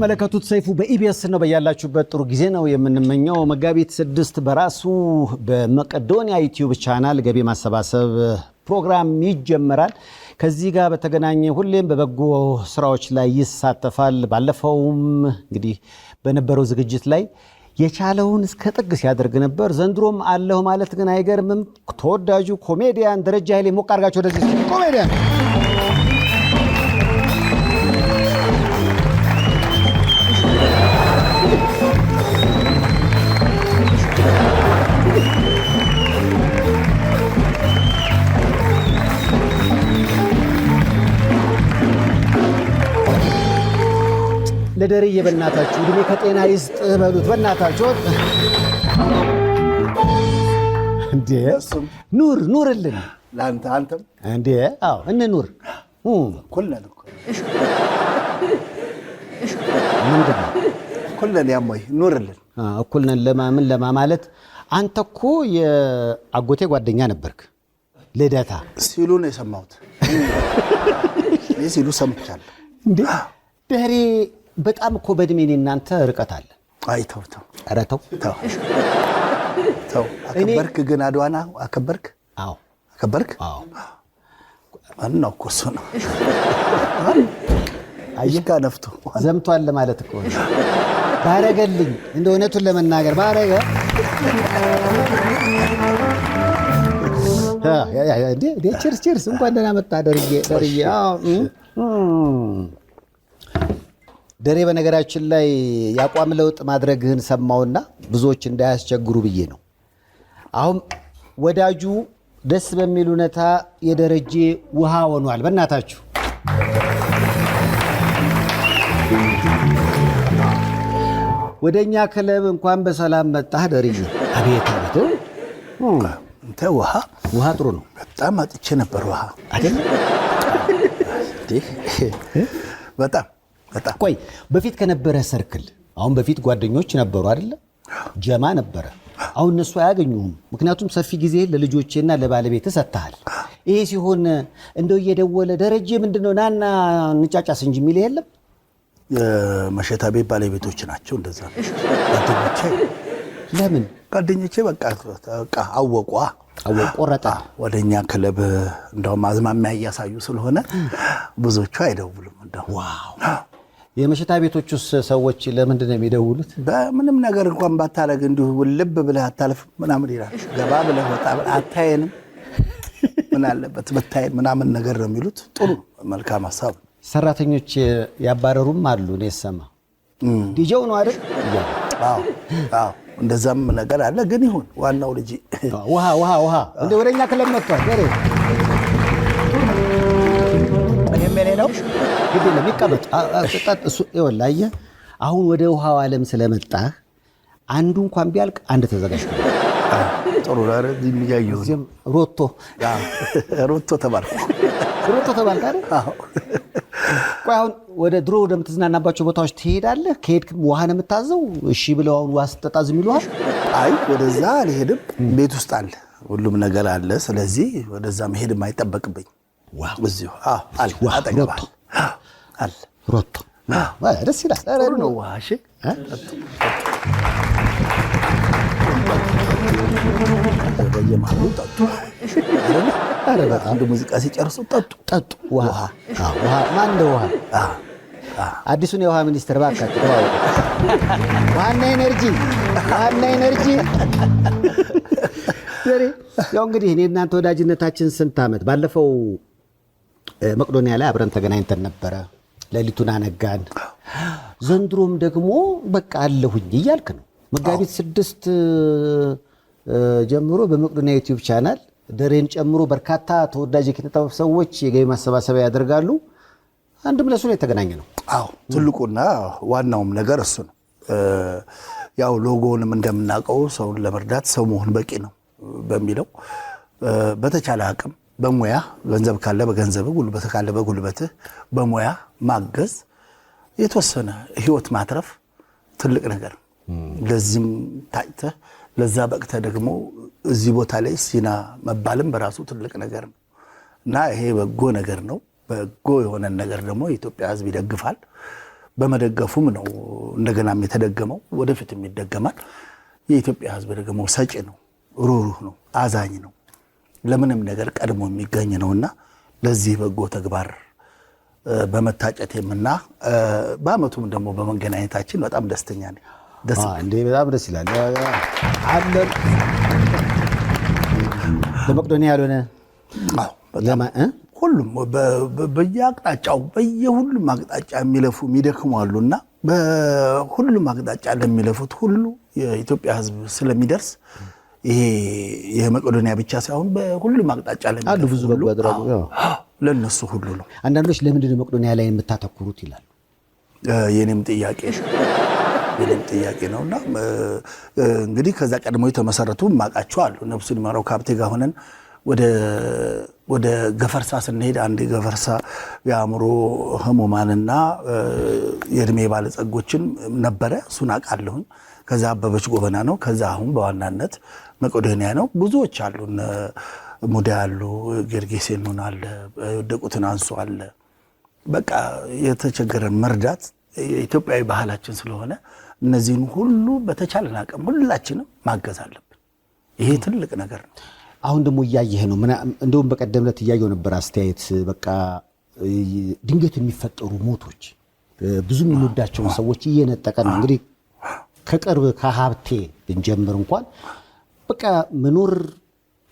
የምትመለከቱት ሰይፉ በኢቢኤስ ነው። በያላችሁበት ጥሩ ጊዜ ነው የምንመኘው። መጋቢት 6 በራሱ በመቄዶንያ ዩቲዩብ ቻናል ገቢ ማሰባሰብ ፕሮግራም ይጀምራል። ከዚህ ጋር በተገናኘ ሁሌም በበጎ ስራዎች ላይ ይሳተፋል። ባለፈውም እንግዲህ በነበረው ዝግጅት ላይ የቻለውን እስከ ጥግ ሲያደርግ ነበር። ዘንድሮም አለሁ ማለት ግን አይገርምም። ተወዳጁ ኮሜዲያን ደረጃ ኃይሌ ሞቅ አድርጋችሁ ወደዚህ ኮሜዲያን ለደርዬ በእናታችሁ እድሜ ከጤና ይስጥ በሉት። በእናታችሁ እንዴ ኑርልን ለአንተ አንተም እንዴ አዎ እንኑር ኩለን እኮ ምንድን ነው ኩለን ያሞይ ኑርልን እኩል ነን ለማምን ለማማለት አንተ እኮ የአጎቴ ጓደኛ ነበርክ ልደታ ሲሉ ነው የሰማሁት። ሲሉ ሰምቻለሁ። እንዴ ደሬ በጣም እኮ በእድሜ እናንተ ርቀት አለ። አይ ተው ኧረ ተው አከበርክ ግን አድዋና አከበርክ? አዎ አከበርክ? አዎ ማነው እኮ እሱ ነው አይካ ነፍቶ ዘምቷል ማለት እኮ ባረገልኝ እንደ እውነቱን ለመናገር ባረገ እንዴ ቺርስ እንኳን ደህና መጣ ደርዬ ደሬ በነገራችን ላይ ያቋም ለውጥ ማድረግህን ሰማውና ብዙዎች እንዳያስቸግሩ ብዬ ነው። አሁን ወዳጁ ደስ በሚል ሁኔታ የደረጀ ውሃ ሆኗል። በእናታችሁ ወደኛ ክለብ እንኳን በሰላም መጣህ ደርዬ። አቤት እንተ ውሃ ጥሩ ነው። በጣም አጥቼ ነበር ውሃ አይደል? በጣም ቆይ በፊት ከነበረ ሰርክል አሁን በፊት ጓደኞች ነበሩ አይደለ? ጀማ ነበረ። አሁን እነሱ አያገኙም። ምክንያቱም ሰፊ ጊዜ ለልጆቼና ለባለቤት ሰጥተሃል። ይሄ ሲሆን እንደው እየደወለ ደረጀ ምንድነው ናና እንጫጫስ እንጂ የሚል የለም። የመሸታ ቤት ባለቤቶች ናቸው እንደዛ ጓደኞቼ። ለምን ጓደኞቼ በቃ አወቁ ቆረጠ ወደኛ ክለብ እንደውም አዝማሚያ እያሳዩ ስለሆነ ብዙዎቹ አይደውሉም። እንደው ዋው የመሸታ ቤቶቹስ ሰዎች ለምንድን ነው የሚደውሉት? በምንም ነገር እንኳን ባታረግ እንዲሁ ልብ ብለህ አታልፍ ምናምን ይላል። ገባ ብለህ ወጣ አታየንም ምን አለበት ብታየን ምናምን ነገር ነው የሚሉት። ጥሩ መልካም ሐሳብ። ሰራተኞች ያባረሩም አሉ ነው የሰማ ዲጄው ነው አይደል? አዎ እንደዛም ነገር አለ። ግን ይሁን ዋናው ልጅ ውሃ እንደ ወደኛ ክለብ መጥቷል። ደሬ እኔ ነው ግድ የለም ይቀመጥ እሱ ይወላየ። አሁን ወደ ውሃው ዓለም ስለመጣህ አንዱ እንኳን ቢያልቅ አንድ ተዘጋጅቶ ጥሩ ዳር የሚያየው ሮቶ ተባልኩ አይደል? አዎ። ቆይ አሁን ወደ ድሮ ወደምትዝናናባቸው ቦታዎች ትሄዳለህ? ከሄድክም ውሃ ነው የምታዘው? እሺ ብለው አሁን ውሃ ስትጠጣ ዝም ይሉሃል? አይ ወደዛ አልሄድም። ቤት ውስጥ አለ ሁሉም ነገር አለ። ስለዚህ ወደዛ መሄድ የማይጠበቅብኝ እዚሁ አጠገባል አለ ሮቶ። ደስ ይላል። ጥሩ ነው ውሃ። እሺ በየመሃሉ ጠጡ። አንድ ሙዚቃ ሲጨርሱ ጠጡ። ውሃ ማን እንደ ውሃ አዲሱን የውሃ ሚኒስትር ባካችሁ ዋና ኤነርጂ ደሬ። ያው እንግዲህ እኔ እናንተ ወዳጅነታችን ስንት ዓመት ባለፈው መቄዶንያ ላይ አብረን ተገናኝተን ነበረ። ሌሊቱን አነጋን። ዘንድሮም ደግሞ በቃ አለሁኝ እያልክ ነው። መጋቢት 6 ጀምሮ በመቄዶንያ ዩቲዩብ ቻናል ደሬን ጨምሮ በርካታ ተወዳጅ የኪነጥበብ ሰዎች የገቢ ማሰባሰቢያ ያደርጋሉ። አንድም ለሱ ነው የተገናኘ ነው። አዎ ትልቁና ዋናውም ነገር እሱ ነው። ያው ሎጎውንም እንደምናውቀው ሰውን ለመርዳት ሰው መሆን በቂ ነው በሚለው በተቻለ አቅም በሙያ ገንዘብ ካለ በገንዘብ ጉልበት ካለ በጉልበትህ በሙያ ማገዝ የተወሰነ ህይወት ማትረፍ ትልቅ ነገር። ለዚህም ታይተህ ለዛ በቅተ ደግሞ እዚህ ቦታ ላይ ሲና መባልም በራሱ ትልቅ ነገር ነው እና ይሄ በጎ ነገር ነው። በጎ የሆነ ነገር ደግሞ የኢትዮጵያ ህዝብ ይደግፋል። በመደገፉም ነው እንደገናም የተደገመው፣ ወደፊትም ይደገማል። የኢትዮጵያ ሕዝብ ደግሞ ሰጪ ነው፣ ሩሩህ ነው፣ አዛኝ ነው፣ ለምንም ነገር ቀድሞ የሚገኝ ነውና ለዚህ በጎ ተግባር በመታጨቴምና በአመቱም ደግሞ በመገናኘታችን በጣም ደስተኛ ነኝ። በጣም ደስ ይላል። አለን ለመቄዶንያ ያልሆነ ሁሉም በየአቅጣጫው በየሁሉም አቅጣጫ የሚለፉ የሚደክሙ አሉና በሁሉም አቅጣጫ ለሚለፉት ሁሉ የኢትዮጵያ ሕዝብ ስለሚደርስ ይሄ የመቄዶንያ ብቻ ሳይሆን በሁሉም አቅጣጫ አሉ ብዙ በጎ አድራጎት ለነሱ ሁሉ ነው። አንዳንዶች ለምንድን ነው መቄዶንያ ላይ የምታተኩሩት ይላሉ። የኔም ጥያቄ ነውና እንግዲህ ከዛ ቀድሞ የተመሰረቱ ማቃቸው አሉ። ነፍሱን ይማረው ከሀብቴ ጋር ሆነን ወደ ገፈርሳ ስንሄድ አንድ ገፈርሳ የአእምሮ ህሙማንና የእድሜ ባለጸጎችን ነበረ። እሱን አውቃለሁኝ። ከዛ አበበች ጎበና ነው። ከዛ አሁን በዋናነት መቄዶንያ ነው። ብዙዎች አሉ። ሙዳ አሉ፣ ጌርጌሴኖን አለ፣ የወደቁትን አንሱ አለ። በቃ የተቸገረን መርዳት የኢትዮጵያዊ ባህላችን ስለሆነ እነዚህን ሁሉ በተቻለን አቅም ሁላችንም ማገዝ አለብን። ይሄ ትልቅ ነገር ነው። አሁን ደግሞ እያየህ ነው። እንደውም በቀደም ዕለት እያየው ነበር አስተያየት። በቃ ድንገት የሚፈጠሩ ሞቶች ብዙ የሚወዳቸውን ሰዎች እየነጠቀ ነው። እንግዲህ ከቅርብ ከሀብቴ ብንጀምር እንኳን በቃ መኖር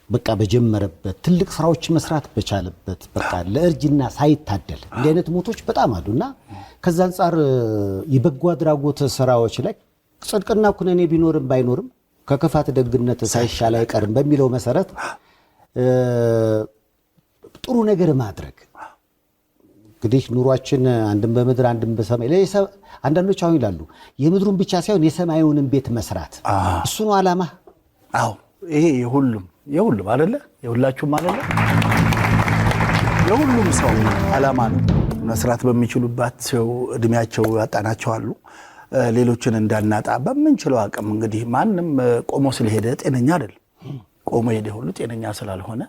በቃ በጀመረበት ትልቅ ስራዎች መስራት በቻለበት በቃ ለእርጅና ሳይታደል እንዲህ አይነት ሞቶች በጣም አሉና ከዛ አንጻር የበጎ አድራጎት ስራዎች ላይ ጽድቅና ኩነኔ ቢኖርም ባይኖርም ከክፋት ደግነት ሳይሻል አይቀርም በሚለው መሰረት ጥሩ ነገር ማድረግ እንግዲህ ኑሯችን አንድም በምድር አንድም በሰማይ አንዳንዶች አሁን ይላሉ የምድሩን ብቻ ሳይሆን የሰማዩንም ቤት መስራት እሱ ነው ዓላማ። አዎ ይሄ የሁሉም አይደለ? የሁላችሁም አይደለ? የሁሉም ሰው ዓላማ ነው። መስራት በሚችሉባቸው እድሜያቸው ያጣናቸው አሉ። ሌሎችን እንዳናጣ በምንችለው አቅም እንግዲህ ማንም ቆሞ ስለሄደ ጤነኛ አይደለም። ቆሞ ሄደ ሁሉ ጤነኛ ስላልሆነ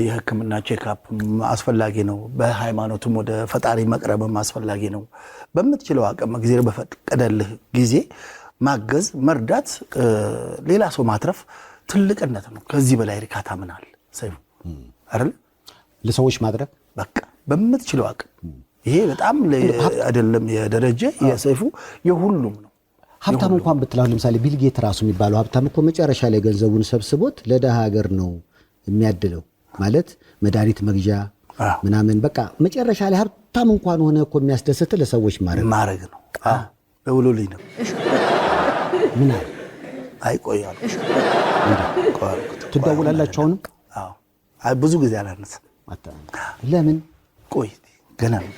የሕክምና ቼክአፕ አስፈላጊ ነው። በሃይማኖቱም ወደ ፈጣሪ መቅረብም አስፈላጊ ነው። በምትችለው አቅም እግዚአብሔር በፈቀደልህ ጊዜ ማገዝ፣ መርዳት፣ ሌላ ሰው ማትረፍ ትልቅነት ነው። ከዚህ በላይ እርካታ ምን አለ? ሰይፉ አይደል? ለሰዎች ማድረግ በቃ በምትችለው አቅም ይሄ በጣም አይደለም የደረጀ የሰይፉ የሁሉም ነው። ሀብታም እንኳን ብትላው ለምሳሌ ቢል ጌት ራሱ የሚባለው ሀብታም እኮ መጨረሻ ላይ ገንዘቡን ሰብስቦት ለደሃ ሀገር ነው የሚያድለው። ማለት መድኃኒት መግዣ ምናምን በቃ መጨረሻ ላይ ሀብታም እንኳን ሆነ እኮ የሚያስደስት ለሰዎች ማድረግ ነው። ደውሎልኝ ነው ምን አለ? አይቆያሉ ትደውላላችሁ? አሁንም ብዙ ጊዜ አላነሳም። ለምን? ቆይ ገና ነው።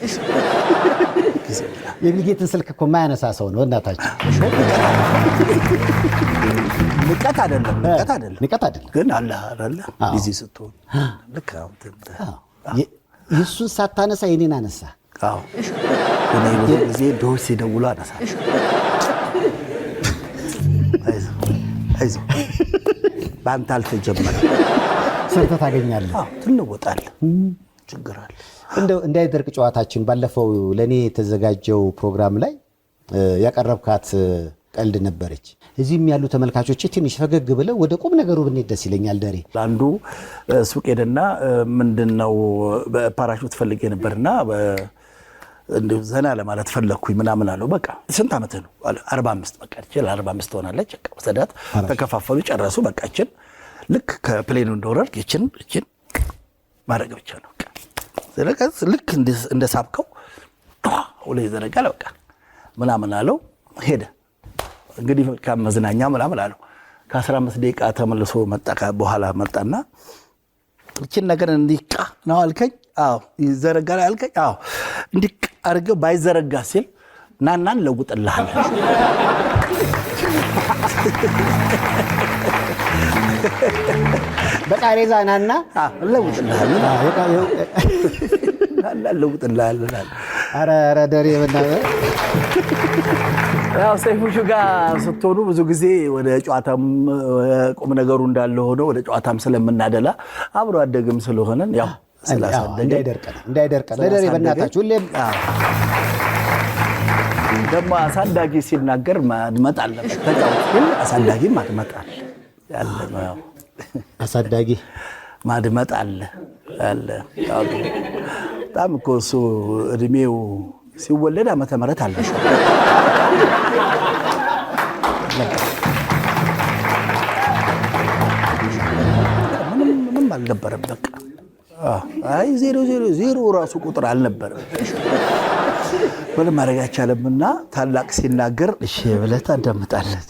የቢልጌትን ስልክ እኮ የማያነሳ ሰው ነው እናታችን። ንቀት አይደለም ግን አለ አይደለ? ቢዚ ስትሆን ልክ የእሱን ሳታነሳ የኔን አነሳ። እኔ ብዙ ጊዜ ዶች ሲደውሉ አነሳ። አይዞህ በአንተ አልተጀመረ ሰርተህ ታገኛለህ፣ ትለወጣለህ። ችግር አለ እንደው እንዳይደርቅ ጨዋታችን ባለፈው ለእኔ የተዘጋጀው ፕሮግራም ላይ ያቀረብካት ቀልድ ነበረች። እዚህም ያሉ ተመልካቾች ትንሽ ፈገግ ብለው ወደ ቁም ነገሩ ብንሄድ ደስ ይለኛል። ደሬ አንዱ ሱቅ ሄደና ምንድነው በፓራሹት ፈልጌ ነበርና እንደው ዘና ለማለት ፈለኩኝ ምናምን አለው። በቃ ስንት ዓመት ነው? 45 በቃ እቺ 45 ትሆናለች። በቃ ወሰዳት፣ ተከፋፈሉ፣ ጨረሱ። በቃ እቺን ልክ ከፕሌኑ እንደወረድክ እቺን ማድረግ ብቻ ነው። ስለዚህ ልክ እንደሳብከው ወለይ ዘረጋለ በቃ ምናምን አለው። ሄደ እንግዲህ ከመዝናኛ ምናምን አለው። ከ15 ደቂቃ ተመልሶ መጣ። በኋላ መጣና እቺን ነገር እንዲቃ ነው አልከኝ? አዎ ይዘረጋል አልከኝ? አዎ እንዲቃ አርገው ባይዘረጋ ሲል ናናን ለውጥልሃል። በቃሬዛ ናና ለውጥልሃል ለውጥልሃል። ኧረ ደሬ በእናትህ ያው ሰይፉ ጋር ስትሆኑ ብዙ ጊዜ ወደ ጨዋታም ቁም ነገሩ እንዳለ ሆኖ ወደ ጨዋታም ስለምናደላ አብሮ አደግም ስለሆነን ያው ስላሳደገ እንዳይደርቀን ለደሬ በእናታችሁ ሁሌም ደግሞ አሳዳጊ ሲናገር ማድመጥ አለበት። ተጫውት ግን አሳዳጊ ማድመጥ አለ ያለ ነው። አሳዳጊ ማድመጥ አለ አለ። በጣም እኮ እሱ እድሜው ሲወለድ ዓመተ ምህረት አለ ምንም አልነበረም። በቃ አይ 000 ራሱ ቁጥር አልነበረም። ምንም ማድረግ አይቻልምና ታላቅ ሲናገር እሺ ብለህ ታዳምጣለህ።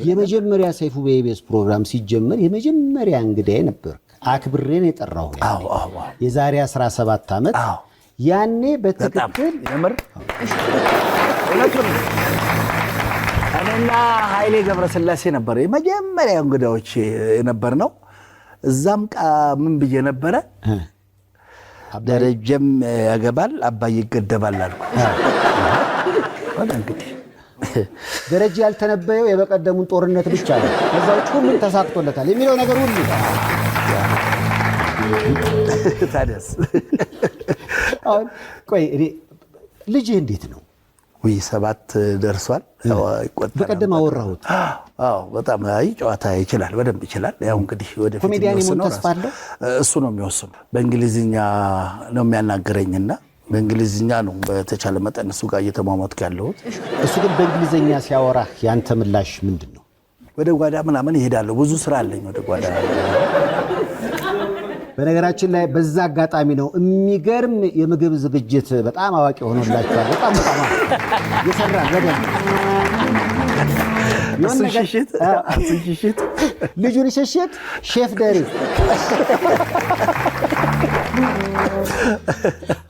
የመጀመሪያ ሰይፉ በኢቢኤስ ፕሮግራም ሲጀመር የመጀመሪያ እንግዳዬ ነበር። አክብሬን የጠራው የዛሬ 17 ዓመት ያኔ በትክክል የምር እኔና ኃይሌ ገብረስላሴ ነበር የመጀመሪያ እንግዳዎች የነበርነው። እዛም ምን ብዬ ነበረ? ደረጀም ያገባል አባይ ይገደባል አልኩ። እንግዲህ ደረጃ ያልተነበየው የበቀደሙን ጦርነት ብቻ ነው። ከዛ ውጭ ሁሉም ተሳክቶለታል የሚለው ነገር ሁሉ ታዲያስ አሁን ቆይ ልጅ እንዴት ነው? ወይ 7 ደርሷል። በቀደም አወራሁት። በጣም ጨዋታ ይችላል፣ በደንብ ይችላል። ያው እንግዲህ ወደፊት ኮሜዲያን ይሞን ተስፋ አለ። እሱ ነው የሚወስነው። በእንግሊዝኛ ነው የሚያናገረኝና በእንግሊዝኛ ነው በተቻለ መጠን እሱ ጋር እየተሟሟትኩ ያለሁት። እሱ ግን በእንግሊዝኛ ሲያወራ ያንተ ምላሽ ምንድን ነው? ወደ ጓዳ ምናምን ይሄዳለሁ። ብዙ ስራ አለኝ ወደ ጓዳ። በነገራችን ላይ በዛ አጋጣሚ ነው የሚገርም የምግብ ዝግጅት በጣም አዋቂ ሆኖላችኋል። በጣም ይሰራል በደንብ ልጁን ይሸሽት ሼፍ ደሪ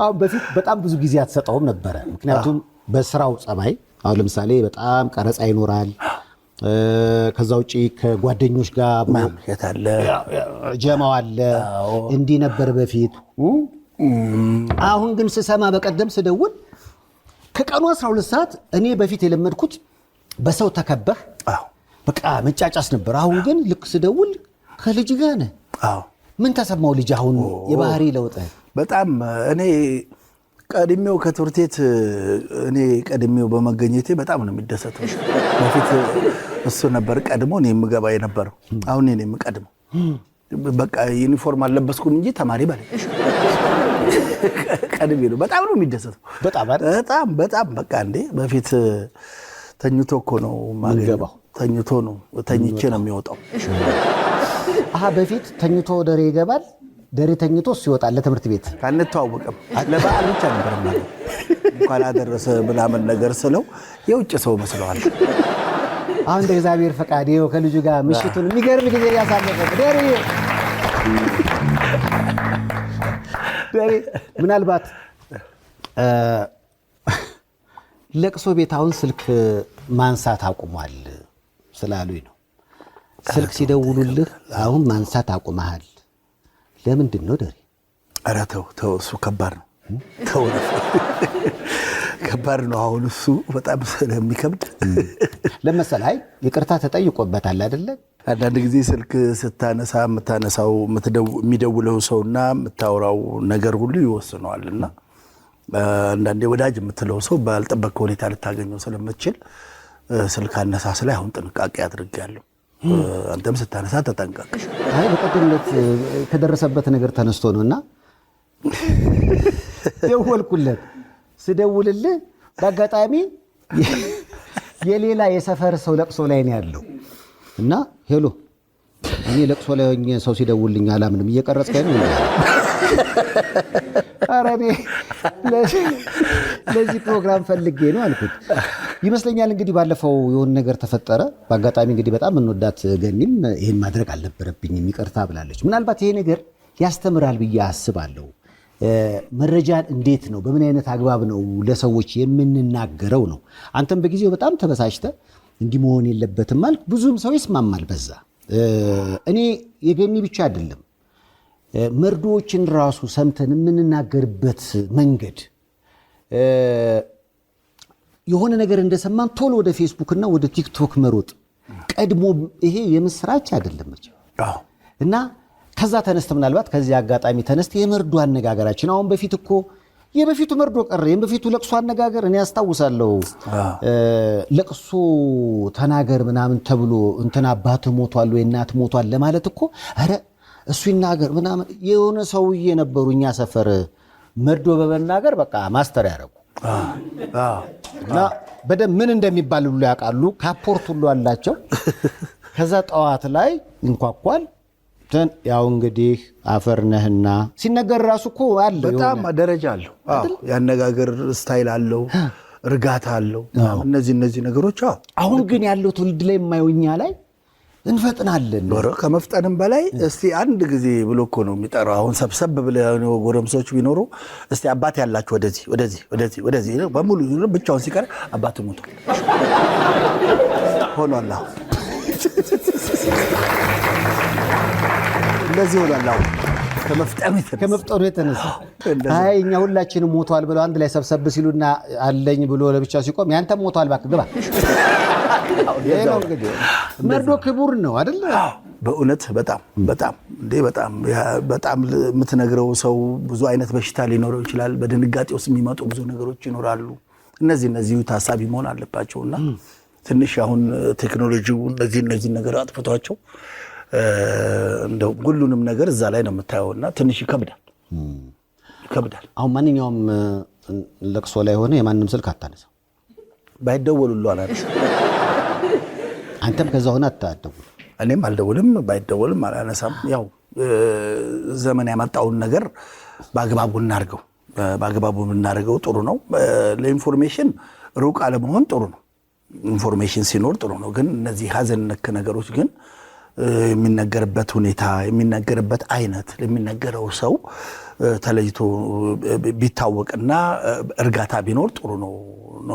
አሁን በፊት በጣም ብዙ ጊዜ አትሰጠውም ነበረ። ምክንያቱም በስራው ጸባይ አሁን ለምሳሌ በጣም ቀረጻ ይኖራል። ከዛ ውጪ ከጓደኞች ጋር ማምሸት አለ፣ ጀማው አለ። እንዲህ ነበር በፊት። አሁን ግን ስሰማ በቀደም ስደውል ከቀኑ 12 ሰዓት እኔ በፊት የለመድኩት በሰው ተከበህ በቃ መጫጫስ ነበር። አሁን ግን ልክ ስደውል ከልጅ ጋር ነህ። ምን ተሰማው ልጅ አሁን የባህሪ ለውጥ? በጣም እኔ ቀድሜው ከትምህርት ቤት እኔ ቀድሜው በመገኘቴ በጣም ነው የሚደሰተው። በፊት እሱ ነበር ቀድሞ እኔ የምገባ የነበረው። አሁን እኔ የምቀድመው በቃ ዩኒፎርም አልለበስኩም እንጂ ተማሪ ባለ ቀድሜ ነው። በጣም ነው የሚደሰተው። በጣም በቃ እንዴ በፊት ተኝቶ እኮ ነው ማገባው። ተኝቶ ነው ተኝቼ ነው የሚወጣው። በፊት ተኝቶ ደሬ ይገባል። ደሬ ተኝቶ ሲወጣል ለትምህርት ቤት አንተዋወቅም። ለበዓል ብቻ ነበር ማለት እንኳን አደረሰ ምናምን ነገር ስለው የውጭ ሰው መስለዋል። አሁን እንደ እግዚአብሔር ፈቃድ ይኸው ከልጁ ጋር ምሽቱን የሚገርም ጊዜ ያሳለፈ ደሬ ምናልባት ለቅሶ ቤት አሁን ስልክ ማንሳት አቁሟል ስላሉኝ ነው። ስልክ ሲደውሉልህ አሁን ማንሳት አቁመሃል። ለምንድን ነው ደሬ? ኧረ ተው እሱ ከባድ ነው። ተው ከባድ ነው። አሁን እሱ በጣም ስለሚከብድ ለመሰል ይቅርታ ተጠይቆበታል አይደለ? አንዳንድ ጊዜ ስልክ ስታነሳ የምታነሳው የሚደውለው ሰውና የምታወራው ነገር ሁሉ ይወስነዋልና አንዳንዴ ወዳጅ የምትለው ሰው ባልጠበቀው ሁኔታ ልታገኘው ስለምትችል ስልክ አነሳስ ላይ አሁን ጥንቃቄ አድርጌያለሁ። አንተም ስታነሳ ተጠንቀቅ። በቀደምነት ከደረሰበት ነገር ተነስቶ ነውና ደወልኩለት። ስደውልልህ በአጋጣሚ የሌላ የሰፈር ሰው ለቅሶ ላይ ነው ያለው እና ሄሎ እኔ ለቅሶ ላይ ሆኜ ሰው ሲደውልልኝ አላምንም፣ እየቀረጽከኝ ነው። ኧረ እኔ ለዚህ ፕሮግራም ፈልጌ ነው አልኩት። ይመስለኛል እንግዲህ ባለፈው የሆነ ነገር ተፈጠረ። በአጋጣሚ እንግዲህ በጣም እንወዳት ገኒም ይህን ማድረግ አልነበረብኝም ይቅርታ ብላለች። ምናልባት ይሄ ነገር ያስተምራል ብዬ አስባለሁ። መረጃን እንዴት ነው በምን አይነት አግባብ ነው ለሰዎች የምንናገረው ነው። አንተም በጊዜው በጣም ተበሳጭተ እንዲህ መሆን የለበትም አልክ። ብዙም ሰው ይስማማል በዛ። እኔ የገኒ ብቻ አይደለም መርዶዎችን ራሱ ሰምተን የምንናገርበት መንገድ የሆነ ነገር እንደሰማን ቶሎ ወደ ፌስቡክ እና ወደ ቲክቶክ መሮጥ ቀድሞ ይሄ የምስራች አይደለም እና ከዛ ተነስተ ምናልባት ከዚህ አጋጣሚ ተነስተ የመርዶ አነጋገራችን አሁን በፊት እኮ የበፊቱ መርዶ ቀረ። የበፊቱ ለቅሶ አነጋገር እኔ ያስታውሳለሁ። ለቅሶ ተናገር ምናምን ተብሎ እንትና አባት ሞቷል ወይ እናት ሞቷል ለማለት እኮ አረ እሱ ይናገር ምናምን የሆነ ሰውዬ ነበሩ እኛ ሰፈር መርዶ በመናገር በቃ ማስተር ያደረጉ እና በደንብ ምን እንደሚባል ሁሉ ያውቃሉ። ካፖርት ሁሉ አላቸው። ከዛ ጠዋት ላይ እንኳኳል። ያው እንግዲህ አፈር ነህና ሲነገር ራሱ እኮ አለ በጣም ደረጃ አለው። ያነጋገር ስታይል አለው፣ እርጋታ አለው። እነዚህ ነገሮች አሁን ግን ያለው ትውልድ ላይ የማይውኛ ላይ እንፈጥናለን። ከመፍጠንም በላይ እስቲ አንድ ጊዜ ብሎ እኮ ነው የሚጠራው። አሁን ሰብሰብ ብለው ጎረምሶች ቢኖሩ እስቲ አባት ያላችሁ ወደዚህ በሙሉ ብቻውን ሲቀር አባት ሞቷል ሆኗል። እንደዚህ ሆኗል። ከመፍጠኑ የተነሳ አይ እኛ ሁላችንም ሞቷል ብለው አንድ ላይ ሰብሰብ ሲሉና አለኝ ብሎ ለብቻ ሲቆም ያንተ ሞቷል እባክህ ግባ። መርዶ ክቡር ነው አይደል? በእውነት በጣም የምትነግረው ሰው ብዙ አይነት በሽታ ሊኖረው ይችላል። በድንጋጤ ውስጥ የሚመጡ ብዙ ነገሮች ይኖራሉ። እነዚህ ታሳቢ መሆን አለባቸውና ትንሽ አሁን ቴክኖሎጂው እነዚህ ነገር አጥፍቷቸው እንደው ሁሉንም ነገር እዛ ላይ ነው የምታየውና ትንሽ ይከብዳል። አሁን ማንኛውም ለቅሶ ላይ ሆነ የማንም ስልክ አታነሳ ባይደወሉሉ አላለ። አንተም ከዛ ሆነ አታደውል። እኔም አልደውልም፣ ባይደወልም አላነሳም። ያው ዘመን ያመጣውን ነገር በአግባቡ እናድርገው ጥሩ ነው። ለኢንፎርሜሽን ሩቅ አለመሆን ጥሩ ነው። ኢንፎርሜሽን ሲኖር ጥሩ ነው። ግን እነዚህ ሀዘን ነክ ነገሮች ግን የሚነገርበት ሁኔታ የሚነገርበት አይነት ለሚነገረው ሰው ተለይቶ ቢታወቅና እርጋታ ቢኖር ጥሩ ነው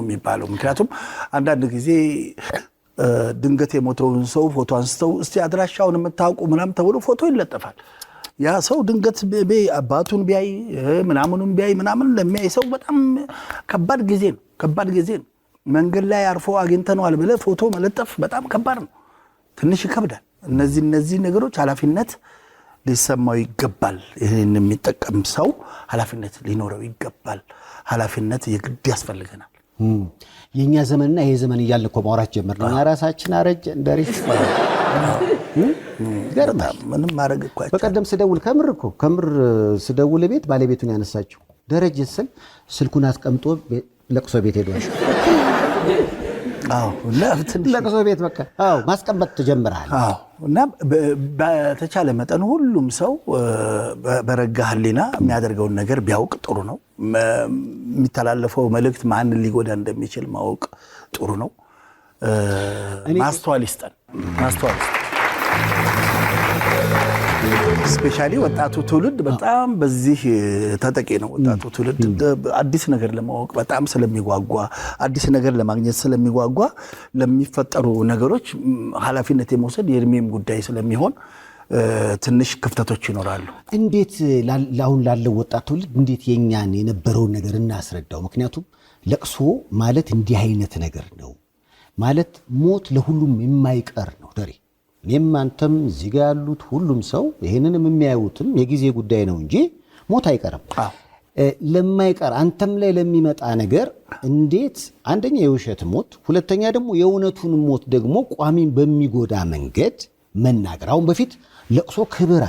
የሚባለው። ምክንያቱም አንዳንድ ጊዜ ድንገት የሞተውን ሰው ፎቶ አንስተው እስቲ አድራሻውን የምታውቁ ምናምን ተብሎ ፎቶ ይለጠፋል። ያ ሰው ድንገት አባቱን ቢያይ ምናምኑን ቢያይ ምናምን ለሚያይ ሰው በጣም ከባድ ጊዜ ነው። መንገድ ላይ አርፎ አግኝተነዋል ብለህ ፎቶ መለጠፍ በጣም ከባድ ነው። ትንሽ ይከብዳል። እነዚህ ነገሮች ኃላፊነት ሊሰማው ይገባል። ይህን የሚጠቀም ሰው ኃላፊነት ሊኖረው ይገባል። ኃላፊነት የግድ ያስፈልገናል። የኛ ዘመንና ይሄ ዘመን እያልን እኮ ማውራት ጀመርነው። ራሳችን አረጀ እንደሪፍ ገርማል። ምንም ማድረግ እኮ በቀደም ከምር ስደውል ቤት ባለቤቱን ያነሳችው ደረጀ ስል ስልኩን አስቀምጦ ለቅሶ ቤት ሄዷል። ለቅሶ ቤት በቃ ማስቀመጥ ተጀምረሃል። እና በተቻለ መጠን ሁሉም ሰው በረጋ ሕሊና የሚያደርገውን ነገር ቢያውቅ ጥሩ ነው። የሚተላለፈው መልእክት ማንን ሊጎዳ እንደሚችል ማወቅ ጥሩ ነው። ማስተዋል ይስጠን። ስፔሻሊ ወጣቱ ትውልድ በጣም በዚህ ተጠቂ ነው። ወጣቱ ትውልድ አዲስ ነገር ለማወቅ በጣም ስለሚጓጓ፣ አዲስ ነገር ለማግኘት ስለሚጓጓ ለሚፈጠሩ ነገሮች ኃላፊነት የመውሰድ የእድሜም ጉዳይ ስለሚሆን ትንሽ ክፍተቶች ይኖራሉ። እንዴት አሁን ላለው ወጣት ትውልድ እንዴት የኛን የነበረውን ነገር እናስረዳው? ምክንያቱም ለቅሶ ማለት እንዲህ አይነት ነገር ነው ማለት ሞት ለሁሉም የማይቀር ነው ደሬ እኔም አንተም እዚህ ጋር ያሉት ሁሉም ሰው ይሄንንም የሚያዩትም የጊዜ ጉዳይ ነው እንጂ ሞት አይቀርም። ለማይቀር አንተም ላይ ለሚመጣ ነገር እንዴት አንደኛ የውሸት ሞት፣ ሁለተኛ ደግሞ የእውነቱን ሞት ደግሞ ቋሚን በሚጎዳ መንገድ መናገር። አሁን በፊት ለቅሶ ክብር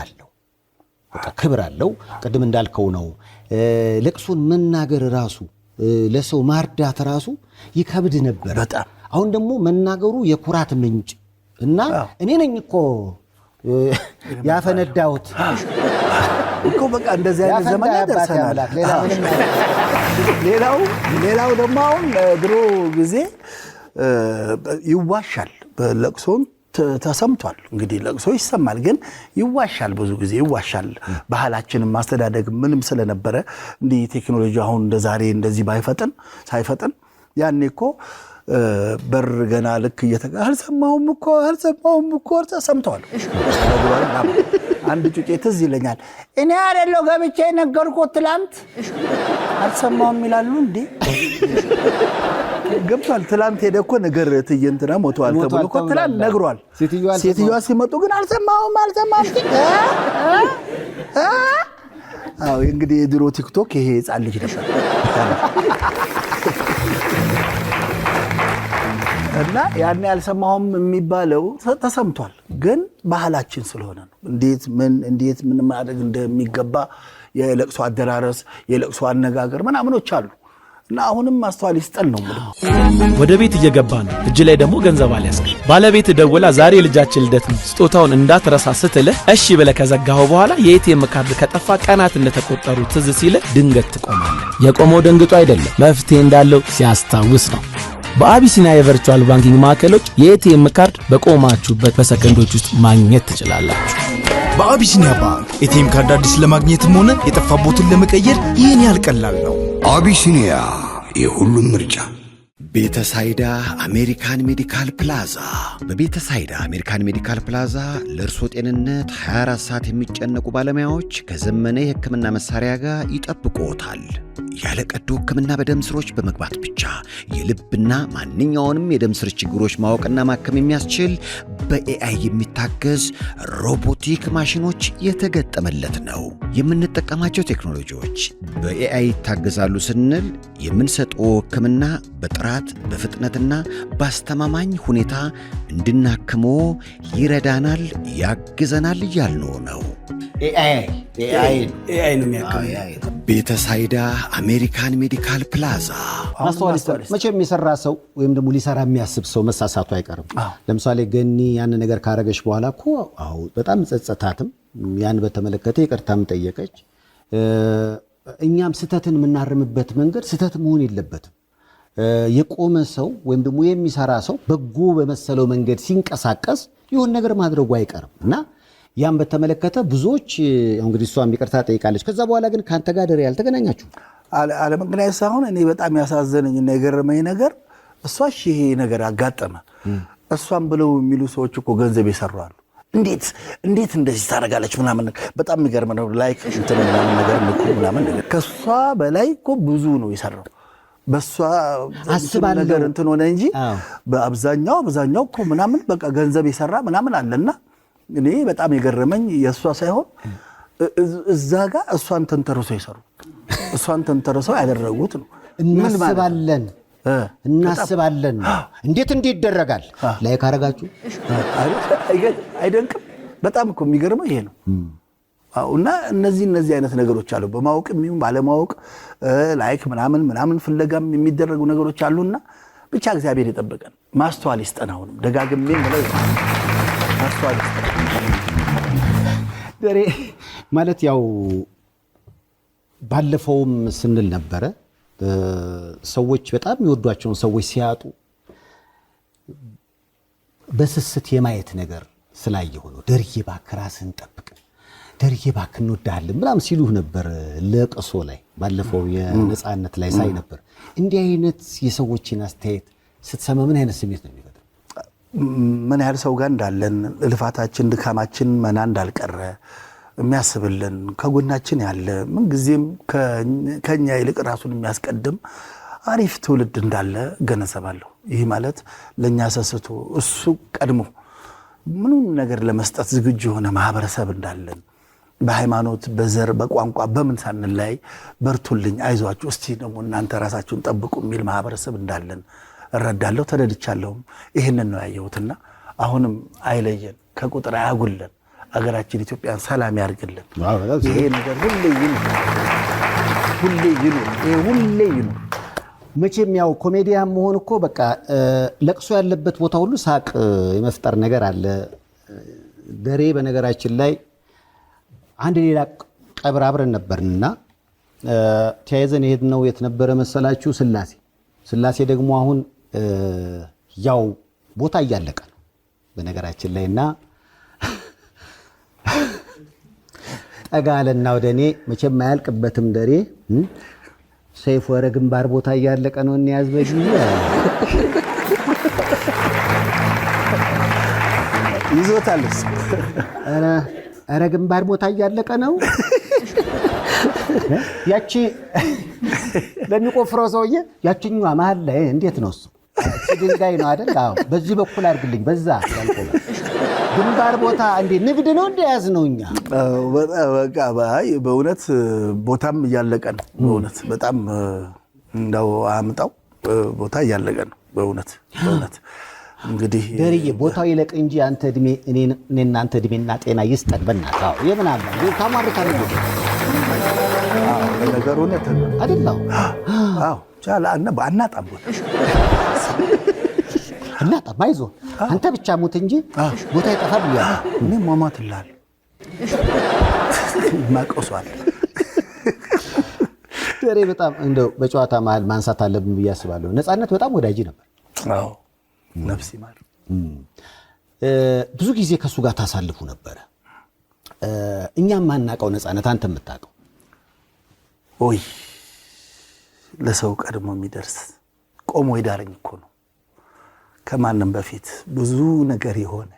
አለው። ቅድም እንዳልከው ነው። ለቅሶን መናገር ራሱ ለሰው ማርዳት ራሱ ይከብድ ነበር በጣም። አሁን ደግሞ መናገሩ የኩራት ምንጭ እና እኔ ነኝ እኮ ያፈነዳሁት እኮ በቃ እንደዚህ አይነት ዘመን ደርሰናል። ሌላው ደግሞ አሁን ድሮ ጊዜ ይዋሻል። በለቅሶም ተሰምቷል። እንግዲህ ለቅሶ ይሰማል፣ ግን ይዋሻል። ብዙ ጊዜ ይዋሻል። ባህላችንም ማስተዳደግ ምንም ስለነበረ እንዲህ ቴክኖሎጂ አሁን እንደዛሬ እንደዚህ ሳይፈጥን ያኔ እኮ በር ገና ልክ አልሰማሁም እኮ ሰምተዋል። አንድ ጩጬ ትዝ ይለኛል። እኔ አይደለሁ ገብቼ ነገርኩት ትላንት አልሰማሁም ይላሉ። እንዴ ገብቷል። ትላንት ሄደ እኮ ነገር ትዕይንትና ሞቷል ተብሎ እኮ ትላንት ነግሯል። ሴትዮዋ ሲመጡ ግን አልሰማሁም አዎ እንግዲህ የድሮ ቲክቶክ ይሄ ህፃን ልጅ ነበር እና ያን ያልሰማውም የሚባለው ተሰምቷል። ግን ባህላችን ስለሆነ ነው። እንዴት ምን ማድረግ እንደሚገባ የለቅሶ አደራረስ፣ የለቅሶ አነጋገር ምናምኖች አሉ። እና አሁንም ማስተዋል ይስጠን ነው ማለት። ወደ ቤት እየገባ ነው። እጅ ላይ ደግሞ ገንዘብ አልያዝክ። ባለቤት ደውላ ዛሬ ልጃችን ልደት ነው ስጦታውን እንዳትረሳ ስትልህ እሺ ብለህ ከዘጋኸው በኋላ የኤቲኤም ካርድ ከጠፋ ቀናት እንደተቆጠሩ ትዝ ሲልህ ድንገት ትቆማለህ። የቆመው ደንግጦ አይደለም፣ መፍትሄ እንዳለው ሲያስታውስ ነው። በአቢሲኒያ የቨርቹዋል ባንኪንግ ማዕከሎች የኤቲኤም ካርድ በቆማችሁበት በሰከንዶች ውስጥ ማግኘት ትችላላችሁ። በአቢሲኒያ ባንክ ኤቲኤም ካርድ አዲስ ለማግኘትም ሆነ የጠፋቦትን ለመቀየር ይህን ያህል ቀላል ነው። አቢሲኒያ የሁሉም ምርጫ። ቤተሳይዳ አሜሪካን ሜዲካል ፕላዛ። በቤተሳይዳ አሜሪካን ሜዲካል ፕላዛ ለእርሶ ጤንነት 24 ሰዓት የሚጨነቁ ባለሙያዎች ከዘመነ የሕክምና መሳሪያ ጋር ይጠብቅዎታል። ያለ ቀዶ ሕክምና በደም ስሮች በመግባት ብቻ የልብና ማንኛውንም የደም ስር ችግሮች ማወቅና ማከም የሚያስችል በኤአይ የሚታገዝ ሮቦቲክ ማሽኖች የተገጠመለት ነው። የምንጠቀማቸው ቴክኖሎጂዎች በኤአይ ይታገዛሉ ስንል የምንሰጠው ሕክምና በጥራት በፍጥነትና በአስተማማኝ ሁኔታ እንድናክሞ ይረዳናል፣ ያግዘናል እያልነው ነው። ኤአይ ነው የሚያክመው። ቤተሳይዳ አሜሪካን ሜዲካል ፕላዛ። ማስተዋል መቼም የሰራ ሰው ወይም ደግሞ ሊሰራ የሚያስብ ሰው መሳሳቱ አይቀርም። ለምሳሌ ገኒ ያን ነገር ካረገች በኋላ እኮ በጣም ጸጸታትም ያን በተመለከተ ይቅርታም ጠየቀች። እኛም ስተትን የምናርምበት መንገድ ስተት መሆን የለበትም። የቆመ ሰው ወይም ደግሞ የሚሰራ ሰው በጎ በመሰለው መንገድ ሲንቀሳቀስ ይሁን ነገር ማድረጉ አይቀርም እና ያን በተመለከተ ብዙዎች እንግዲህ እሷም ይቅርታ ጠይቃለች። ከዛ በኋላ ግን ካንተ ጋር ደሬ ያልተገናኛችሁ አለመገናኘት ሳይሆን እኔ በጣም ያሳዘነኝ እና የገረመኝ ነገር እሷ ይሄ ነገር አጋጠመ እሷም ብለው የሚሉ ሰዎች እኮ ገንዘብ ይሰራሉ። እንዴት እንደዚህ ታደርጋለች ምናምን በጣም የሚገርም ነው። ላይክ እንትን ምናምን ነገር ምናምን ከሷ በላይ እኮ ብዙ ነው የሰራው። በሷ አስባለሁ ነገር እንትን ሆነ እንጂ በአብዛኛው እኮ ምናምን በቃ ገንዘብ ይሰራ ምናምን አለና እኔ በጣም የገረመኝ የሷ ሳይሆን እዛ ጋር እሷን ተንተርሰው ያደረጉት ነው። እናስባለን እንዴት ይደረጋል ላይ ካረጋችሁ አይደንቅም? በጣም እኮ የሚገርመው ይሄ ነው። እና እነዚህ አይነት ነገሮች አሉ። በማወቅ የሚሆን ባለማወቅ ላይክ ምናምን ፍለጋም የሚደረጉ ነገሮች አሉና ብቻ እግዚአብሔር ይጠብቀን። ማስተዋል ይስጠን። አሁንም ደጋግሜ ማለት ማስተዋል ይስጠን። ደሬ ማለት ያው ባለፈውም ስንል ነበረ ሰዎች በጣም የሚወዷቸውን ሰዎች ሲያጡ በስስት የማየት ነገር ስላየሁ ነው። ደርዬ እባክህ ራስህን ጠብቅ፣ ደርዬ እባክህ እንወድሃለን ምናምን ሲሉህ ነበር ለቅሶ ላይ ባለፈው የነፃነት ላይ ሳይ ነበር። እንዲህ አይነት የሰዎችን አስተያየት ስትሰማ ምን አይነት ስሜት ነው የሚፈጥረው? ምን ያህል ሰው ጋር እንዳለን ልፋታችን ድካማችን መና እንዳልቀረ የሚያስብልን ከጎናችን ያለ ምንጊዜም ከኛ ይልቅ ራሱን የሚያስቀድም አሪፍ ትውልድ እንዳለ ገነዘባለሁ። ይህ ማለት ለኛ ሰስቶ እሱ ቀድሞ ምንም ነገር ለመስጠት ዝግጁ የሆነ ማህበረሰብ እንዳለን በሃይማኖት በዘር በቋንቋ በምን ሳንላይ በርቱልኝ አይዟችሁ እስቲ ደግሞ እናንተ ራሳችሁን ጠብቁ የሚል ማህበረሰብ እንዳለን እረዳለሁ፣ ተደድቻለሁም። ይህንን ነው ያየሁትና አሁንም አይለየን፣ ከቁጥር አያጉለን፣ አገራችን ኢትዮጵያን ሰላም ያርግልን። ይሄ ነገር ሁሌ ይኑር። መቼም ያው ኮሜዲያን መሆን እኮ በቃ ለቅሶ ያለበት ቦታ ሁሉ ሳቅ የመፍጠር ነገር አለ። ደሬ በነገራችን ላይ አንድ ሌላ ቀብር አብረን ነበርንና ተያይዘን የሄድነው የት ነበረ መሰላችሁ? ስላሴ ደግሞ አሁን ያው ቦታ እያለቀ ነው በነገራችን ላይና ጠጋ አለና ወደ እኔ መቼም አያልቅበትም ደሬ ሰይፍ ወረ ግንባር ቦታ እያለቀ ነው እንያዝ በጂ ይዞታልስ ኧረ ግንባር ቦታ እያለቀ ነው። ያቺ ለሚቆፍረው ሰውዬ ያቺኛዋ መሀል ላይ እንዴት ነው እሱ ድንጋይ ነው አይደል? አዎ በዚህ በኩል አድርግልኝ በዛ ያልቆመ ግንባር ቦታ እንዴ ንግድ ነው እንደያዝ ነው እኛ በቃ በእውነት ቦታም እያለቀ ነው። በእውነት በጣም እንደው አምጣው ቦታ እያለቀ ነው። በእውነት እንግዲህ ደርዬ ቦታው ይለቅ እንጂ አንተ እድሜ እኔና አንተ እድሜና ጤና ይስጠን በእናትህ። አዎ የምን አለ ታማርካለህ ነገሩ ነው አይደለም? አዎ ቻላ አናጣም ቦታ እናጣም። አይዞህ አንተ ብቻ ሞት እንጂ ቦታ ይጠፋል ብያለሁ። እኔ ማማት ይላል ማቆሷል። ደሬ በጣም እንደው በጨዋታ መሀል ማንሳት አለብን ብዬ አስባለሁ። ነፃነት በጣም ወዳጅ ነበር። አዎ ነፍስ ይማር። ብዙ ጊዜ ከሱ ጋር ታሳልፉ ነበር። እኛም ማናቀው ነፃነት አንተ የምታውቀው ወይ ለሰው ቀድሞ የሚደርስ ቆሞ ይዳረኝ እኮ ነው። ከማንም በፊት ብዙ ነገር የሆነ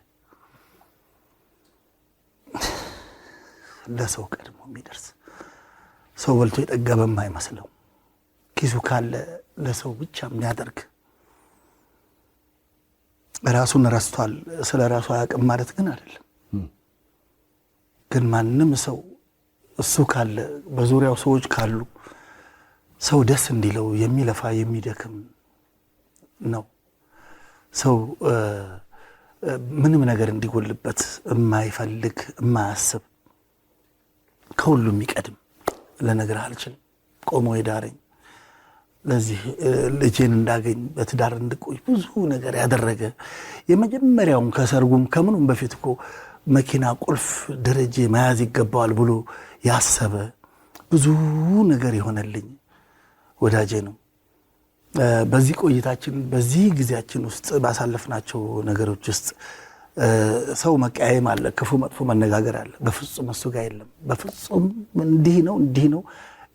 ለሰው ቀድሞ የሚደርስ ሰው በልቶ የጠገበም አይመስለው ኪሱ ካለ ለሰው ብቻ የሚያደርግ ራሱን ረስቷል። ስለ ራሱ አያውቅም ማለት ግን አይደለም። ግን ማንም ሰው እሱ ካለ በዙሪያው ሰዎች ካሉ ሰው ደስ እንዲለው የሚለፋ የሚደክም ነው። ሰው ምንም ነገር እንዲጎልበት የማይፈልግ የማያስብ ከሁሉ የሚቀድም ለነገር አልችልም ቆሞ ይዳረኝ ለዚህ ልጄን እንዳገኝ በትዳር እንድቆይ ብዙ ነገር ያደረገ የመጀመሪያውን ከሰርጉም ከምኑም በፊት እኮ መኪና ቁልፍ ደረጃ መያዝ ይገባዋል ብሎ ያሰበ ብዙ ነገር የሆነልኝ ወዳጄ ነው። በዚህ ቆይታችን በዚህ ጊዜያችን ውስጥ ባሳለፍናቸው ነገሮች ውስጥ ሰው መቀያየም አለ፣ ክፉ መጥፎ መነጋገር አለ። በፍጹም እሱ ጋር የለም። በፍጹም እንዲህ ነው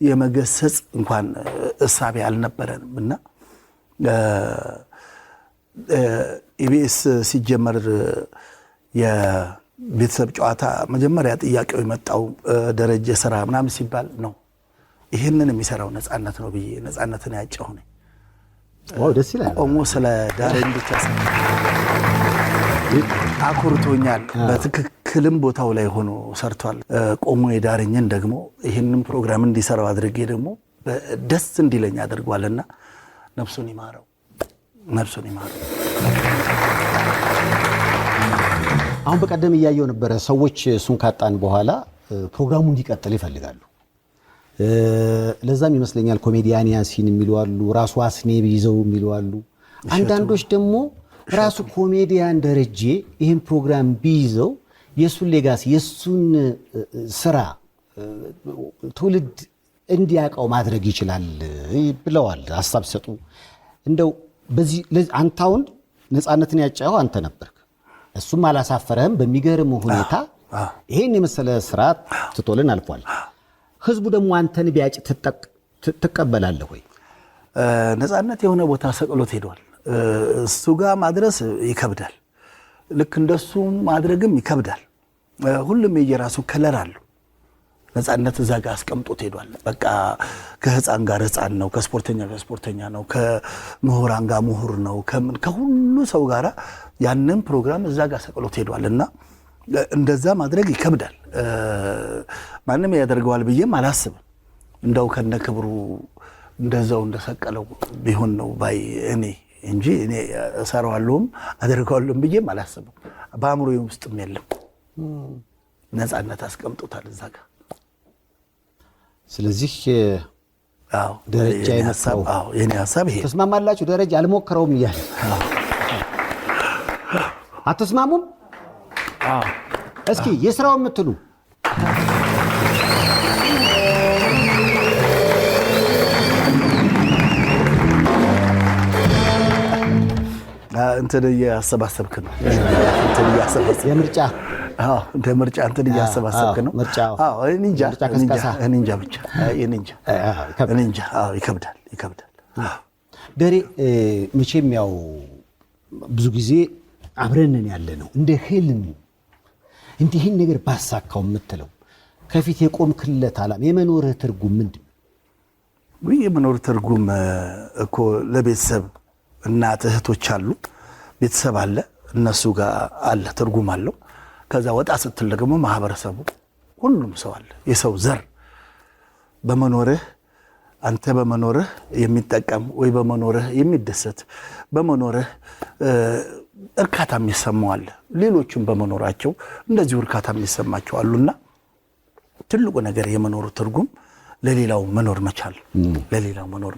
የመገሰጽ እንኳን እሳቤ አልነበረንም። እና ኢቢኤስ ሲጀመር የቤተሰብ ጨዋታ መጀመሪያ ጥያቄው የመጣው ደረጀ ስራ ምናምን ሲባል ነው ይህንን የሚሰራው ነፃነት ነው ብዬ ነፃነትን ያጨሁ ነኝ። ዋው ደስ ይላል። ቆሞ ስለ ዳሬን ብቻ አኩርቶኛል። በትክክልም ቦታው ላይ ሆኖ ሰርቷል። ቆሞ የዳረኝን ደግሞ ይህንን ፕሮግራም እንዲሰራው አድርጌ ደግሞ ደስ እንዲለኝ አድርጓልና ነፍሱን ይማረው። አሁን በቀደም እያየው ነበረ። ሰዎች እሱን ካጣን በኋላ ፕሮግራሙ እንዲቀጥል ይፈልጋሉ። ለዛም ይመስለኛል ኮሜዲያን ያሲን የሚሉ አሉ፣ ራሱ አስኔብ ይዘው የሚሉ አሉ። አንዳንዶች ደግሞ ራሱ ኮሜዲያን ደረጀ ይህን ፕሮግራም ቢይዘው የሱን ሌጋሲ የሱን ስራ ትውልድ እንዲያውቀው ማድረግ ይችላል ብለዋል። ሀሳብ ሰጡ። እንደው በዚህ አንታውን ነፃነትን ያጫኸው አንተ ነበርክ። እሱም አላሳፈረህም። በሚገርም ሁኔታ ይሄን የመሰለ ስራ ትቶልን አልፏል። ህዝቡ ደግሞ አንተን ቢያጭ ትቀበላለህ ወይ? ነፃነት የሆነ ቦታ ሰቅሎት ሄዷል። እሱ ጋር ማድረስ ይከብዳል። ልክ እንደሱ ማድረግም ይከብዳል። ሁሉም የየራሱ ከለር አለው። ነፃነት እዛ ጋር አስቀምጦት ሄዷል። በቃ ከህፃን ጋር ህፃን ነው፣ ከስፖርተኛ ጋር ስፖርተኛ ነው፣ ከምሁራን ጋር ምሁር ነው፣ ከሁሉ ሰው ጋር ያንን ፕሮግራም እዛ ጋር ሰቅሎት ሄዷል እና እንደዛ ማድረግ ይከብዳል። ማንም ያደርገዋል ብዬም አላስብም። እንደው ከነ ክብሩ እንደዛው እንደሰቀለው ቢሆን ነው ባይ እኔ እንጂ እኔ እሰራዋለሁም አደርገዋለሁም ብዬም አላስብም። በአእምሮዬ ውስጥም የለም። ነፃነት አስቀምጦታል እዛ ጋር። ስለዚህ ደረጃ ይመስል የኔ ሐሳብ ይሄ። ተስማማላችሁ? ደረጃ አልሞክረውም እያለ አትስማሙም? እስኪ የስራው የምትሉ እንትን እያሰባሰብክ ነው። የምርጫ እንደ ምርጫ እንትን እያሰባሰብክ ነው። እንጃ ይከብዳል። ደሬ መቼም ያው ብዙ ጊዜ አብረንን ያለ ነው። እንደ ህልም እንዲህን ነገር ባሳካው የምትለው ከፊት የቆምክለት ዓላማ የመኖርህ ትርጉም ምንድን ነው? የመኖር ትርጉም እኮ ለቤተሰብ እናት እህቶች አሉ፣ ቤተሰብ አለ፣ እነሱ ጋር አለ፣ ትርጉም አለው። ከዛ ወጣ ስትል ደግሞ ማህበረሰቡ ሁሉም ሰው አለ የሰው ዘር በመኖርህ አንተ በመኖርህ የሚጠቀም ወይ በመኖርህ የሚደሰት በመኖርህ እርካታ የሚሰማው አለ ሌሎችም በመኖራቸው እንደዚህ እርካታ የሚሰማቸው አሉና ትልቁ ነገር የመኖሩ ትርጉም ለሌላው መኖር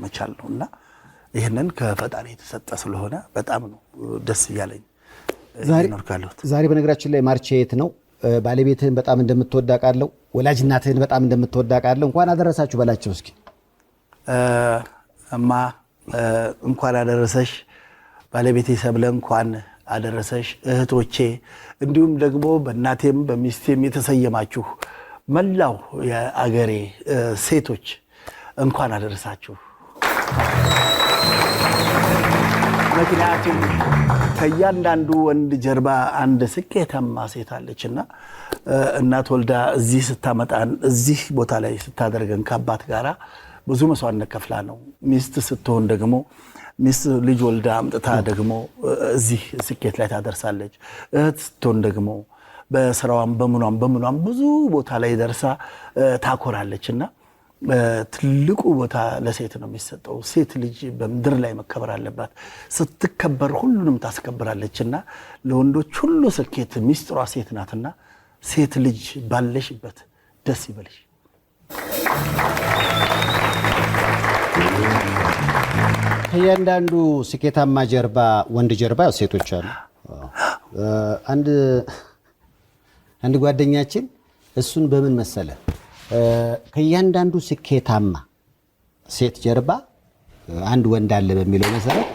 መቻል ነውና ይሄንን ከፈጣሪ የተሰጠ ስለሆነ በጣም ነው ደስ ያለኝ ዛሬ በነገራችን ላይ ማርች 8 ነው ባለቤትህን በጣም እንደምትወዳቃለው ወላጅ እናትህን በጣም እንደምትወዳቃለው እንኳን አደረሳችሁ በላቸው እስኪ እማ እንኳን አደረሰሽ ባለቤቴ ሰብለ እንኳን አደረሰሽ እህቶቼ እንዲሁም ደግሞ በእናቴም በሚስቴም የተሰየማችሁ መላው የአገሬ ሴቶች እንኳን አደረሳችሁ ምክንያቱም ከያንዳንዱ ወንድ ጀርባ አንድ ስኬታማ ሴት አለችና እናት ወልዳ እዚህ ስታመጣን እዚህ ቦታ ላይ ስታደርገን ከአባት ጋራ ብዙ መስዋዕትነት ከፍላ ነው ሚስት ስትሆን ደግሞ ሚስት ልጅ ወልዳ አምጥታ ደግሞ እዚህ ስኬት ላይ ታደርሳለች እህት ስትሆን ደግሞ በስራዋም በመኗም ብዙ ቦታ ላይ ደርሳ ታኮራለችና ትልቁ ቦታ ለሴት ነው የሚሰጠው ሴት ልጅ በምድር ላይ መከበር አለባት ስትከበር ሁሉንም ታስከብራለችና ለወንዶች ሁሉ ስኬት ሚስጥሯ ሴት ናትና ሴት ልጅ ባለሽበት ደስ ይበልሽ ከያንዳንዱ ስኬታማ ጀርባ ወንድ ጀርባ ሴቶች አሉ አንድ ጓደኛችን እሱን በምን መሰለ ከያንዳንዱ ስኬታማ ሴት ጀርባ አንድ ወንድ አለ በሚለው መሰረት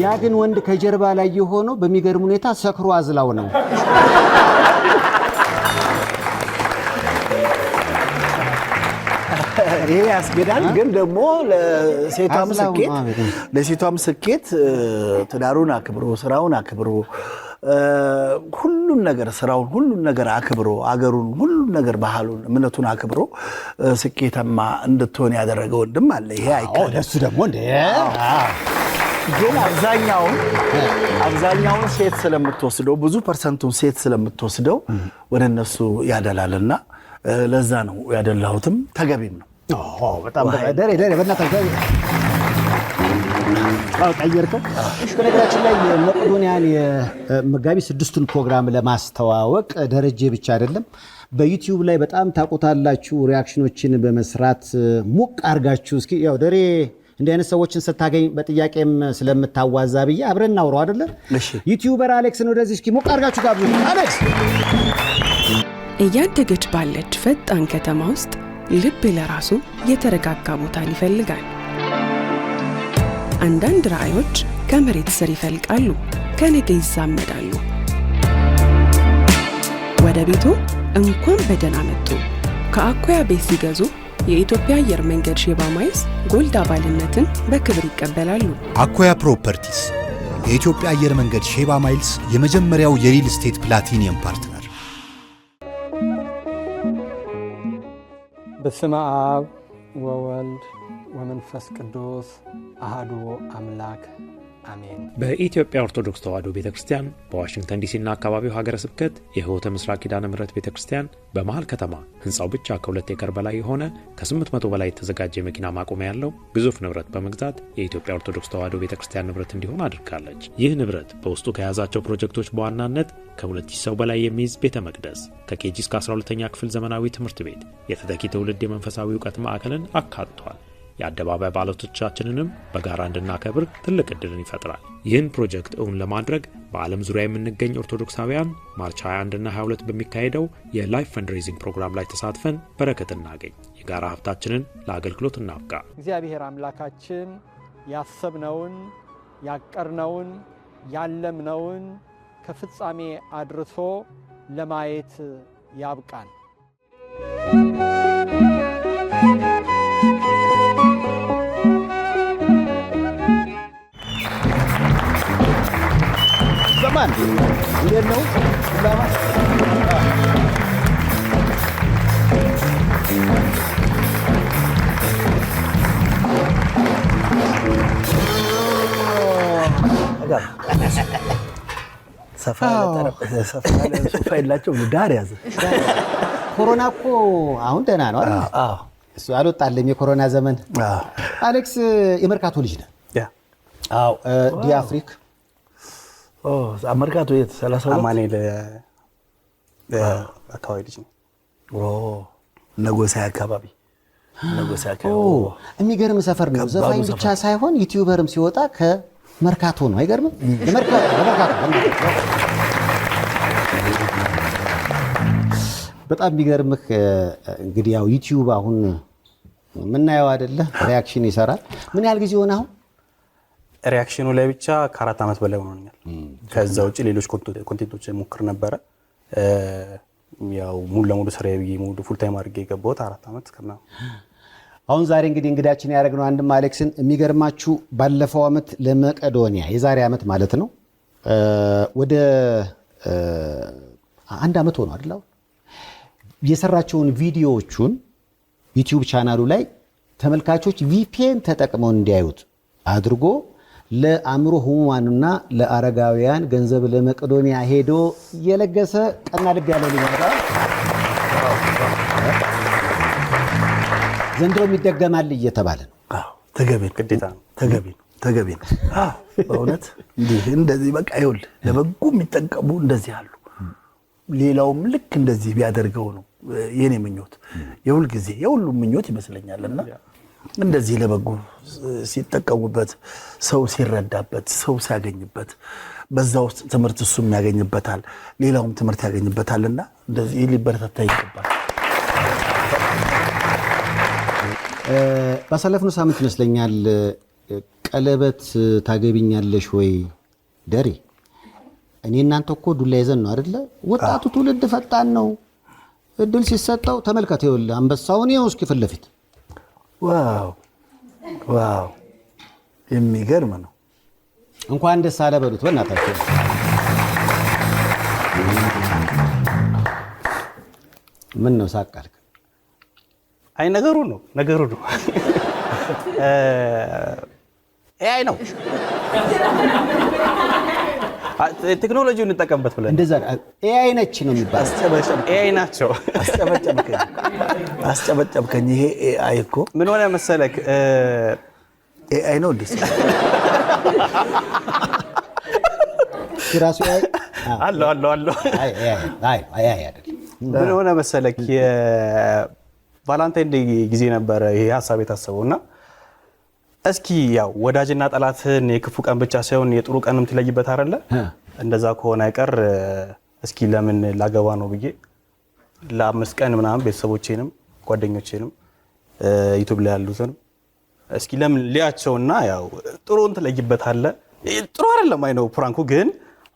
ያ ግን ወንድ ከጀርባ ላይ የሆነው በሚገርም ሁኔታ ሰክሮ አዝላው ነው ይሄ ያስገዳል ግን ደግሞ ለሴቷም ስኬት ትዳሩን አክብሮ ስራውን አክብሮ ሁሉም ነገር ስራውን ሁሉም ነገር አክብሮ አገሩን ሁሉም ነገር ባህሉን እምነቱን አክብሮ ስኬታማ እንድትሆን ያደረገ ወንድም አለ ይሄ አይቀር ለሱ ደግሞ እንደ ግን አብዛኛውን ሴት ስለምትወስደው ብዙ ፐርሰንቱን ሴት ስለምትወስደው ወደ እነሱ ያደላልና ለዛ ነው ያደላሁትም ተገቢም ነው በጣም ደሬ በእናታችሁ ቀየርከው በነገራችን ላይ የመቄዶንያን የመጋቢት 6ቱን ፕሮግራም ለማስተዋወቅ ደረጀ ብቻ አይደለም በዩቲዩብ ላይ በጣም ታቆታላችሁ ሪአክሽኖችን በመስራት ሞቅ አርጋችሁ እስኪ ያው ደሬ እንደ አይነት ሰዎችን ስታገኝ በጥያቄም ስለምታዋዛ ብዬ አብረን እናውራው አይደለ ዩቲዩበር አሌክስ ነው ወደዚህ እስኪ ሞቅ አርጋችሁ ጋብዙ አሌክስ እያደገች ባለች ፈጣን ከተማ ውስጥ ልብ ለራሱ የተረጋጋ ቦታን ይፈልጋል አንዳንድ ራእዮች ከመሬት ስር ይፈልቃሉ ከነገ ይዛመዳሉ ወደ ቤቱ እንኳን በደህና መጡ ከአኩያ ቤት ሲገዙ የኢትዮጵያ አየር መንገድ ሼባ ማይልስ ጎልድ አባልነትን በክብር ይቀበላሉ አኩያ ፕሮፐርቲስ የኢትዮጵያ አየር መንገድ ሼባ ማይልስ የመጀመሪያው የሪል ስቴት ፕላቲኒየም ፓርትነር በስመ አብ ወወልድ ወመንፈስ ቅዱስ አሐዱ አምላክ አሜን። በኢትዮጵያ ኦርቶዶክስ ተዋሕዶ ቤተክርስቲያን በዋሽንግተን ዲሲና አካባቢው ሀገረ ስብከት የሕይወተ ምስራቅ ኪዳነ ምሕረት ቤተክርስቲያን በመሃል ከተማ ህንጻው ብቻ ከ2 ኤከር በላይ የሆነ ከ800 በላይ የተዘጋጀ የመኪና ማቆሚያ ያለው ግዙፍ ንብረት በመግዛት የኢትዮጵያ ኦርቶዶክስ ተዋሕዶ ቤተክርስቲያን ንብረት እንዲሆን አድርጋለች። ይህ ንብረት በውስጡ ከያዛቸው ፕሮጀክቶች በዋናነት ከ2000 ሰው በላይ የሚይዝ ቤተ መቅደስ፣ ከኬጂ እስከ 12ኛ ክፍል ዘመናዊ ትምህርት ቤት፣ የተተኪ ትውልድ የመንፈሳዊ ዕውቀት ማዕከልን አካቷል። የአደባባይ በዓሎቻችንንም በጋራ እንድናከብር ትልቅ ዕድልን ይፈጥራል። ይህን ፕሮጀክት እውን ለማድረግ በዓለም ዙሪያ የምንገኝ ኦርቶዶክሳውያን ማርች 21 እና 22 በሚካሄደው የላይፍ ፈንድሬዚንግ ፕሮግራም ላይ ተሳትፈን በረከት እናገኝ፣ የጋራ ሀብታችንን ለአገልግሎት እናብቃ። እግዚአብሔር አምላካችን ያሰብነውን ያቀርነውን ያለምነውን ከፍጻሜ አድርሶ ለማየት ያብቃን። ዘማን እንዴት ነው? ሰፋ ያለ ሶፋ የላቸው ዳር ያዘ። ኮሮና እኮ አሁን ደህና ነው አይደል? እሱ አልወጣልም የኮሮና ዘመን። አሌክስ የመርካቶ ልጅ ነህ? አዎ። ዲአፍሪክ መርካቶ የት 32 አማኑኤል አካባቢ ልጅ ነው። ነጎሳይ አካባቢ። የሚገርም ሰፈር ነው። ዘፋኝ ብቻ ሳይሆን ዩቲዩበርም ሲወጣ ከመርካቶ ነው። አይገርምም? በጣም የሚገርምህ እንግዲህ ያው ዩቲዩብ አሁን የምናየው አይደለ? ሪያክሽን ይሰራል። ምን ያህል ጊዜ ሆነ አሁን? ሪያክሽኑ ላይ ብቻ ከ4 ዓመት በላይ ሆኖኛል። ከዛ ውጪ ሌሎች ኮንቴንቶች ሞክር ነበረ። ያው ሙሉ ለሙሉ ስራዬ ብዬ ሙሉ ፉል ታይም አድርጌ የገባሁት 4 ዓመት ከምናምን። አሁን ዛሬ እንግዲህ እንግዳችን ያደረግነው አንድም አሌክስን የሚገርማችሁ ባለፈው ዓመት ለመቄዶንያ የዛሬ ዓመት ማለት ነው ወደ 1 ዓመት ሆኖ አይደል? የሰራቸውን ቪዲዮዎቹን ዩቲዩብ ቻናሉ ላይ ተመልካቾች ቪፒኤን ተጠቅመው እንዲያዩት አድርጎ ለአእምሮ ህሙማንና ለአረጋውያን ገንዘብ ለመቄዶንያ ሄዶ የለገሰ ቀና ልብ ያለው ልጅ ነው። ዘንድሮም ይደገማል እየተባለ ነው። ተገቢ ግዴታ ነው። ተገቢ ነው። በእውነት እንደዚህ በቃ ይኸውልህ ለበጎ የሚጠቀሙ እንደዚህ አሉ። ሌላውም ልክ እንደዚህ ቢያደርገው ነው የኔ ምኞት፣ የሁል ጊዜ የሁሉም ምኞት ይመስለኛልና እንደዚህ ለበጎ ሲጠቀሙበት፣ ሰው ሲረዳበት፣ ሰው ሲያገኝበት፣ በዛ ውስጥ ትምህርት እሱም ያገኝበታል፣ ሌላውም ትምህርት ያገኝበታልና እንደዚህ ሊበረታታ ይገባል። ባሳለፍነው ሳምንት ይመስለኛል ቀለበት ታገቢኛለሽ ወይ ደሬ? እኔ እናንተ እኮ ዱላ ይዘን ነው አይደለ? ወጣቱ ትውልድ ፈጣን ነው። እድል ሲሰጠው ተመልከት፣ ይኸውልህ አንበሳውን ይኸው እስኪ ፊት ለፊት። ዋው የሚገርም ነው። እንኳን ደስ አለ በሉት በእናታችሁ። ምን ነው ሳቃልክ? አይ ነገሩ ነው ኤአይ ነው። ቴክኖሎጂውን እንጠቀምበት ብለን እንደዛ ኤአይ ነች ነው የሚባለው። ኤአይ ናቸው። አስጨበጨብከኝ። ይሄ ኤአይ እኮ ምን ሆነ መሰለክ? ኤአይ ነው እንዴ? ሲራሱ ኤአይ አሎ አይ አይደል? ምን ሆነ መሰለክ? የቫላንታይን ዴይ ጊዜ ነበረ ይሄ ሐሳብ የታሰበውና እስኪ ያው ወዳጅና ጠላትን የክፉ ቀን ብቻ ሳይሆን የጥሩ ቀንም ትለይበት አይደለ? እንደዛ ከሆነ አይቀር እስኪ ለምን ላገባ ነው ብዬ ለ5 ቀን ምናምን ቤተሰቦቼንም ጓደኞቼንም ዩቲዩብ ላይ ያሉትን እስኪ ለምን ሊያቸውና ያው ጥሩን ትለይበት አለ። ጥሩ አይደለም አይ ነው ፕራንኩ፣ ግን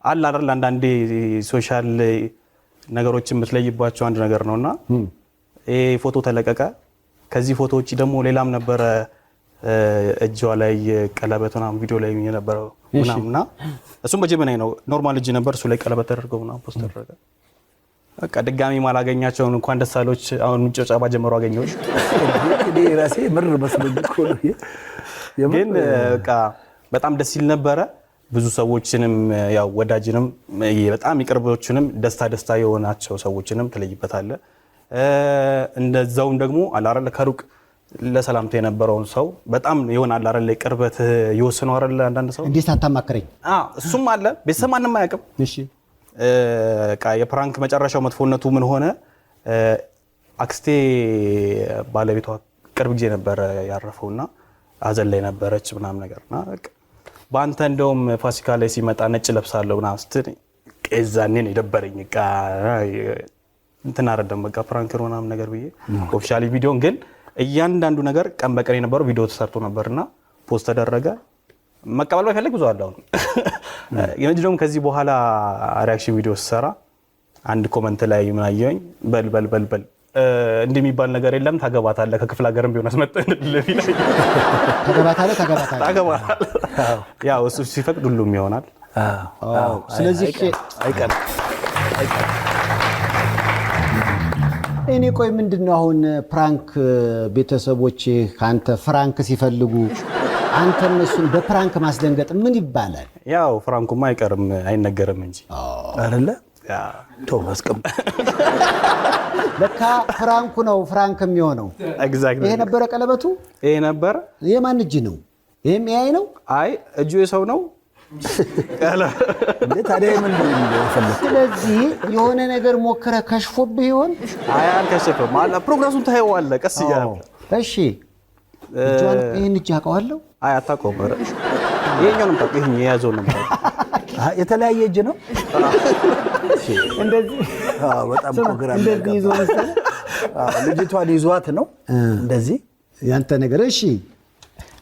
አለ አይደል አንዳንዴ ሶሻል ነገሮችን የምትለይባቸው አንድ ነገር ነውና ይሄ ፎቶ ተለቀቀ። ከዚህ ፎቶ ውጪ ደግሞ ሌላም ነበረ እጇ ላይ ቀለበት ምናምን ቪዲዮ ላይ የነበረው ምናምንና እሱም በጀመናይ ነው ኖርማል እጅ ነበር። እሱ ላይ ቀለበት ተደርገው ምናምን ፖስት ተደረገ። በቃ ድጋሚ ማላገኛቸውን እንኳን ደሳሎች አሁን ጨጫባ ጀመሩ አገኘሁሽ። እኔ ራሴ ምር መስሎኝ እኮ ነው። ግን በቃ በጣም ደስ ይል ነበረ። ብዙ ሰዎችንም ያው ወዳጅንም በጣም ይቅርቦችንም ደስታ የሆናቸው ሰዎችንም ትለይበታለህ። እንደዛውም ደግሞ አላረለ ከሩቅ ለሰላምታ የነበረውን ሰው በጣም ይሆናል አይደል ቅርበት ይወስነው አይደል አንዳንድ ሰው እንዴት አታማክረኝ? እሱም አለ ቤተሰብ ማንንም አያውቅም። እሺ የፕራንክ መጨረሻው መጥፎነቱ ምን ሆነ? አክስቴ ባለቤቷ ቅርብ ጊዜ ነበር ያረፈውና አዘን ላይ ነበረች ምናምን ነገርና በአንተ እንደውም ፋሲካ ላይ ሲመጣ ነጭ ለብሳለሁ ምናምን ስትል ከዛኔ ነው የደበረኝ። እንትን አይደለም በቃ ፕራንክ ነው ምናምን ነገር ብዬ ኦፊሻሊ ቪዲዮን ግን እያንዳንዱ ነገር ቀን በቀን የነበረው ቪዲዮ ተሰርቶ ነበርና ፖስት ተደረገ። መቀበል ባይፈልግ ብዙ አለው የመጀመሪያው ከዚህ በኋላ ሪአክሽን ቪዲዮ ሰራ አንድ ኮሜንት ላይ ምን አየኝ በል እንደሚባል ነገር የለም ታገባታለህ ከክፍለ ሀገርም ቢሆን አስመጣን ለፊላ ታገባታለህ ያው እሱ ሲፈቅድ ሁሉም ይሆናል። ስለዚህ አይቀር እኔ ቆይ ምንድነው አሁን ፕራንክ ቤተሰቦች ካንተ ፍራንክ ሲፈልጉ አንተ እነሱን በፕራንክ ማስደንገጥ ምን ይባላል? ያው ፍራንኩማ አይቀርም አይነገርም እንጂ አይደለ? ተው አስቀምጥ። ለካ ፍራንኩ ነው ፍራንክ የሚሆነው። ኤግዛክትሊ። ይሄ ነበረ ቀለበቱ? ይሄ ነበር። የማን እጅ ነው? ይሄም ያይ ነው? አይ እጁ የሰው ነው። ታዲያ ምን ነው? ስለዚህ የሆነ ነገር ሞክረ ከሽፎብህ ይሆን? አይ አልከሸፈም። ፕሮግረሱን ታየዋለህ ቀስ እያለ። እሺ ይሄን እጅ አውቀዋለሁ። አይ አታውቀውም። ኧረ ይሄኛው ነው የምታውቀው። ይሄን የያዘው ነው የምታውቀው። የተለያየ እጅ ነው እንደዚህ። በጣም ፕሮግራም እንደዚህ ይዞ ልጅቷን ይዟት ነው እንደዚህ ያንተ ነገር። እሺ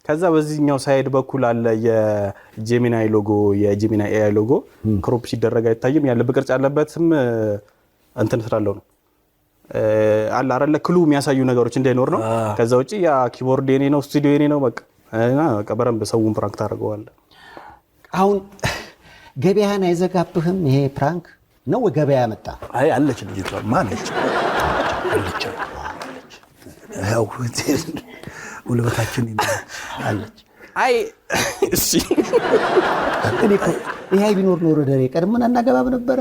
ከዛ በዚህኛው ሳይድ በኩል አለ የጄሚናይ ሎጎ፣ የጄሚናይ ኤአይ ሎጎ ክሮፕ ሲደረግ አይታይም። ያለ በቅርጽ ያለበትም እንትን ስላለው ነው አለ አይደለ ክሉ የሚያሳዩ ነገሮች እንዳይኖር ነው። ከዛ ውጪ ያ ኪቦርድ የኔ ነው፣ ስቱዲዮ የኔ ነው። በቃ በረንብ ሰውን ፕራንክ ታደርገዋለህ። አሁን ገበያን አይዘጋብህም ይሄ ፕራንክ ነው ወይ ገበያ መጣ? አይ አለች ልጅቷ ማለች አለች ያው ጉልበታችን አለች። አይ እሺ ይሄ ቢኖር ኖሮ ደሬ ቀድመን አናገባብ ነበረ።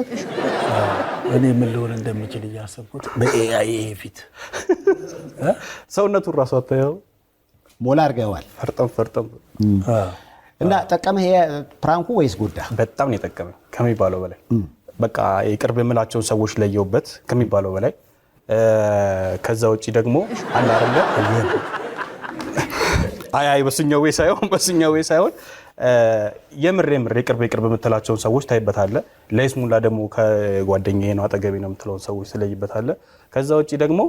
እኔ ምን ልሆን እንደምችል እያሰብኩት በኤአይ ፊት ሰውነቱን ራሱ አታየው ሞላ አድርገዋል። ፈርጠም እና ጠቀመህ ፕራንኩ ወይስ ጎዳ? በጣም ነው የጠቀመኝ ከሚባለው በላይ። በቃ የቅርብ የምላቸውን ሰዎች ለየውበት ከሚባለው በላይ። ከዛ ውጪ ደግሞ አለ አይደለ አይ በስኛው ወይ ሳይሆን የምር የቅርብ የምትላቸውን ሰዎች ታይበታለህ። ለይስሙላ ደግሞ ከጓደኛዬ ነው አጠገቤ ነው የምትለውን ሰዎች ስለይበታለህ። ከዛ ውጪ ደግሞ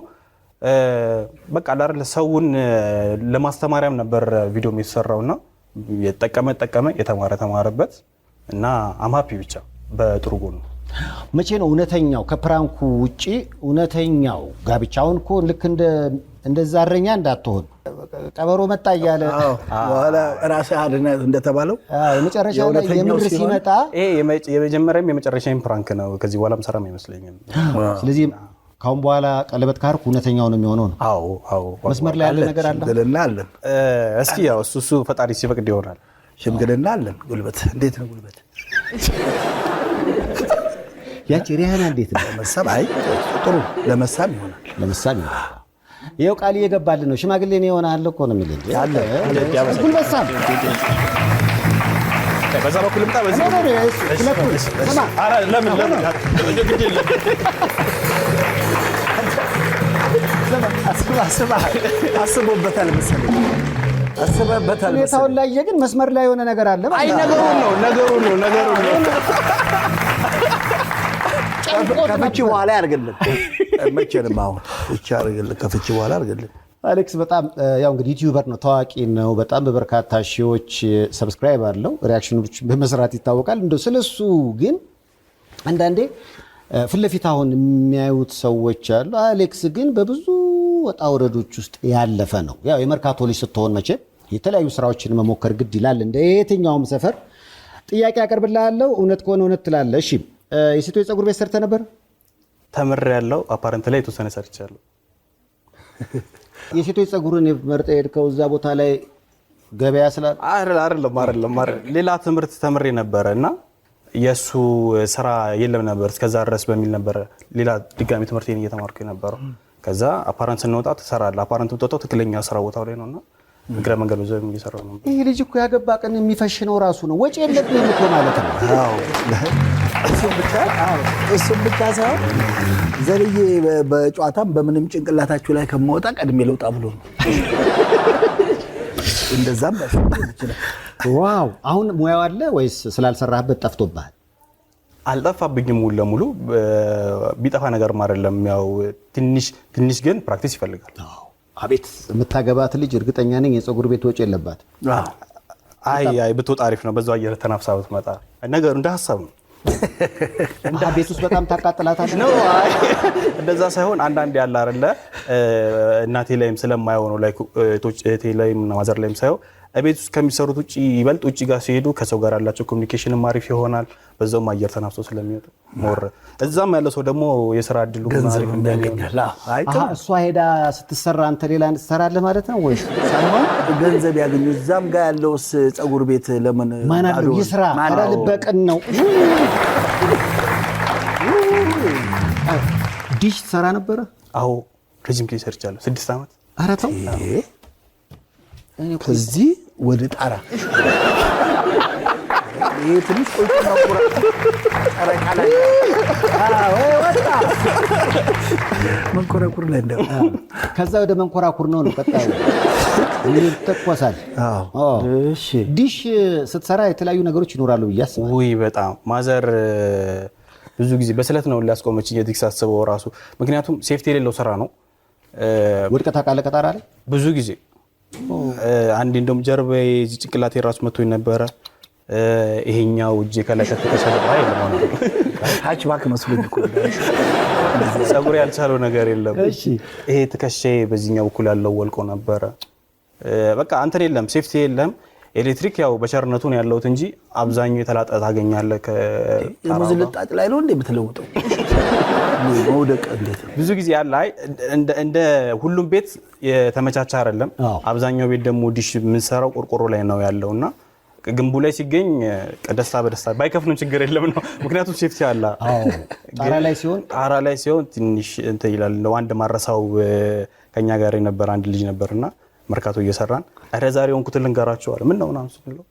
በቃ አይደለ ሰውን ለማስተማሪያም ነበር ቪዲዮ የሚሰራውና የተጠቀመ የተማረበት እና አማፒ ብቻ በጥሩ ጎኑ። መቼ ነው እውነተኛው ከፕራንኩ ውጪ እውነተኛው ጋብቻውን እኮ ልክ እንደዛ እረኛ እንዳትሆን ቀበሮ መጣ እያለ በኋላ ራስህ አድነ እንደተባለው የመጨረሻ ላይ የምር ሲመጣ ይሄ የመጀመሪያም የመጨረሻም ፕራንክ ነው። ከዚህ በኋላም ሰራም አይመስለኝም። ስለዚህ ካሁን በኋላ ቀለበት ካርኩ እውነተኛው ነው የሚሆነው ነው። አዎ መስመር ላይ ያለ ነገር አለ። ሽምግልና አለን። እስኪ ያው እሱ ፈጣሪ ሲፈቅድ ይሆናል። ሽምግልና አለን። ጉልበት እንዴት ነው ጉልበት? ያቺ ሪያና እንዴት ነው ለመሳብ? አይ ጥሩ ለመሳብ ይሆናል። ይኸው ቃል እየገባልን ነው። ሽማግሌ ነው ይሆናል እኮ ነው የሚል አለ። ጉልበት ሳብ በዛ በኩል ልምጣ። በዚህ ለምን አስቦበታል መሰለኝ። ሁኔታውን ላይ ግን መስመር ላይ የሆነ ነገር አለ። አይ ነገሩን ነው ከፍቺ በኋላ ያርግልን። መቼም አሁን ከፍቺ በኋላ ያርግልን። አሌክስ በጣም ያው እንግዲህ ዩቲዩበር ነው፣ ታዋቂ ነው። በጣም በበርካታ ሺዎች ሰብስክራይብ አለው። ሪአክሽኖች በመስራት ይታወቃል። እንደው ስለሱ ግን አንዳንዴ ፊት ለፊት አሁን የሚያዩት ሰዎች አሉ። አሌክስ ግን በብዙ ወጣ ወረዶች ውስጥ ያለፈ ነው። ያው የመርካቶ ልጅ ስትሆን መቼም የተለያዩ ስራዎችን መሞከር ግድ ይላል። እንደ የትኛውም ሰፈር ጥያቄ አቀርብልሃለሁ፣ እውነት ከሆነ እውነት ትላለህ። እሺ የሴቶች ፀጉር ቤት ሰርተህ ነበር? ተምሬያለሁ። አፓረንት ላይ የተወሰነ ሰርቻለሁ። የሴቶች ፀጉርን መርጠህ ሄድከው እዛ ቦታ ላይ ገበያ ስላለ? አይደለም ሌላ ትምህርት ተምሬ ነበረ እና የሱ ስራ የለም ነበር እስከዛ ድረስ በሚል ነበር ሌላ ድጋሚ ትምህርቴን እየተማርኩ የነበረው። ከዛ አፓረንት ስንወጣ ትሰራለህ። አፓረንት ወጣው ትክክለኛ ስራ ቦታው ላይ ነውና እግረ መንገዱ ዘም እየሰራው ነው። ይሄ ልጅ እኮ ያገባ ቀን የሚፈሽነው ራሱ ነው። ወጪ የለብህም እኮ ማለት ነው። አዎ እሱም ብቻ ሳይሆን ዘልዬ በጨዋታም በምንም ጭንቅላታችሁ ላይ ከመወጣ ቀድሜ ልውጣ ብሎ ነው። እንደዛም ይችላል። ዋው! አሁን ሙያው አለ ወይስ ስላልሰራህበት ጠፍቶብሃል? አልጠፋብኝም። ሙሉ ለሙሉ ቢጠፋ ነገርም አይደለም። ያው ትንሽ ግን ፕራክቲስ ይፈልጋል። አቤት የምታገባት ልጅ እርግጠኛ ነኝ የፀጉር ቤት ወጪ የለባት። አይ ብትወጣ አሪፍ ነው። በዛው አየር ተናፍሳ ብትመጣ ነገሩ እንደ ሀሳብ ነው። ቤት ውስጥ በጣም ታቃጥላታለህ ነው? አይ እንደዛ ሳይሆን አንዳንድ ያለ አይደለ እናቴ ላይም ስለማየው ነው ላይ እህቴ ላይም ማዘር ላይም ሳይው እቤት ውስጥ ከሚሰሩት ውጪ ይበልጥ ውጪ ጋር ሲሄዱ ከሰው ጋር ያላቸው ኮሚኒኬሽንም አሪፍ ይሆናል። በዛውም አየር ተናፍሶ ስለሚወጡ ሞር እዛም ያለው ሰው ደግሞ የሥራ እድሉ ገንዘብ ያገኛል። እሷ ሄዳ ስትሰራ አንተ ሌላ ትሰራለህ ማለት ነው ወይስ ሳይሆን ገንዘብ ያገኙ? እዛም ጋር ያለውስ ፀጉር ቤት ለምን ማን አለው ይስራ? ኧረ ልበቅን ነው። ዲሽ ትሰራ ነበረ? አዎ ረጅም ጊዜ ሰርቻለሁ፣ 6 ዓመት። ኧረ ተው ከዚህ ወደ ጣራ ይሄ ትንሽ ቆይቶ ማቁራ ጣራ ላይ ወጣ መንኮራኩር ላይ እንደው ከዛ ወደ መንኮራኩር ነው ቀጣዩ ይተኮሳል። እሺ ዲሽ ስትሰራ የተለያዩ ነገሮች ይኖራሉ ብዬ አስባለሁ። ውይ በጣም ማዘር ብዙ ጊዜ በስለት ነው ሊያስቆመች የዲክስ አስበው ራሱ። ምክንያቱም ሴፍቲ የሌለው ስራ ነው። ወድቀት አቃለ ቀጣራ ላይ ብዙ ጊዜ አንዴ እንደውም ጀርባዬ እዚህ ጭንቅላቴ ራሱ መቶኝ ነበረ። ይሄኛው እጄ ከላይ ከተከሰለ አይደለም ነው ታች ባክ መስሎኝ እኮ ፀጉር ያልቻለው ነገር የለም። ይሄ ትከሻ በዚህኛው በኩል ያለው ወልቆ ነበረ። በቃ አንተን የለም ሴፍቲ የለም። ኤሌክትሪክ ያው በቸርነቱ ነው ያለውት እንጂ አብዛኛው የተላጠ ታገኛለህ። የሙዝልጣጭ ላይ ነው እንደ የምትለውጠው መውደቅ እንዴት ነው? ብዙ ጊዜ ያለ እንደ ሁሉም ቤት የተመቻቸ አይደለም። አብዛኛው ቤት ደግሞ ዲሽ የምንሰራው ቆርቆሮ ላይ ነው ያለውና ግንቡ ላይ ሲገኝ ደስታ በደስታ ባይከፍንም ችግር የለም ነው። ምክንያቱም ሴፍቲ አለ። ጣራ ላይ ሲሆን ትንሽ እንትን ይላል። አንድ ማረሳው ከኛ ጋር የነበረ አንድ ልጅ ነበርና መርካቶ እየሰራን አረ ዛሬ ወንኩትን ልንገራቸው አለ። ምን ነው ነው ስንለው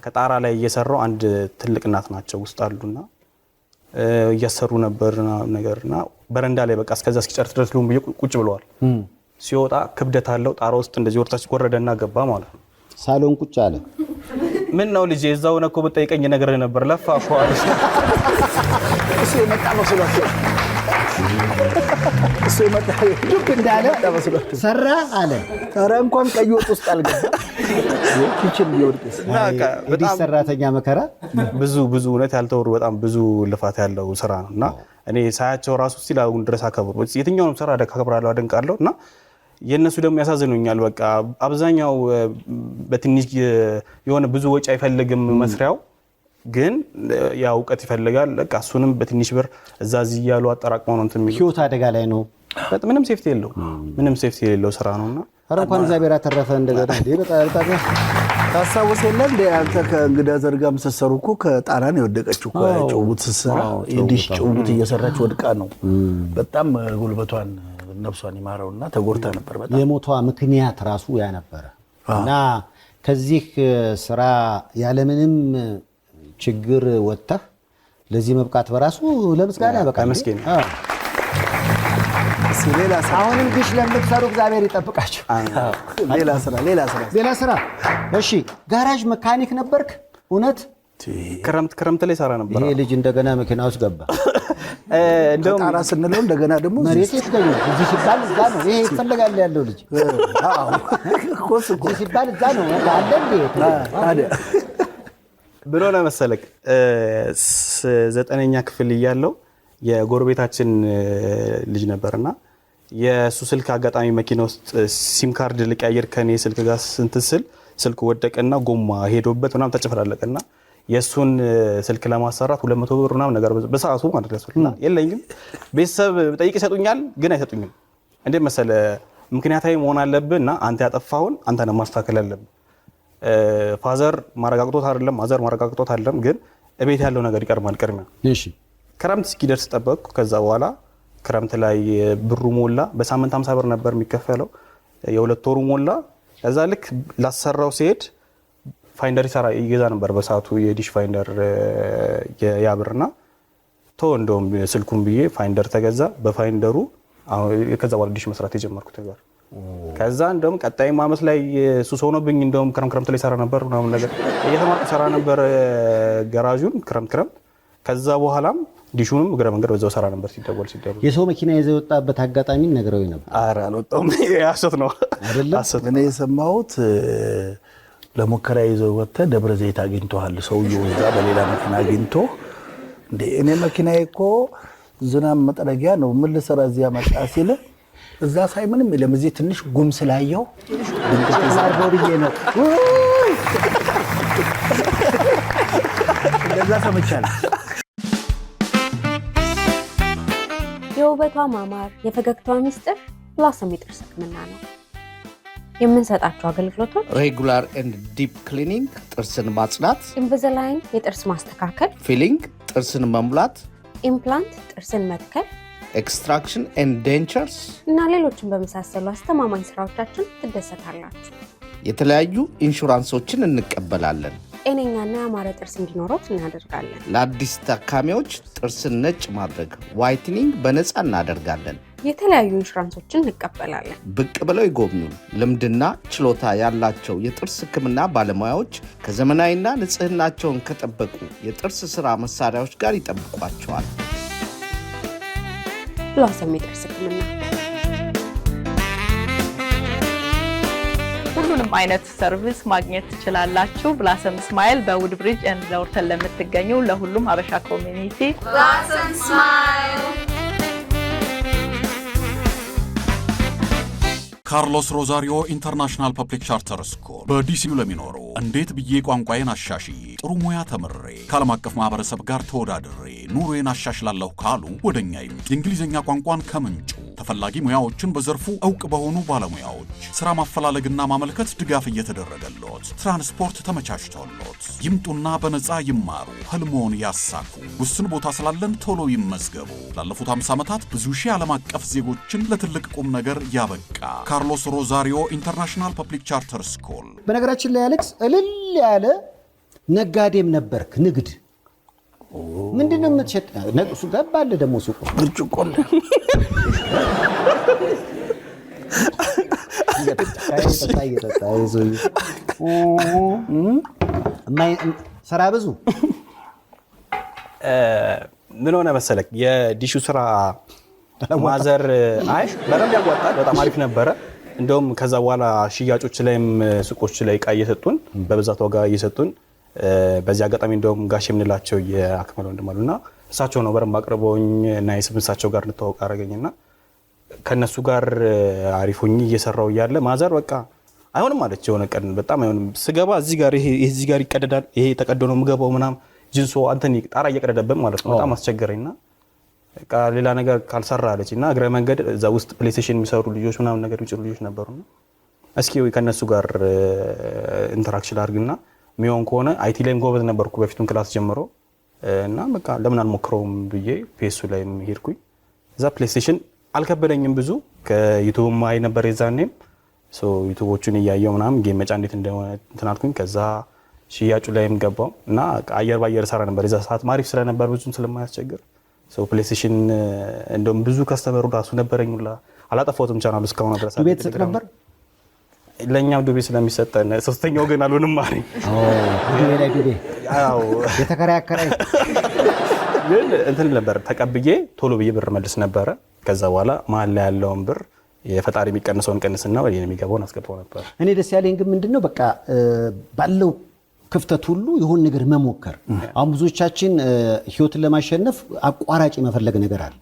ከጣራ ላይ እየሰራው አንድ ትልቅ እናት ናቸው ውስጥ አሉና እያሰሩ ነበርና ነገርና በረንዳ ላይ በቃ እስከዛ እስኪጨርስ ድረስ ሉም ቁጭ ብለዋል። ሲወጣ ክብደት አለው ጣራ ውስጥ እንደዚህ ወርታች ወረደና ገባ ማለት ነው። ሳሎን ቁጭ አለ። ምን ነው ልጅ እዛው ነው እኮ በጠይቀኝ ነገር ነበር ለፋ አቋል እሱ የመጣ መስሏቸው እሱ የመጣ ልክ እንዳለ ሰራ አለ። ኧረ እንኳን ቀይ ወጥ ውስጥ አልገባ ኪችን ቢወድቅስ በጣም ሰራተኛ መከራ ብዙ እውነት ያልተወሩ በጣም ብዙ ልፋት ያለው ስራ ነውና እኔ ሳያቸው ራሱ ሲል አሁን ድረስ አከብሩ የትኛውንም ስራ አከብራለሁ አደንቃለሁና የነሱ ደግሞ ያሳዝኑኛል። በቃ አብዛኛው በትንሽ የሆነ ብዙ ወጪ አይፈልግም መስሪያው ግን ያ እውቀት ይፈልጋል። በቃ እሱንም በትንሽ ብር እዛዚህ ያሉ አጠራቅመው ነው እንትን ህይወት አደጋ ላይ ነው። ምንም ሴፍቲ የለው ምንም ሴፍቲ የሌለው ስራ ነውና ኧረ እንኳን እግዚአብሔር አተረፈ። እንደገና ታስታውስ የለ እንደ አንተ ከእንግዳ ዘርጋም ስትሰሩ እኮ ከጣራ ነው የወደቀችው። ጭውውት ስትሰራ የዲሽ ጭውውት እየሰራች ወድቃ ነው። በጣም ጉልበቷን ነፍሷን ይማረውና ተጎድታ ነበር። በጣም የሞቷ ምክንያት ራሱ ያ ነበር እና ከዚህ ስራ ያለምንም ችግር ወጥተህ ለዚህ መብቃት በራሱ ለምስጋና ያበቃል። መስኪን ሌላ ስራ አሁንም ዲሽ ለምትሰሩ እግዚአብሔር ይጠብቃችሁ። ሌላ ስራ እሺ ጋራጅ መካኒክ ነበርክ? እውነት ክረምት ላይ ሰራ ነበር። ይሄ ልጅ እንደገና መኪና ውስጥ ገባ። እንደውም ጣራ ስንለው እንደገና ደግሞ መሬት ይስገኝ እዚህ ሲባል እዛ ነው። ይሄ ይፈልጋል ያለው ልጅ እዚህ ሲባል እዛ ነው አለ እንዴ ታዲያ ብሎ ነው መሰለክ 9ኛ ክፍል እያለው የጎረቤታችን ልጅ ነበርና የሱ ስልክ አጋጣሚ መኪና ውስጥ ሲም ካርድ ልቀያየር ከኔ ስልክ ጋር ስንትስል ስልኩ ወደቀና ጎማ ሄዶበት ምናምን ተጨፈላለቀና የሱን ስልክ ለማሰራት 200 ብር ምናምን ነገር በሰዓቱ ማለት ነው። የለኝም ቤተሰብ ጠይቅ ይሰጡኛል ግን አይሰጡኝም። እንዴት መሰለ ምክንያታዊ መሆን አለብህና አንተ ያጠፋውን አንተ ነው ማስተካከል ያለብህ። ፋዘር ማረጋግጦት አይደለም ማዘር ማረጋግጦት አይደለም ግን እቤት ያለው ነገር ይቀርማል ቅድሚያ። እሺ ክረምት እስኪደርስ ጠበቅኩ። ከዛ በኋላ ክረምት ላይ ብሩ ሞላ። በሳምንት 50 ብር ነበር የሚከፈለው። የሁለት ወሩ ሞላ። ከዛ ልክ ላሰራው ሲሄድ ፋይንደር ይገዛ ነበር በሰዓቱ የዲሽ ፋይንደር ያብርና እንደውም ስልኩን ብዬ ፋይንደር ተገዛ። በፋይንደሩ ከዛ በኋላ ዲሽ መስራት የጀመርኩት ነገር ከዛ እንደውም ቀጣይ አመት ላይ ሱስ ሆኖብኝ እንደውም ክረምት ላይ ሰራ ነበር ምናምን ነገር እየተማርኩ ሰራ ነበር ጋራዡን ክረምት። ከዛ በኋላም ዲሹንም እግረ መንገድ በዛው ሰራ ነበር። ሲደወል የሰው መኪና ይዘው ወጣበት አጋጣሚ ነገረው ነበር። ኧረ አልወጣሁም። ያሰት ነው አይደለም። እኔ የሰማሁት ለሙከራ ይዘው ወጥተህ ደብረ ዘይት አግኝተዋል ሰውዬው እዛ በሌላ መኪና አግኝቶ እንዴ እኔ መኪናዬ እኮ ዝናብ መጥረጊያ ነው ምን ልሰራ እዚያ መጣ ሲል እዛ ሳይ ምንም የለም። እዚህ ትንሽ ጉም ስላየው አርገው ብዬ ነው እንደዛ ሰምቻለሁ። የውበቷ ማማር የፈገግታዋ ሚስጥር ብላሰም የጥርስ ህክምና ነው። የምንሰጣቸው አገልግሎቶች ሬጉላር ኤንድ ዲፕ ክሊኒንግ ጥርስን ማጽዳት፣ ኢንቪዛላይን የጥርስ ማስተካከል፣ ፊሊንግ ጥርስን መሙላት፣ ኢምፕላንት ጥርስን መትከል፣ ኤክስትራክሽን ኤንድ ዴንቸርስ እና ሌሎችን በመሳሰሉ አስተማማኝ ስራዎቻችን ትደሰታላችሁ። የተለያዩ ኢንሹራንሶችን እንቀበላለን። ጤነኛና ያማረ ጥርስ እንዲኖሮት እናደርጋለን። ለአዲስ ታካሚዎች ጥርስን ነጭ ማድረግ ዋይትኒንግ በነፃ እናደርጋለን። የተለያዩ ኢንሹራንሶችን እንቀበላለን። ብቅ ብለው ይጎብኙን። ልምድና ችሎታ ያላቸው የጥርስ ህክምና ባለሙያዎች ከዘመናዊና ንጽህናቸውን ከጠበቁ የጥርስ ስራ መሳሪያዎች ጋር ይጠብቋቸዋል። ብላሰም የጥርስ ህክምና ሁሉንም አይነት ሰርቪስ ማግኘት ትችላላችሁ። ብላሰም ስማይል በውድ ብሪጅ ኤንድ ለወርተን ለምትገኙ ለሁሉም ሀበሻ ኮሚኒቲ ብላሰም ስማይል። ካርሎስ ሮዛሪዮ ኢንተርናሽናል ፐብሊክ ቻርተር ስኩል በዲሲዩ ለሚኖሩ እንዴት ብዬ ቋንቋዬን አሻሽዬ ጥሩ ሙያ ተምሬ ከዓለም አቀፍ ማህበረሰብ ጋር ተወዳድሬ ኑሮዬን አሻሽላለሁ ካሉ ወደኛ ይምጡ። የእንግሊዝኛ ቋንቋን ከምንጩ ተፈላጊ ሙያዎችን በዘርፉ ዕውቅ በሆኑ ባለሙያዎች ሥራ ማፈላለግና ማመልከት ድጋፍ እየተደረገሎት፣ ትራንስፖርት ተመቻችቶሎት ይምጡና በነፃ ይማሩ፣ ህልሞን ያሳኩ። ውስን ቦታ ስላለን ቶሎ ይመዝገቡ። ላለፉት 50 ዓመታት ብዙ ሺህ ዓለም አቀፍ ዜጎችን ለትልቅ ቁም ነገር ያበቃ ካርሎስ ሮዛሪዮ ኢንተርናሽናል ፐብሊክ ቻርተር ስኩል። በነገራችን ላይ አሌክስ እልል ያለ ነጋዴም ነበርክ። ንግድ ምንድነው የምትሸጥ? ነቅሱ ገባለ ደግሞ ሱቁ ብርጭቆ ስራ ብዙ ምን ሆነ መሰለክ የዲሹ ስራ ማዘር አይ በደንብ ያዋጣል። በጣም አሪፍ ነበረ። እንደውም ከዛ በኋላ ሽያጮች ላይም ሱቆች ላይ ዕቃ እየሰጡን በብዛት ዋጋ እየሰጡን በዚህ አጋጣሚ እንደውም ጋሽ የምንላቸው የአክመል ወንድም አሉና እሳቸው ነው በደንብ አቅርበውኝ እና የስምንሳቸው ጋር እንተዋወቅ አደረገኝና ከነሱ ጋር አሪፉኝ እየሰራው እያለ ማዘር በቃ አይሆንም አለች። የሆነ ቀን በጣም አይሆንም ስገባ እዚህ ጋር ይቀደዳል፣ ይሄ ተቀዶ ነው የምገባው ምናምን ጅንሶ አንተን ጣራ እየቀደደብን ማለት ነው። በጣም አስቸገረኝና በቃ ሌላ ነገር ካልሰራ አለችና እግረ መንገድ እዛ ውስጥ ፕሌይስቴሽን የሚሰሩ ልጆች ምናምን ነገር የሚጭሩ ልጆች ነበሩና እስኪ ከነሱ ጋር ኢንተራክሽን አድርግና ሚሆን ከሆነ አይቲ ላይም ጎበዝ ነበርኩ በፊቱን ክላስ ጀምሮ እና በቃ ለምን አልሞክረውም ብዬ ፒኤሱ ላይ ሄድኩኝ። እዛ ፕሌይስቴሽን አልከበደኝም ብዙ ከዩቲዩብ ማይ ነበር የዛኔም ሶ ዩቲዩቦቹን እያየው ምናምን ጌም መጫ እንዴት እንደሆነ እንትን አልኩኝ። ከዛ ሽያጩ ላይም ገባው እና አየር ባየር ሰራ ነበር። እዛ ሰዓት ማሪፍ ስለነበር ብዙም ስለማያስቸግር ሶ ፕሌይስቴሽን እንደውም ብዙ ከስተመሩ ራሱ ነበረኝላ አላጠፋሁትም። ቻናሉ እስካሁን ድረስ ቤት ሰጥ ነበር ለኛም ዱቤ ስለሚሰጠን ሶስተኛው ግን አልሆንም ማረኝ። ዱቤ አዎ የተከራከረ ግን እንትን ነበር ተቀብዬ ቶሎ ብዬ ብር መልስ ነበረ። ከዛ በኋላ መሀል ላይ ያለውን ብር የፈጣሪ የሚቀንሰውን ቀንስና ወደ እኔ የሚገባውን አስገባው ነበር። እኔ ደስ ያለኝ ግን ምንድነው በቃ ባለው ክፍተት ሁሉ የሆነ ነገር መሞከር። አሁን ብዙዎቻችን ህይወትን ለማሸነፍ አቋራጭ መፈለግ ነገር አለ።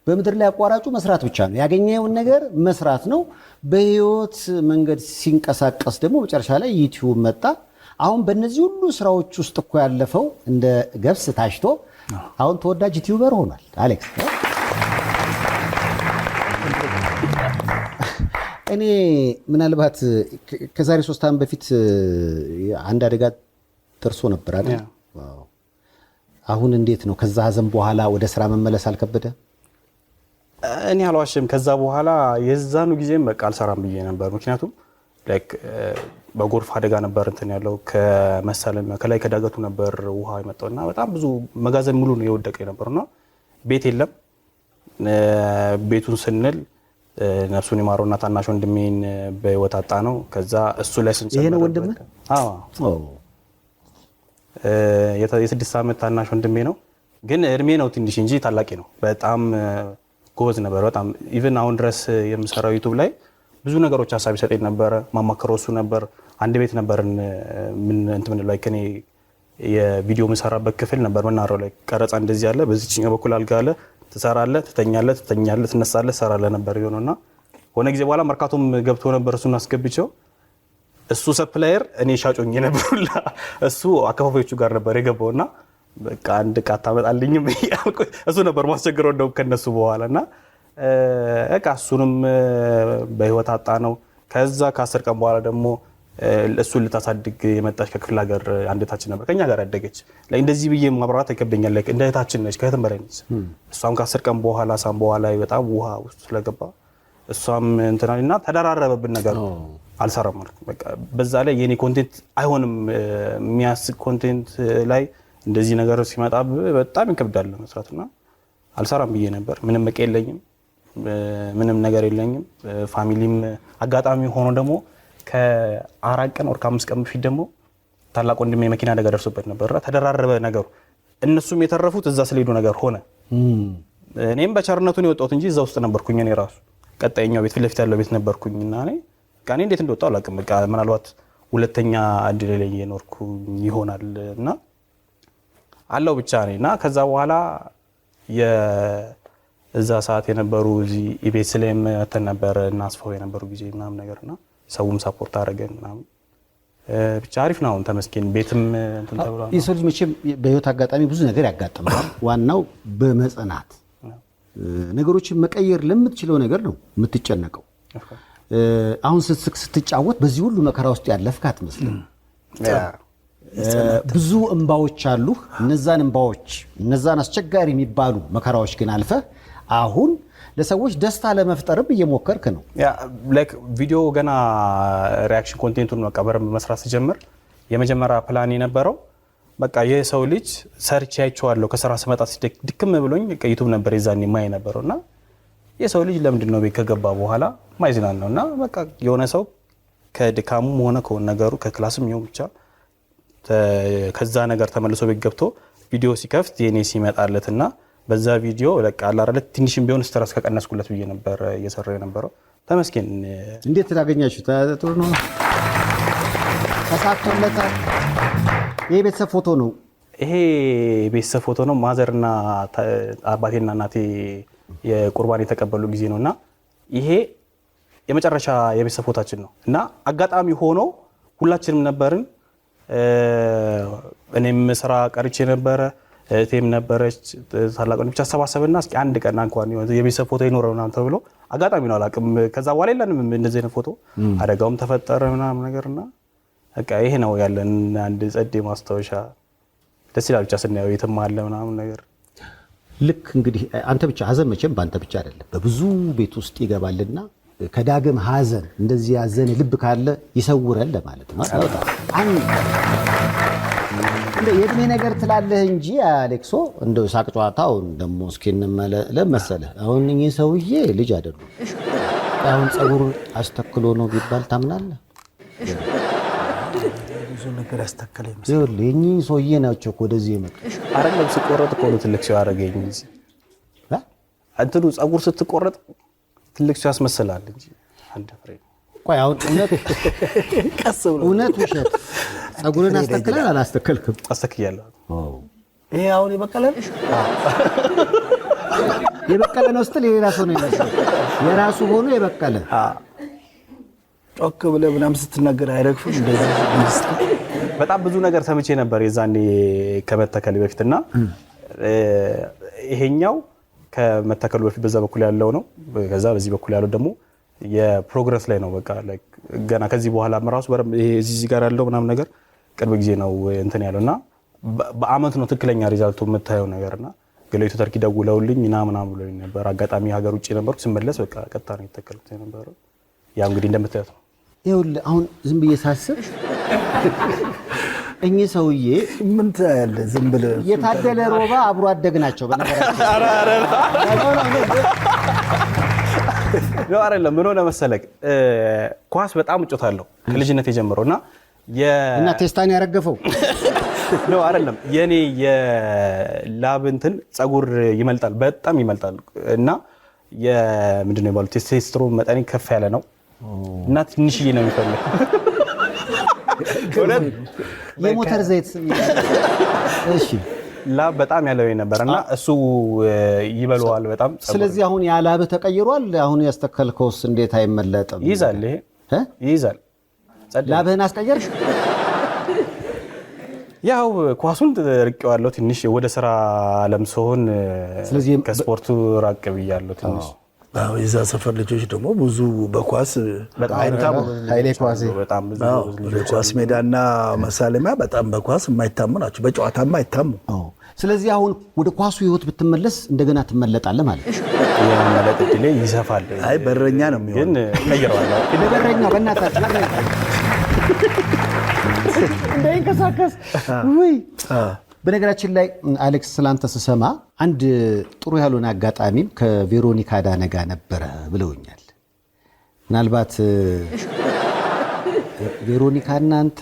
በምድር ላይ አቋራጩ መስራት ብቻ ነው። ያገኘውን ነገር መስራት ነው። በህይወት መንገድ ሲንቀሳቀስ ደግሞ መጨረሻ ላይ ዩቲዩብ መጣ። አሁን በእነዚህ ሁሉ ስራዎች ውስጥ እኮ ያለፈው እንደ ገብስ ታሽቶ አሁን ተወዳጅ ዩቲዩበር ሆኗል አሌክስ። እኔ ምናልባት ከዛሬ 3 ዓመት በፊት አንድ አደጋ ደርሶ ነበር አይደል? አሁን እንዴት ነው? ከዛ ሀዘን በኋላ ወደ ስራ መመለስ አልከበደ? እኔ አልዋሽም። ከዛ በኋላ የዛኑ ጊዜም በቃ አልሰራም ብዬ ነበር። ምክንያቱም ላይክ በጎርፍ አደጋ ነበር እንትን ያለው ከመሰለም ከላይ ከዳገቱ ነበር ውሃ የመጣውና በጣም ብዙ መጋዘን ሙሉ ነው የወደቀ ነበርና ቤት የለም። ቤቱን ስንል ነፍሱን ይማረውና ታናሽ ወንድሜን በህይወት አጣ ነው። ከዛ እሱ ላይ ስንሰራ ይሄ ነው ወንድም? አዎ የ6 ዓመት ታናሽ ወንድሜ ነው። ግን እድሜ ነው ትንሽ እንጂ ታላቂ ነው። በጣም ጎበዝ ነበር። በጣም ኢቭን አሁን ድረስ የምሰራው ዩቲዩብ ላይ ብዙ ነገሮች ሀሳብ ይሰጠኝ ነበር። ማማከረው እሱ ነበር። አንድ ቤት ነበር ምን እንትን ላይ ከኔ የቪዲዮ መሰራበት ክፍል ነበር። መናረው ላይ ቀረጻ እንደዚህ ያለ በዚህኛው በኩል አልጋ አለ። ትሰራለህ፣ ትተኛለህ፣ ትነሳለህ፣ ትሰራለህ ነበር የሆነውና ሆነ ጊዜ በኋላ መርካቶም ገብቶ ነበር እሱን አስገብቸው እሱ ሰፕላየር እኔ ሻጮኝ ነበርላ እሱ አከፋፋዮቹ ጋር ነበር የገባውና በቃ አንድ ቃታ መጣልኝም ያልኩ እሱ ነበር ማስቸገረው እንደው ከነሱ በኋላና እቃ እሱንም በህይወት አጣ ነው ከዛ ከ10 ቀን በኋላ ደግሞ እሱን ልታሳድግ የመጣች ከክፍለ ሀገር አንደታችን ነበር ከኛ ጋር ያደገች ላይ እንደዚህ ብዬ ማብራራት ይከብደኛል ላይ እንደታችን ነች ከየትም በላይ ነች እሷም ከ10 ቀን በኋላ ሳም በኋላ በጣም ውሃ ውስጥ ስለገባ እሷም እንትናልና ተደራረበብን ነገር አልሰራም ማለት በቃ በዛ ላይ የኔ ኮንቴንት አይሆንም የሚያስቅ ኮንቴንት ላይ እንደዚህ ነገር ሲመጣ በጣም ይከብዳል መስራትና አልሰራም ብዬ ነበር ምንም መቀ የለኝም ምንም ነገር የለኝም ፋሚሊም አጋጣሚ ሆኖ ደግሞ ከ4 ቀን ወር ከ5 ቀን በፊት ደግሞ ታላቅ ወንድሜ መኪና አደጋ ደርሶበት ነበር ተደራረበ ነገሩ እነሱም የተረፉት እዛ ስለሄዱ ነገር ሆነ እኔም በቸርነቱ ነው የወጣሁት እንጂ እዛ ውስጥ ነበርኩኝ እኔ ራሱ ቀጣይኛው ቤት ፍለፊት ያለው ቤት ነበርኩኝና እኔ ጋኔ እንዴት እንደወጣው አላውቅም በቃ ምናልባት ሁለተኛ እድል ላይ የኖርኩ ይሆናልና አለው ብቻ ነኝና ከዛ በኋላ የዛ ሰዓት የነበሩ እዚ ኢቤስ ላይም ተነበር እና አስፋው የነበሩ ጊዜ ምናም ነገርና ሰውም ሰፖርት አደረገን ምናም ብቻ አሪፍ ነው ተመስገን ቤትም እንትን ተብሏል የሰው ልጅ መቼም በህይወት አጋጣሚ ብዙ ነገር ያጋጥማል ዋናው በመጽናት ነገሮችን መቀየር ለምትችለው ነገር ነው የምትጨነቀው አሁን ስትጫወት በዚህ ሁሉ መከራ ውስጥ ያለፍክ አትመስልም ብዙ እንባዎች አሉ እነዛን እንባዎች እነዛን አስቸጋሪ የሚባሉ መከራዎች ግን አልፈ አሁን ለሰዎች ደስታ ለመፍጠርም እየሞከርክ ነው ያ ላይክ ቪዲዮ ገና ሪአክሽን ኮንቴንቱን መቀበር መስራት ሲጀምር የመጀመሪያ ፕላን የነበረው በቃ የሰው ልጅ ሰርች ያይቻለሁ ከስራ ስመጣ ድክም ብሎኝ ዩቲዩብ ነበር የዛኔ ማይ ነበርና የሰው ልጅ ለምንድን ነው ቤት ከገባ በኋላ ማይዝናን ነውና በቃ የሆነ ሰው ከድካሙ ሆነ ከሆነ ነገሩ ከክላስም ይሁን ብቻ ከዛ ነገር ተመልሶ ቤት ገብቶ ቪዲዮ ሲከፍት የኔ ሲመጣለትና በዛ ቪዲዮ ለቃ አላረለ ትንሽም ቢሆን ስትረስ ከቀነስኩለት ብዬ ነበር እየሰራው የነበረው ተመስገን እንዴት ታገኛችሁ ጥሩ ነው ተሳክቶለታል ይሄ ቤተሰብ ፎቶ ነው ይሄ ቤተሰብ ፎቶ ነው ማዘርና አባቴና እናቴ የቁርባን የተቀበሉ ጊዜ ነውና ይሄ የመጨረሻ የቤተሰብ ፎቶአችን ነው እና አጋጣሚ ሆኖ ሁላችንም ነበርን እኔም ስራ ቀርቼ ነበር እቴም ነበረች ታላቅ ብቻ ተሰባሰብና እስኪ አንድ ቀን እንኳን የቤተሰብ ፎቶ ይኖረውና ተብሎ አጋጣሚ ነው አላቅም ከዛ በኋላ የለንም እንደዚህ አይነት ፎቶ አደጋውም ተፈጠረ ምናምን ነገርና በቃ ይሄ ነው ያለን አንድ ጸዴ ማስታወሻ ደስ ይላል ብቻ ስናየው የትም አለ ምናምን ነገር ልክ እንግዲህ አንተ ብቻ ሀዘን መቼም ባንተ ብቻ አይደለም በብዙ ቤት ውስጥ ይገባልና ከዳግም ሀዘን እንደዚህ ያዘነ ልብ ካለ ይሰውራል ለማለት ነው እንደ የድሜ ነገር ትላለህ እንጂ አሌክሶ እንደው ሳቅ ጨዋታው ደሞ እስኪን ለመሰለ አሁን እኚህ ሰውዬ ልጅ አይደሉም አሁን ጸጉር አስተክሎ ነው ቢባል ታምናለህ ብዙ ነገር ያስተከለ ይመስላል ይኸውልህ እኚህ ሰውዬ ናቸው ወደዚህ የመጡ አይደለም ሲቆረጥ እኮ ነው ትልቅ ሰው ያደረገኝ እንጂ አንተዱ ጸጉር ስትቆረጥ ትልቅ ሰው ያስመስላል እንጂ አንድ ፍሬ ቆይ አሁን እውነት ውሸት ጸጉርን አስተክለህ አላስተከልክም አስተክያለሁ ይሄ አሁን የበቀለ ነው ስትል የሌላ ሰው ነው የሚመስለው የራሱ ሆኖ የበቀለ ጮክ ብለህ ምናምን ስትናገር አይረግፍም እንደዚህ በጣም ብዙ ነገር ሰምቼ ነበር የዛኔ ከመተከል በፊትና ይሄኛው ከመተከሉ በፊት በዛ በኩል ያለው ነው ከዛ በዚህ በኩል ያለው ደግሞ የፕሮግረስ ላይ ነው በቃ ገና ከዚህ በኋላ መራሱ ይሄ እዚህ ጋር ያለው ምናምን ነገር ቅርብ ጊዜ ነው እንትን ያለውና በአመት ነው ትክክለኛ ሪዛልቱ የምታየው ነገርና ገለይቱ ተርኪ ደውለውልኝ ምናምን ብሎኝ ነበር አጋጣሚ ሀገር ውጪ ነበርኩ ስመለስ በቃ ቀጣ ነው የተከሉት የነበረው ያ እንግዲህ እንደምታዩት ነው ይኸውልህ አሁን ዝም ብዬ ሳስብ እኚህ ሰውዬ ምን ታያለ ዝም ብለህ የታደለ ሮባ አብሮ አደግ ናቸው በነገራችን ነው አይደለም ምን ሆነ መሰለክ ኳስ በጣም እጮታለሁ ከልጅነት የጀመረውና እና ቴስታን ያረገፈው ነው አይደለም የኔ የላብ እንትን ጸጉር ይመልጣል በጣም ይመልጣል እና የምንድነው ባሉ ቴስቶስትሮን መጠን ከፍ ያለ ነው እና ትንሽዬ ነው የሚፈልግ የሞተር ዘይት እሺ ላብ በጣም ያለው ነበርና እሱ ይበለዋል በጣም። ስለዚህ አሁን ያ ላብ ተቀይሯል። አሁን ያስተከልከውስ እንዴት አይመለጥም? ይይዛል ይይዛል። ላብህን አስቀየርሽ? ያው ኳሱን ርቄዋለሁ ትንሽ ወደ ስራ ለምሶን ስለዚህ ከስፖርቱ ራቅ ብያለሁ ትንሽ። የዛ ሰፈር ልጆች ደግሞ ብዙ በኳስ አይታሙ ኃይሌ ኳስ በጣም ብዙ ኳስ ሜዳና መሳለሚያ በጣም በኳስ የማይታሙ ናቸው፣ በጨዋታማ አይታሙ። ስለዚህ አሁን ወደ ኳሱ ህይወት ብትመለስ እንደገና ትመለጣለህ ማለት ነው። የመለጥ እድሌ ይሰፋል። አይ በረኛ ነው የሚሆን ግን ቀይረዋለሁ። በረኛ በእናታችሁ እንዳይንቀሳቀስ ወይ። በነገራችን ላይ አሌክስ ስላንተ ስሰማ አንድ ጥሩ ያልሆነ አጋጣሚም ከቬሮኒካ ዳነ ጋር ነበረ ብለውኛል። ምናልባት ቬሮኒካ እናንተ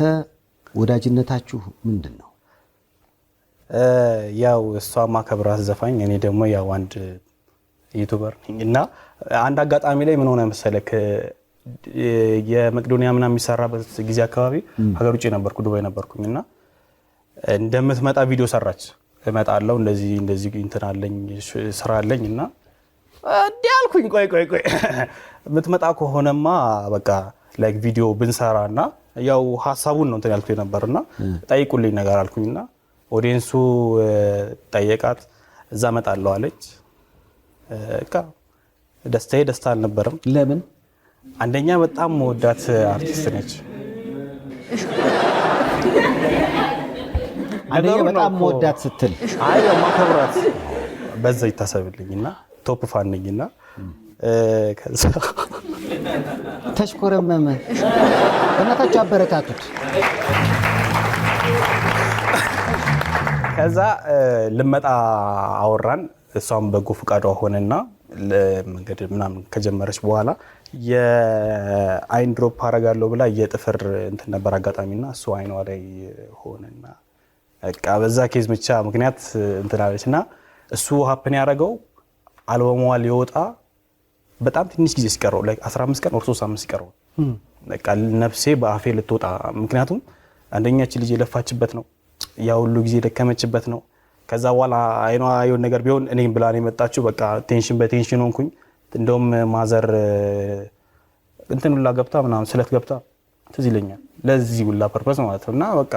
ወዳጅነታችሁ ምንድን ነው? ያው እሷ ማከብራት ዘፋኝ፣ እኔ ደግሞ ያው አንድ ዩቲዩበር ነኝ እና አንድ አጋጣሚ ላይ ምን ሆነ መሰለክ የመቄዶንያ ምናምን የሚሰራበት ጊዜ አካባቢ ሀገር ውጭ ነበርኩ፣ ዱባይ ነበርኩኝና እንደምትመጣ ቪዲዮ ሰራች። እመጣለሁ እንደዚህ እንትን አለኝ ስራ አለኝና እንዴ አልኩኝ። ቆይ የምትመጣ ከሆነማ በቃ ላይክ ቪዲዮ ብንሰራና ያው ሐሳቡን ነው እንትን ያልኩኝ ነበርና ጠይቁልኝ ነገር አልኩኝና ኦዲየንሱ ጠየቃት። እዛ እመጣለሁ አለች። በቃ ደስታዬ ደስታ አልነበረም። ለምን? አንደኛ በጣም መወዳት አርቲስት ነች። አንደኛ በጣም መወዳት ስትል አይ ማከብራት በዛ ይታሰብልኝና ቶፕ ፋን ነኝና ከዛ ተሽኮረመመ። በእናታችሁ አበረታቱት። ከዛ ልመጣ አወራን። እሷም በጎ ፍቃዷ ሆነና ለመንገድ ምናምን ከጀመረች በኋላ የአይን ድሮፕ አረጋለሁ ብላ የጥፍር እንትን ነበር አጋጣሚና እሱ አይኗ ላይ ሆነና በቃ በዛ ኬዝ ብቻ ምክንያት እንትን አለችና እሱ ሀፕን ያደረገው አልበሟ ሊወጣ በጣም ትንሽ ጊዜ ሲቀረው ላይ 15 ቀን ወር 3 ሳምንት ሲቀረው በቃ ነፍሴ በአፌ ልትወጣ። ምክንያቱም አንደኛች ልጅ የለፋችበት ነው፣ ያ ሁሉ ጊዜ ደከመችበት ነው። ከዛ በኋላ አይኗ የሆነ ነገር ቢሆን እኔም ብላ ነው የመጣችው። በቃ ቴንሽን በቴንሽን ሆንኩኝ። እንደውም ማዘር እንትን ሁላ ገብታ ምናምን ስለት ገብታ ትዝ ይለኛል ለዚህ ሁላ ፐርፐስ ማለት ነውና በቃ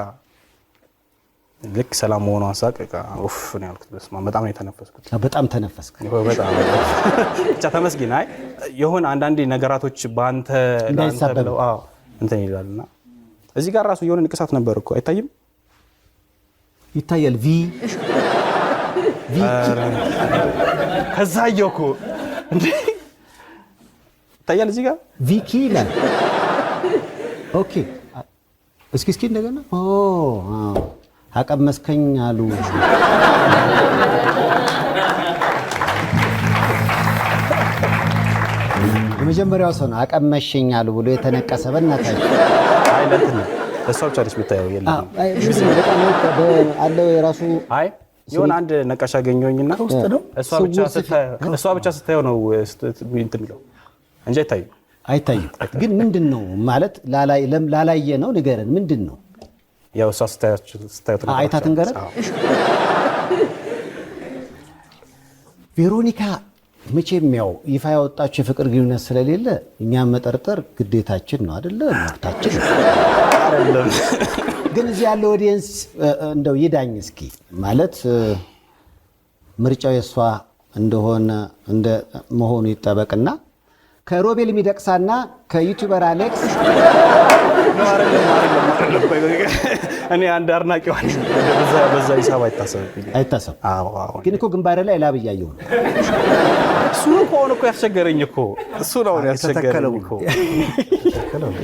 ልክ ሰላም መሆኗን ሳቅ በቃ ኡፍ ነው ያልኩት። በስማ በጣም ነው የተነፈስኩት። በጣም ተነፈስክ? በጣም ብቻ ተመስገን። አይ የሆነ አንዳንዴ ነገራቶች ባንተ እንዳይሳበብ እንትን ይላልና እዚህ ጋር ራሱ የሆነ ንቅሳት ነበር እኮ አይታይም? ይታያል። ቪ ከዛ አየሁ እንዴ ይታያል እዚህ ጋር ቪኪ ይላል። ኦኬ እስኪ እንደገና አቀመስከኝ አሉ። የመጀመሪያው ሰው ነው አቀመሽኝ አሉ ብሎ የተነቀሰ። በእናታችሁ አይለንት ነው እሷ ብቻ ልጅ ብታየው የለም አለው የራሱ። አይ የሆነ አንድ ነቀሻ አገኘሁኝና እሷ ብቻ ስታየው ነው እንትን የሚለው እንጂ አይታይም። ግን ምንድን ነው ማለት ላላየ ነው ንገረን። ምንድን ነው ያው እሷ ስታየው አይታት ንገረን። ቬሮኒካ መቼም ያው ይፋ ያወጣችው የፍቅር ግንኙነት ስለሌለ እኛም መጠርጠር ግዴታችን ነው አይደለ? መብታችን አይደለም። ግን እዚህ ያለው ኦዲየንስ እንደው ይዳኝ እስኪ ማለት ምርጫው የሷ እንደሆነ እንደ መሆኑ ይጠበቅና ከሮቤል ሚደቅሳና ከዩቲዩበር አሌክስ እኔ አንድ አድናቂው ነኝ። በዛ ሂሳብ አይታሰብ። ግን እኮ ግንባር ላይ ላብ እያየሁ ነው። እሱ ነው ከሆነ እኮ ያስቸገረኝ እኮ እሱ ነው ያስቸገረኝ እኮ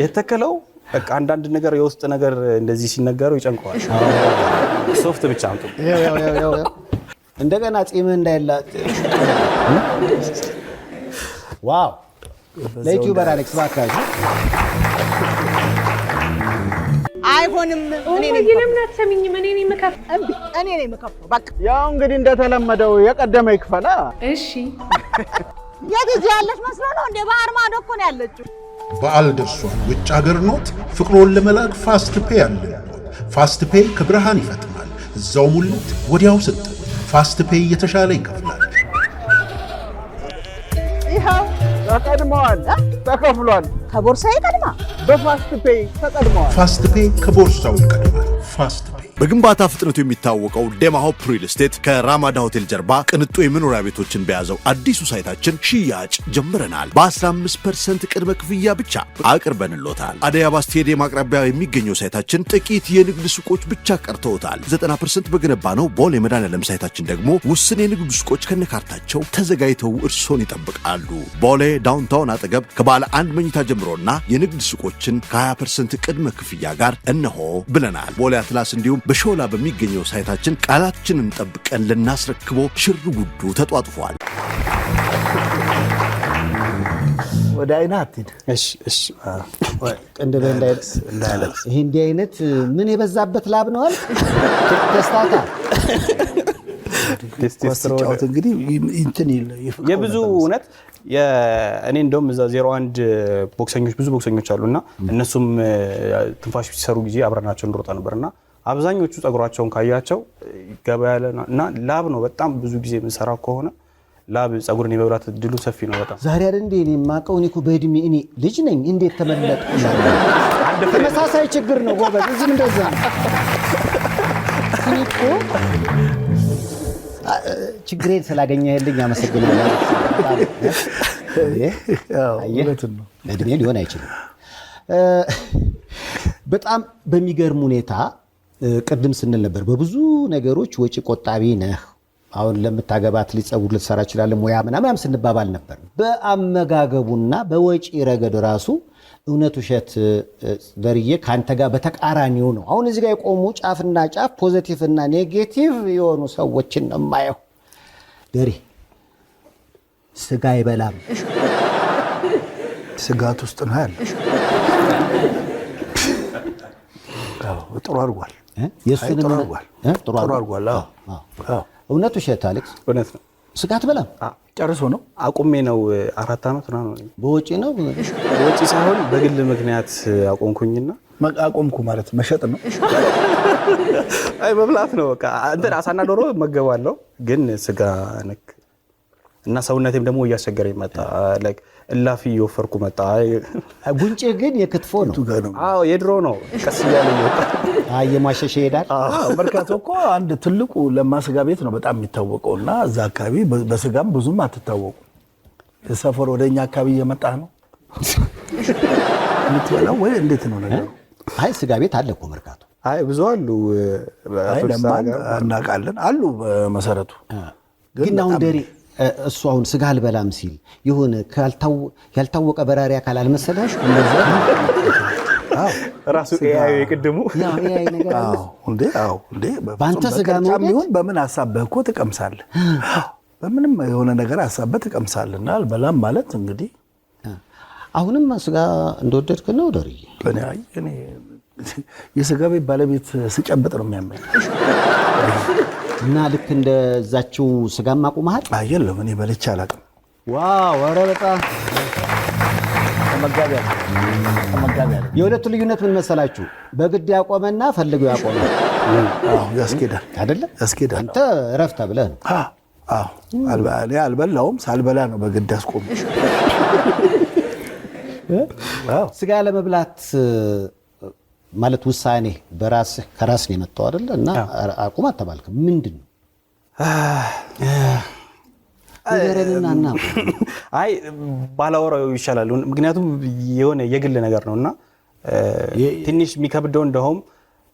የተከለው። በቃ አንዳንድ ነገር የውስጥ ነገር እንደዚህ ሲነገረው ይጨንቀዋል። ሶፍት ብቻ አምጡ። እንደገና ጺምህ እንዳይላጥ። ዋው! ለዩቲዩበር አሌክስ ባካችሁ አይሆንም። እኔ ነኝ የምከፍለው። በቃ ያው እንግዲህ እንደተለመደው የቀደመ ይክፈላ። እሺ የት ያለች መስሎ ነው እንደ ባህር ማዶ እኮ ነው ያለችው። በዓል ደርሷል። ውጭ ሀገር ኖት ፍቅሮን ለመላክ ፋስት ፔይ አለልዎት። ፋስት ፔይ ከብርሃን ይፈጥናል። እዛው ሙሉት ወዲያው ሰጠ። ፋስት ፔይ የተሻለ ይከፍላል። ይኸው ተቀድመዋል፣ ተከፍሏል። ከቦርሳዬ ቀድማ በፋስት ፔይ ተቀድመዋል። ፋስት ፔይ ከቦርሳው ይቀድማል። ፋስት ፔይ በግንባታ ፍጥነቱ የሚታወቀው ዴማሆፕ ሪል ስቴት ከራማዳ ሆቴል ጀርባ ቅንጡ የመኖሪያ ቤቶችን በያዘው አዲሱ ሳይታችን ሽያጭ ጀምረናል። በ15% ቅድመ ክፍያ ብቻ አቅርበንሎታል። አደይ አበባ ስቴዲየም አቅራቢያ የሚገኘው ሳይታችን ጥቂት የንግድ ሱቆች ብቻ ቀርተውታል። 90% በገነባ ነው ቦሌ መድኃኔዓለም ሳይታችን ደግሞ ውስን የንግድ ሱቆች ከነካርታቸው ተዘጋጅተው እርሶን ይጠብቃሉ። ቦሌ ዳውንታውን አጠገብ ከባለ አንድ መኝታ ጀምሮና የንግድ ሱቆችን ከ20% ቅድመ ክፍያ ጋር እነሆ ብለናል። ቦሌ አትላስ እንዲሁም በሾላ በሚገኘው ሳይታችን ቃላችንን ጠብቀን ልናስረክቦ ሽር ጉዱ ተጧጥፏል። ወደ አይና አትሂድ። እሺ ቅንድበ እንዳይለብስ ይሄ እንዲህ አይነት ምን የበዛበት ላብ ነው አልክ? ተስታታ ቴስቶስትሮን እንግዲህ እንትን የብዙ እውነት እኔ እንደውም እዛ 01 ቦክሰኞች ብዙ ቦክሰኞች አሉና እነሱም ትንፋሽ ሲሰሩ ጊዜ አብረናቸው እንሮጣ ነበርና አብዛኞቹ ጸጉራቸውን ካያቸው ገበያለና ላብ ነው። በጣም ብዙ ጊዜ የምንሰራው ከሆነ ላብ ጸጉርን የመብላት እድሉ ሰፊ ነው በጣም። ዛሬ አይደል እንዴ እኔ ማቀው እኔ እኮ በእድሜ እኔ ልጅ ነኝ እንዴት ተመለጥኩ? ተመሳሳይ ችግር ነው ጎበዝ። እዚህም እንደዛ ነው እኮ። ችግሬን ስላገኘህልኝ አመሰግናለሁ። እድሜ ሊሆን አይችልም። በጣም በሚገርም ሁኔታ ቅድም ስንል ነበር በብዙ ነገሮች ወጪ ቆጣቢ ነህ። አሁን ለምታገባት ሊጸጉር ልትሰራ ይችላል ሙያ ምናምን ስንባባል ነበር። በአመጋገቡና በወጪ ረገድ ራሱ እውነት ውሸት ደርዬ ካንተ ጋር በተቃራኒው ነው። አሁን እዚህ ጋር የቆሙ ጫፍና ጫፍ ፖዚቲቭ እና ኔጌቲቭ የሆኑ ሰዎችን ነው የማየው። ደሪ ስጋ አይበላም። ስጋት ውስጥ ነው ያለ። ጥሩ አድርጓል። የሱን ጥሩ አድርጓል። እውነት ውሸት አሌክስ? እውነት ነው። ስጋ አትበላም? ጨርሶ ነው አቁሜ ነው 4 ዓመት ነው። በወጪ ነው በወጪ ሳይሆን በግል ምክንያት አቆምኩኝና አቆምኩ ማለት መሸጥ ነው። አይ መብላት ነው በቃ። እንትን አሳና ዶሮ መገባለሁ ግን ስጋ ነክ እና ሰውነቴም ደግሞ እያስቸገረኝ መጣ። ላይክ እላፊ እየወፈርኩ መጣ። ጉንጭ ግን የክትፎ ነው። አዎ የድሮ ነው። ቀስ እያለ ይወጣ። አይ የማሸሸ ይሄዳል። መርካቶ እኮ አንድ ትልቁ ለማስጋ ቤት ነው በጣም የሚታወቀውና እዛ አካባቢ በስጋም ብዙም አትታወቁ። የሰፈር ወደኛ አካባቢ እየመጣ ነው የምትበላው ወይ እንዴት ነው ነገሩ? አይ ስጋ ቤት አለ እኮ መርካቶ። አይ ብዙ አሉ። እናውቃለን አሉ በመሰረቱ ግን አሁን ደሪ እሱ አሁን ስጋ አልበላም ሲል የሆነ ያልታወቀ በራሪ አካል አልመሰለሽ? ራሱ ኤአይ የቅድሙ ኤአይ ነገር አለ እንዴ? አዎ እንዴ ባንተ ስጋ ነው ቢሆን በምን ሐሳብህ እኮ ትቀምሳለህ። በምንም የሆነ ነገር ሐሳብህ ትቀምሳለህና አልበላም ማለት እንግዲህ አሁንም ስጋ እንደወደድክ ነው ደሪ? እኔ የስጋ ቤት ባለቤት ስጨብጥ ነው የሚያመኝ። እና ልክ እንደዛችው ስጋም አቁመሃል? የለም እኔ በልቼ አላውቅም። ዋው ኧረ በጣም ተመጋቢ የሁለቱ ልዩነት ምን መሰላችሁ? በግድ ያቆመና ፈልገው ያቆመ ያስኬዳል አይደለ? ያስኬዳል። አንተ እረፍት ብለህ ነው። እኔ አልበላውም፣ ሳልበላ ነው በግድ ያስቆም። ስጋ ለመብላት ማለት ውሳኔ ከራስ ነው የመጣው አይደለ? እና አቁም አተባልክ ምንድን ነው? አይ ባላወራው ይሻላል። ምክንያቱም የሆነ የግል ነገር ነውና ትንሽ የሚከብደው እንደውም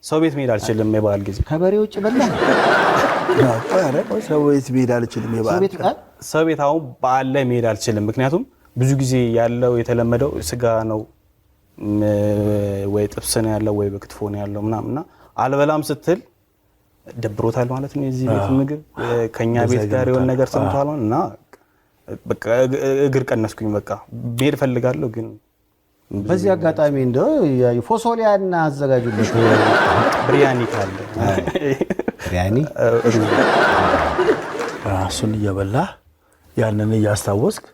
ሰው ቤት መሄድ አልችልም የበዓል ጊዜ። ከበሬ ውጭ በላ ሰው ቤት መሄድ አልችልም የበዓል ሰው ቤት አሁን በዓል ላይ መሄድ አልችልም። ምክንያቱም ብዙ ጊዜ ያለው የተለመደው ስጋ ነው ወይ ጥብስ ነው ያለው ወይ በክትፎ ነው ያለው ምናምንና አልበላም ስትል ደብሮታል ማለት ነው። የዚህ ቤት ምግብ ከኛ ቤት ጋር የሆነ ነገር ሰምቷል እና በቃ እግር ቀነስኩኝ። በቃ ብሄድ ፈልጋለሁ ግን በዚህ አጋጣሚ እንደው ፎሶሊያና አዘጋጁለት ብሪያኒ ካለ ብሪያኒ ራሱን እየበላ ያንን እያስታወስክ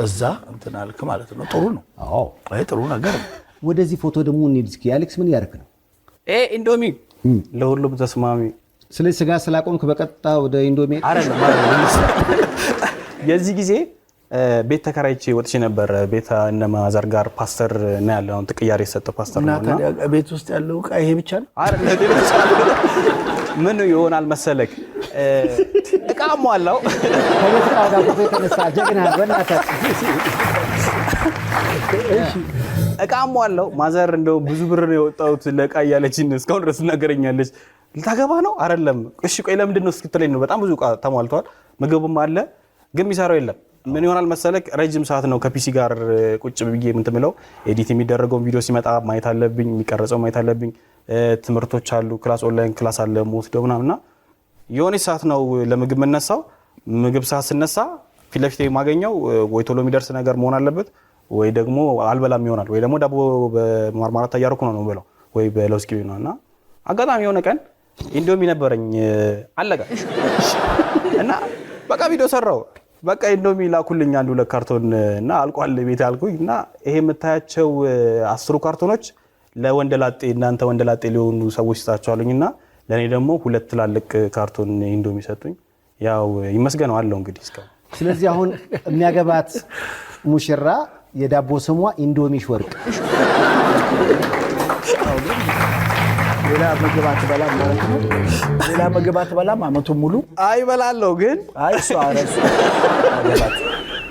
እዛ እንትን አልክ ማለት ነው። ጥሩ ነው። አዎ አይ ጥሩ ነገር። ወደዚህ ፎቶ ደግሞ እንሂድ እስኪ። አሌክስ ምን ያርክ ነው? ኢንዶሚ ለሁሉም ተስማሚ ስለዚህ ስጋ ስላቆምክ በቀጥታ ወደ ኢንዶሚ አይደለም የዚህ ጊዜ ቤት ተከራይቼ ወጥቼ ነበር። ቤት እነ ማዘር ጋር ፓስተር ነው ያለው። አሁን ተቀያሪ የሰጠው ፓስተር ነው እና ቤት ውስጥ ያለው ዕቃ ይሄ ብቻ ነው አይደል? ምን ይሆናል መሰለክ ዕቃ ሟላው ከቤት ዕቃ ጋር ፎቶ የተነሳ ጀግና በእናትህ ዕቃ ሟላው። ማዘር እንደው ብዙ ብር ነው የወጣሁት ለዕቃ እያለችኝ እስካሁን ድረስ ትናገረኛለች። ልታገባ ነው አይደለም? እሺ ቆይ ለምንድን ነው እስክትለኝ ነው። በጣም ብዙ ዕቃ ተሟልቷል። ምግብም አለ ግን የሚሰራው የለም። ምን ይሆናል መሰለክ ረጅም ሰዓት ነው ከፒሲ ጋር ቁጭ ብዬ የምትምለው። ኤዲት የሚደረገው ቪዲዮ ሲመጣ ማየት አለብኝ፣ የሚቀርጸው ማየት አለብኝ። ትምህርቶች አሉ፣ ክላስ ኦንላይን ክላስ አለ ወስደው ምናምንና የሆነ ሰዓት ነው ለምግብ መነሳው። ምግብ ሰዓት ስነሳ ፊት ለፊት የማገኘው ወይ ቶሎ የሚደርስ ነገር መሆን አለበት ወይ ደግሞ አልበላም ይሆናል ወይ ደግሞ ዳቦ በማርማራት እያደረኩ ነው የምበላው ወይ በለውዝ ቅቤ ነው። እና አጋጣሚ የሆነ ቀን ኢንዶሚ ነበረኝ አለቀ እና በቃ ቪዲዮ ሰራው። በቃ ኢንዶሚ ላኩልኝ 1-2 ካርቶን እና አልቋል ቤት ያልኩኝ እና ይሄ የምታያቸው 10 ካርቶኖች ለወንደላጤ እናንተ ወንደላጤ ሊሆኑ ሰዎች ስጣቸዋለኝና ለኔ ደግሞ 2 ትላልቅ ካርቶን ኢንዶሚ ሰጡኝ። ያው ይመስገነው አለው እንግዲህ እስካሁን። ስለዚህ አሁን የሚያገባት ሙሽራ የዳቦ ስሟ ኢንዶሚሽ ወርቅ። ሌላ ምግብ አትበላም ማለት ነው? ሌላ ምግብ አትበላም አመቱን ሙሉ? አይበላለሁ ግን እሱ አረሱ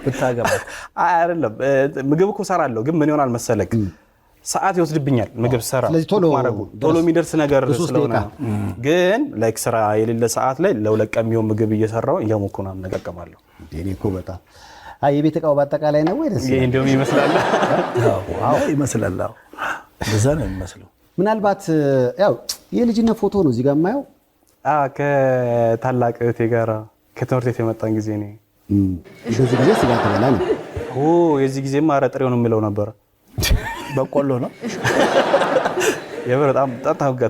ብታገባት አይደለም ምግብ እኮ እሰራለሁ ግን ምን ይሆናል መሰለክ ሰዓት ይወስድብኛል ምግብ ሰራ። ስለዚህ ቶሎ የሚደርስ ነገር ስለሆነ ግን ላይክ ስራ የሌለ ሰዓት ላይ ለሁለት ቀን የሚሆን ምግብ እየሰራው እያሞኩ ነው የምነቀቀማለሁ። እኔ እኮ በጣም የቤት ዕቃው በአጠቃላይ ነው ወይ ደስ ኢንዶሚ ይመስላል? አዎ ይመስላል። አዎ እንደዛ ነው የሚመስለው። ምናልባት ያው የልጅነት ፎቶ ነው እዚህ ጋር የማየው። ከታላቅ እህቴ ጋር ከትምህርት ቤት የመጣን ጊዜ ነው። በዚህ ጊዜ ስጋ ተበላ ነው? የዚህ ጊዜማ ኧረ ጥሬው ነው የምለው ነበር። በቆሎ ነው በጣም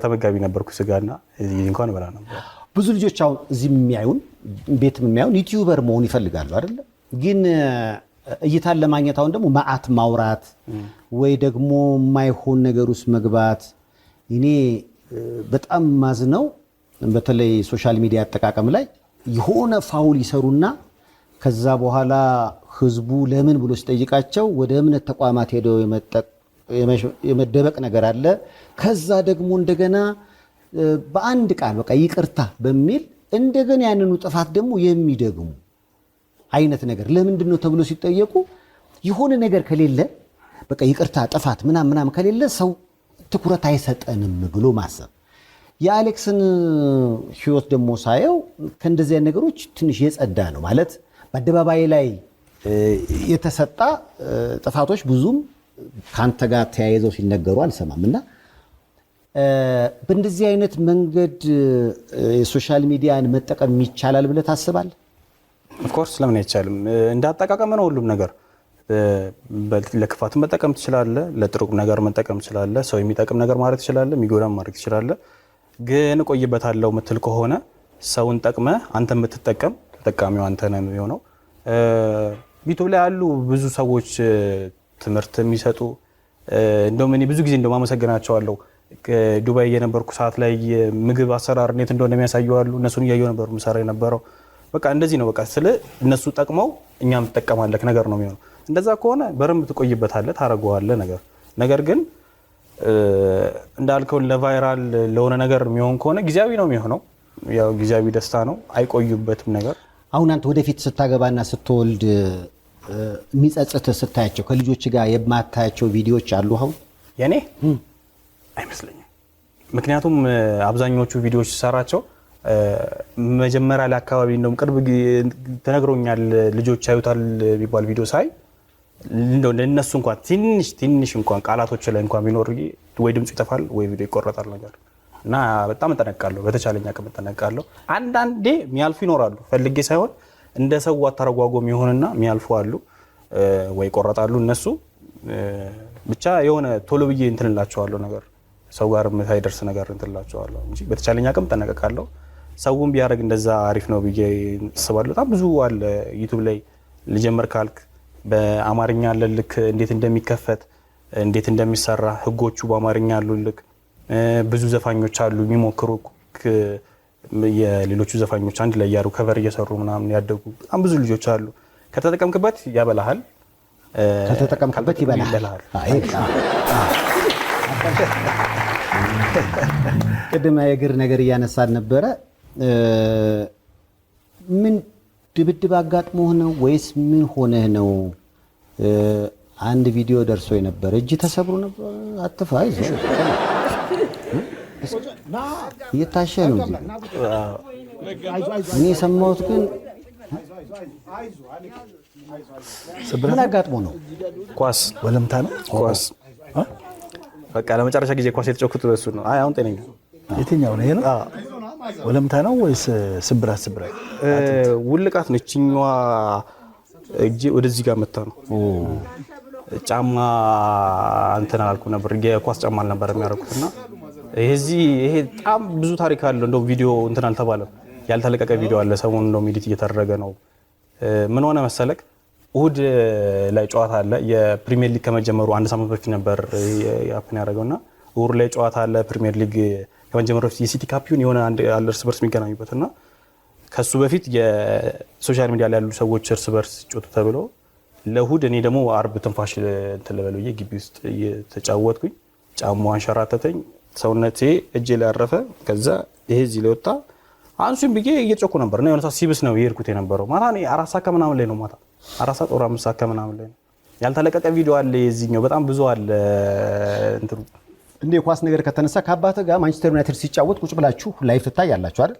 ተመጋቢ ነበርኩ ስጋና እዚህ እንኳን በላ ነበር። ብዙ ልጆች አሁን እዚህ የሚያዩን ቤት የሚያዩን ዩቲዩበር መሆን ይፈልጋሉ አይደል? ግን እይታን ለማግኘት አሁን ደግሞ ማአት ማውራት ወይ ደግሞ የማይሆን ነገር ውስጥ መግባት። እኔ በጣም ማዝነው በተለይ ሶሻል ሚዲያ አጠቃቀም ላይ የሆነ ፋውል ይሰሩና ከዛ በኋላ ህዝቡ ለምን ብሎ ሲጠይቃቸው ወደ እምነት ተቋማት ሄደው የመደበቅ ነገር አለ። ከዛ ደግሞ እንደገና በአንድ ቃል በቃ ይቅርታ በሚል እንደገና ያንኑ ጥፋት ደግሞ የሚደግሙ አይነት ነገር ለምንድን ነው ተብሎ ሲጠየቁ የሆነ ነገር ከሌለ በቃ ይቅርታ ጥፋት ምናምን ከሌለ ሰው ትኩረት አይሰጠንም ብሎ ማሰብ። የአሌክስን ህይወት ደግሞ ሳየው ከእንደዚህ ነገሮች ትንሽ የጸዳ ነው ማለት በአደባባይ ላይ የተሰጣ ጥፋቶች ብዙም ካንተ ጋር ተያይዘው ሲነገሩ አልሰማም። እና በእንደዚህ አይነት መንገድ የሶሻል ሚዲያን መጠቀም ይቻላል ብለህ ታስባለህ? ኦፍኮርስ ለምን አይቻልም? እንዳጠቃቀም ነው ሁሉም ነገር። ለክፋት መጠቀም ትችላለህ፣ ለጥሩ ነገር መጠቀም ትችላለህ፣ ሰው የሚጠቅም ነገር ማድረግ ትችላለህ፣ የሚጎዳም ማድረግ ትችላለህ። ግን እቆይበታለሁ ምትል ከሆነ ሰውን ጠቅመ አንተ የምትጠቀም ተጠቃሚው አንተ ነህ የሚሆነው። ዩቲዩብ ላይ ያሉ ብዙ ሰዎች ትምህርት የሚሰጡ እንደውም እኔ ብዙ ጊዜ እንደውም አመሰግናቸዋለሁ። ዱባይ የነበርኩ ሰዓት ላይ ምግብ አሰራር እንዴት እንደሆነ የሚያሳዩዋሉ። እነሱን እያየሁ ነበር ምሰራ የነበረው። በቃ እንደዚህ ነው። በቃ ስለ እነሱ ጠቅመው እኛም ተጠቀማለክ ነገር ነው የሚሆነው። እንደዛ ከሆነ በረም ትቆይበታለህ፣ ታረጋዋለህ ነገር ግን እንዳልከው ለቫይራል ለሆነ ነገር የሚሆን ከሆነ ጊዜያዊ ነው የሚሆነው። ያው ጊዜያዊ ደስታ ነው፣ አይቆዩበትም ነገር። አሁን አንተ ወደፊት ስታገባና ስትወልድ የሚጸጽት ስታያቸው ከልጆች ጋር የማታያቸው ቪዲዮዎች አሉ? አሁን የኔ አይመስለኝም። ምክንያቱም አብዛኞቹ ቪዲዮዎች ሰራቸው መጀመሪያ ላይ አካባቢ እንደውም ቅርብ ተነግሮኛል ልጆች ያዩታል የሚባል ቪዲዮ ሳይ እንደው ለነሱ እንኳን ትንሽ እንኳን ቃላቶች ላይ እንኳን ቢኖር ወይ ድምጽ ይጠፋል ወይ ቪዲዮ ይቆረጣል ነገር እና በጣም እጠነቀቃለሁ። በተቻለኝ አቅም እጠነቀቃለሁ። አንዳንዴ የሚያልፉ ይኖራሉ ፈልጌ ሳይሆን እንደ ሰው አተረጓጎም ይሆንና የሚያልፉ አሉ ወይ ይቆረጣሉ። እነሱ ብቻ የሆነ ቶሎ ብዬ እንትንላቸዋለሁ ነገር ሰው ጋር የማይደርስ ነገር እንትንላቸዋለሁ እንጂ በተቻለኝ አቅም እጠነቀቃለሁ። ሰውም ቢያደርግ እንደዛ አሪፍ ነው ብዬ አስባለሁ። በጣም ብዙ አለ ዩቲዩብ ላይ ልጀምር ካልክ በአማርኛ አለልክ እንዴት እንደሚከፈት እንዴት እንደሚሰራ ህጎቹ በአማርኛ አሉልክ። ብዙ ዘፋኞች አሉ የሚሞክሩ የሌሎቹ ዘፋኞች አንድ ላይ ያሩ ከቨር እየሰሩ ምናምን ያደጉ በጣም ብዙ ልጆች አሉ። ከተጠቀምክበት ያበላሃል፣ ከተጠቀምክበት ይበላሃል። ቅድም የእግር ነገር እያነሳን ነበረ። ምን ድብድብ አጋጥሞህ ነው ወይስ ምን ሆነህ ነው? አንድ ቪዲዮ ደርሶ የነበረ እጅ ተሰብሮ ነበር። አትፋ ይዘው እየታሸ ነው። እኔ የሰማሁት ግን ምን አጋጥሞ ነው? ኳስ ወለምታ ነው። ኳስ በቃ ለመጨረሻ ጊዜ ኳስ የተጫወትኩት እሱ ነው። አይ አሁን ጤነኛ። የትኛው ነው? ይሄ ነው ወለምታ ነው ወይስ ስብራት? ውልቃት ነች። እኛዋ እጄ ወደዚህ ጋር መታ ነው። ጫማ እንትን አላልኩም ነበር፣ የኳስ ጫማ አልነበር የሚያደርጉትና ይሄ በጣም ብዙ ታሪክ አለ። እንደው ቪዲዮ እንትን አልተባለም፣ ያልተለቀቀ ቪዲዮ አለ። ሰሞኑን እንደው ኤዲት እየተደረገ ነው። ምን ሆነ መሰለክ፣ እሁድ ላይ ጨዋታ አለ። የፕሪሚየር ሊግ ከመጀመሩ አንድ ሳምንት በፊት ነበር ያፕን ያደረገውና እሁድ ላይ ጨዋታ አለ። ፕሪሚየር ሊግ ከመጀመሩ በፊት የሲቲ ካምፒዮን የሆነ አንድ እርስ በርስ የሚገናኙበትና ከሱ በፊት የሶሻል ሚዲያ ላይ ያሉ ሰዎች እርስ በርስ ጮቱ ተብሎ ለእሁድ እኔ ደግሞ አርብ ትንፋሽ እንትን ልበለው ግቢ ውስጥ እየተጫወትኩኝ ጫማው አንሸራተተኝ፣ ሰውነቴ እጄ ላይ አረፈ። ከዛ ይሄ እዚህ ላይ ወጣ። አንሱኝ ብዬ እየጮኩ ነበር እና የሆነ ሰዓት ሲብስ ነው የሄድኩት የነበረው። ማታ እኔ 4 ሰዓት ከምናምን ላይ ነው፣ ማታ 4 ሰዓት ወር 5 ሰዓት ከምናምን ላይ ነው። ያልተለቀቀ ቪዲዮ አለ፣ የዚህኛው በጣም ብዙ አለ። እንትሩ እንደ ኳስ ነገር ከተነሳ ከአባትህ ጋር ማንቸስተር ዩናይትድ ሲጫወት ቁጭ ብላችሁ ላይፍ ትታያላችሁ አይደል?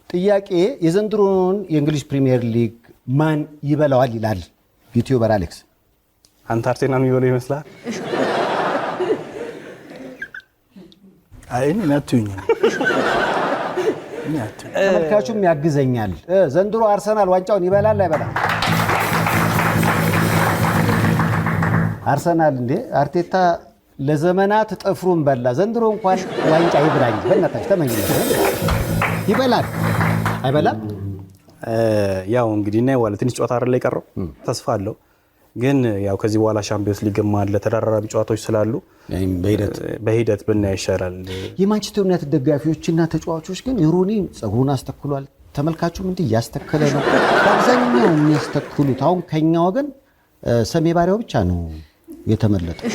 ጥያቄ የዘንድሮን የእንግሊዝ ፕሪሚየር ሊግ ማን ይበላዋል ይላል ዩቲዩበር አሌክስ። አንተ አርሴናል የሚበለው ይመስላል? አይ እኔ ነቱኝ ተመልካቹም ያግዘኛል። ዘንድሮ አርሰናል ዋንጫውን ይበላል አይበላም? አርሰናል እንዴ አርቴታ ለዘመናት ጥፍሩን በላ። ዘንድሮ እንኳን ዋንጫ ይብላኝ በእናታችሁ ተመኝለት። ይበላል አይበላም? ያው እንግዲህ እና ይዋለ ትንሽ ጨዋታ አይደል የቀረው፣ ተስፋ አለው። ግን ያው ከዚህ በኋላ ሻምፒዮንስ ሊግ አለ፣ ተደራራቢ ጨዋታዎች ስላሉ በሂደት ብናይ ይሻላል። የማንቸስተር ዩናይትድ ደጋፊዎችና ተጫዋቾች ግን የሩኒ ጸጉሩን አስተክሏል። ተመልካቹም እንዲህ እያስተከለ ነው። በአብዛኛው የሚያስተክሉት አሁን ከኛ ወገን ሰሜ ባሪያው ብቻ ነው የተመለጠው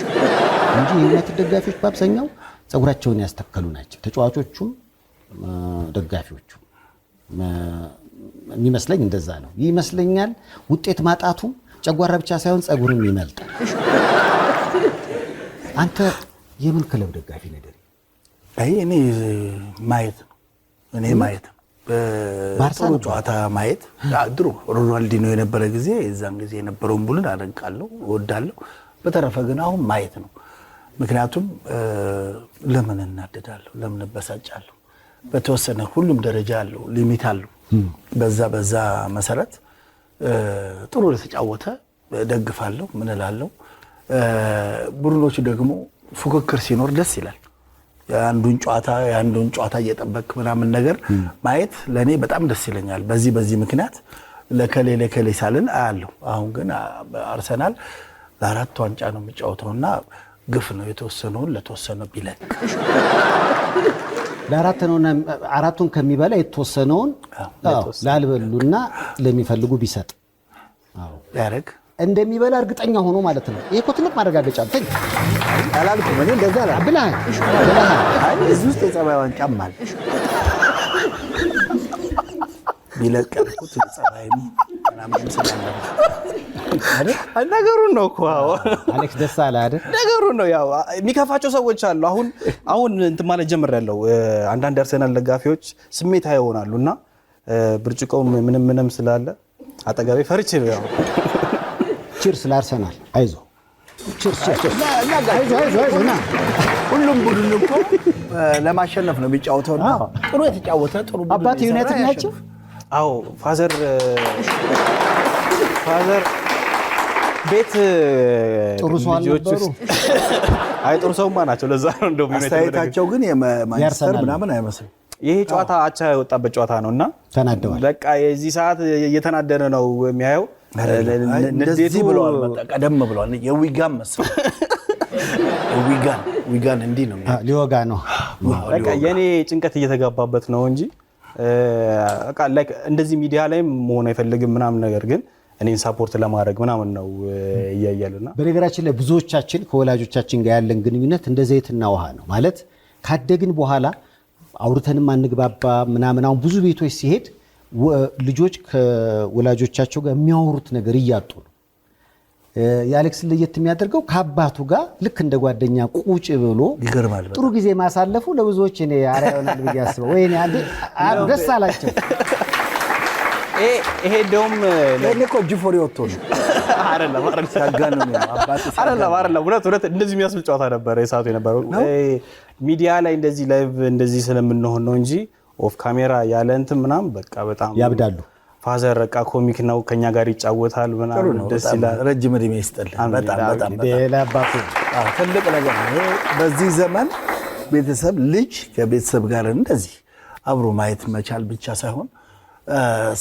እንጂ የዩናይትድ ደጋፊዎች በአብዛኛው ጸጉራቸውን ያስተከሉ ናቸው። ተጫዋቾቹም ደጋፊዎቹም የሚመስለኝ እንደዛ ነው ይመስለኛል። ውጤት ማጣቱ ጨጓራ ብቻ ሳይሆን ጸጉርም ይመልጣል። አንተ የምን ክለብ ደጋፊ ነህ? አይ እኔ ማየት ነው። ማየት ነው። በጥሩ ጨዋታ ማየት። ድሮ ሮናልዲኖ የነበረ ጊዜ የዛን ጊዜ የነበረውን ቡድን አደንቃለሁ፣ እወዳለሁ። በተረፈ ግን አሁን ማየት ነው። ምክንያቱም ለምን እናደዳለሁ? ለምን እበሳጫለሁ? በተወሰነ ሁሉም ደረጃ አለው፣ ሊሚት አለው። በዛ መሰረት ጥሩ ለተጫወተ ደግፋለሁ፣ ምን እላለሁ። ቡድኖቹ ደግሞ ፉክክር ሲኖር ደስ ይላል። የአንዱን ጨዋታ እየጠበቅ ምናምን ነገር ማየት ለእኔ በጣም ደስ ይለኛል። በዚህ ምክንያት ለከሌ ሳልን አያለሁ። አሁን ግን አርሰናል ለ4 ዋንጫ ነው የሚጫወተውና ግፍ ነው የተወሰነውን ለተወሰነ ቢለቅ አራቱን ከሚበላ የተወሰነውን ላልበሉና ለሚፈልጉ ቢሰጥ ያረግ እንደሚበላ እርግጠኛ ሆኖ ማለት ነው። ይሄ እኮ ትልቅ ማረጋገጫ ነው። አላልኩም እኔ እንደዛ አላልኩም። ብለሃል። እዚህ ውስጥ የጸባይ ዋንጫም አለ ቢለቀቁት የጸባይ ምናምን ስላለ ነገሩን ነው እኮ አሌክስ ደስ አለ አይደል? ነገሩን ነው። ያው የሚከፋቸው ሰዎች አሉ። አሁን እንትን ማለት ጀምሬያለሁ። አንዳንድ አርሰናል ደጋፊዎች ስሜታዊ ይሆናሉና ብርጭቆው ምንም ስላለ አጠገቤ ፈርቼ ነው። ያው ቺርስ ለአርሰናል። አይዞ ቺርስ። ሁሉም ቡድን እኮ ለማሸነፍ ነው የሚጫወተው። ጥሩ የተጫወተ ጥሩ ቡድን አባት ዩናይትድ ናቸው። አዎ ፋዘር ቤት ጥሩ ሰው አልነበሩ። አይ ጥሩ ሰውማ ናቸው። ለዛ ነው እንደው አስተያየታቸው ግን የማንቸስተር ምናምን አይመስልም። ይሄ ጨዋታ አቻ የወጣበት ጨዋታ ነውና ተናደዋል። በቃ የዚህ ሰዓት እየተናደደ ነው የሚያየው። እንደዚህ ብለዋል። ቀደም ብለዋል። የዊጋን መሰለኝ ዊጋን እንዲህ ነው ሊወጋ ነው። በቃ የኔ ጭንቀት እየተጋባበት ነው እንጂ በቃ ላይክ እንደዚህ ሚዲያ ላይ መሆን አይፈልግም ምናምን ነገር ግን እኔን ሳፖርት ለማድረግ ምናምን ነው እያያልና በነገራችን ላይ ብዙዎቻችን ከወላጆቻችን ጋር ያለን ግንኙነት እንደ ዘይትና ውሃ ነው ማለት ካደግን በኋላ አውርተንም አንግባባ ምናምን አሁን ብዙ ቤቶች ሲሄድ ልጆች ከወላጆቻቸው ጋር የሚያወሩት ነገር እያጡ ነው የአሌክስ ለየት የሚያደርገው ከአባቱ ጋር ልክ እንደ ጓደኛ ቁጭ ብሎ ይገርማል ጥሩ ጊዜ ማሳለፉ ለብዙዎች እኔ አሪያ ይሆናል ብዬ አስበው ወይኔ ደስ አላቸው ይሄ ደም ለኔኮ ጅፎሪ ወጥቶ ነው አይደለም ሲያጋነው ነው አባቱ አይደለም ሁለት እንደዚህ የሚያስብል ጨዋታ ነበር የሳቱ የነበረው ሚዲያ ላይ እንደዚህ ላይቭ እንደዚህ ስለምንሆን ነው እንጂ ኦፍ ካሜራ ያለ እንትን ምናምን በቃ በጣም ያብዳሉ ፋዘር በቃ ኮሚክ ነው ከኛ ጋር ይጫወታል ምናምን ደስ ይላል ረጅም እድሜ ይስጥል በጣም ለአባቱ ትልቅ ነገር ነው በዚህ ዘመን ቤተሰብ ልጅ ከቤተሰብ ጋር እንደዚህ አብሮ ማየት መቻል ብቻ ሳይሆን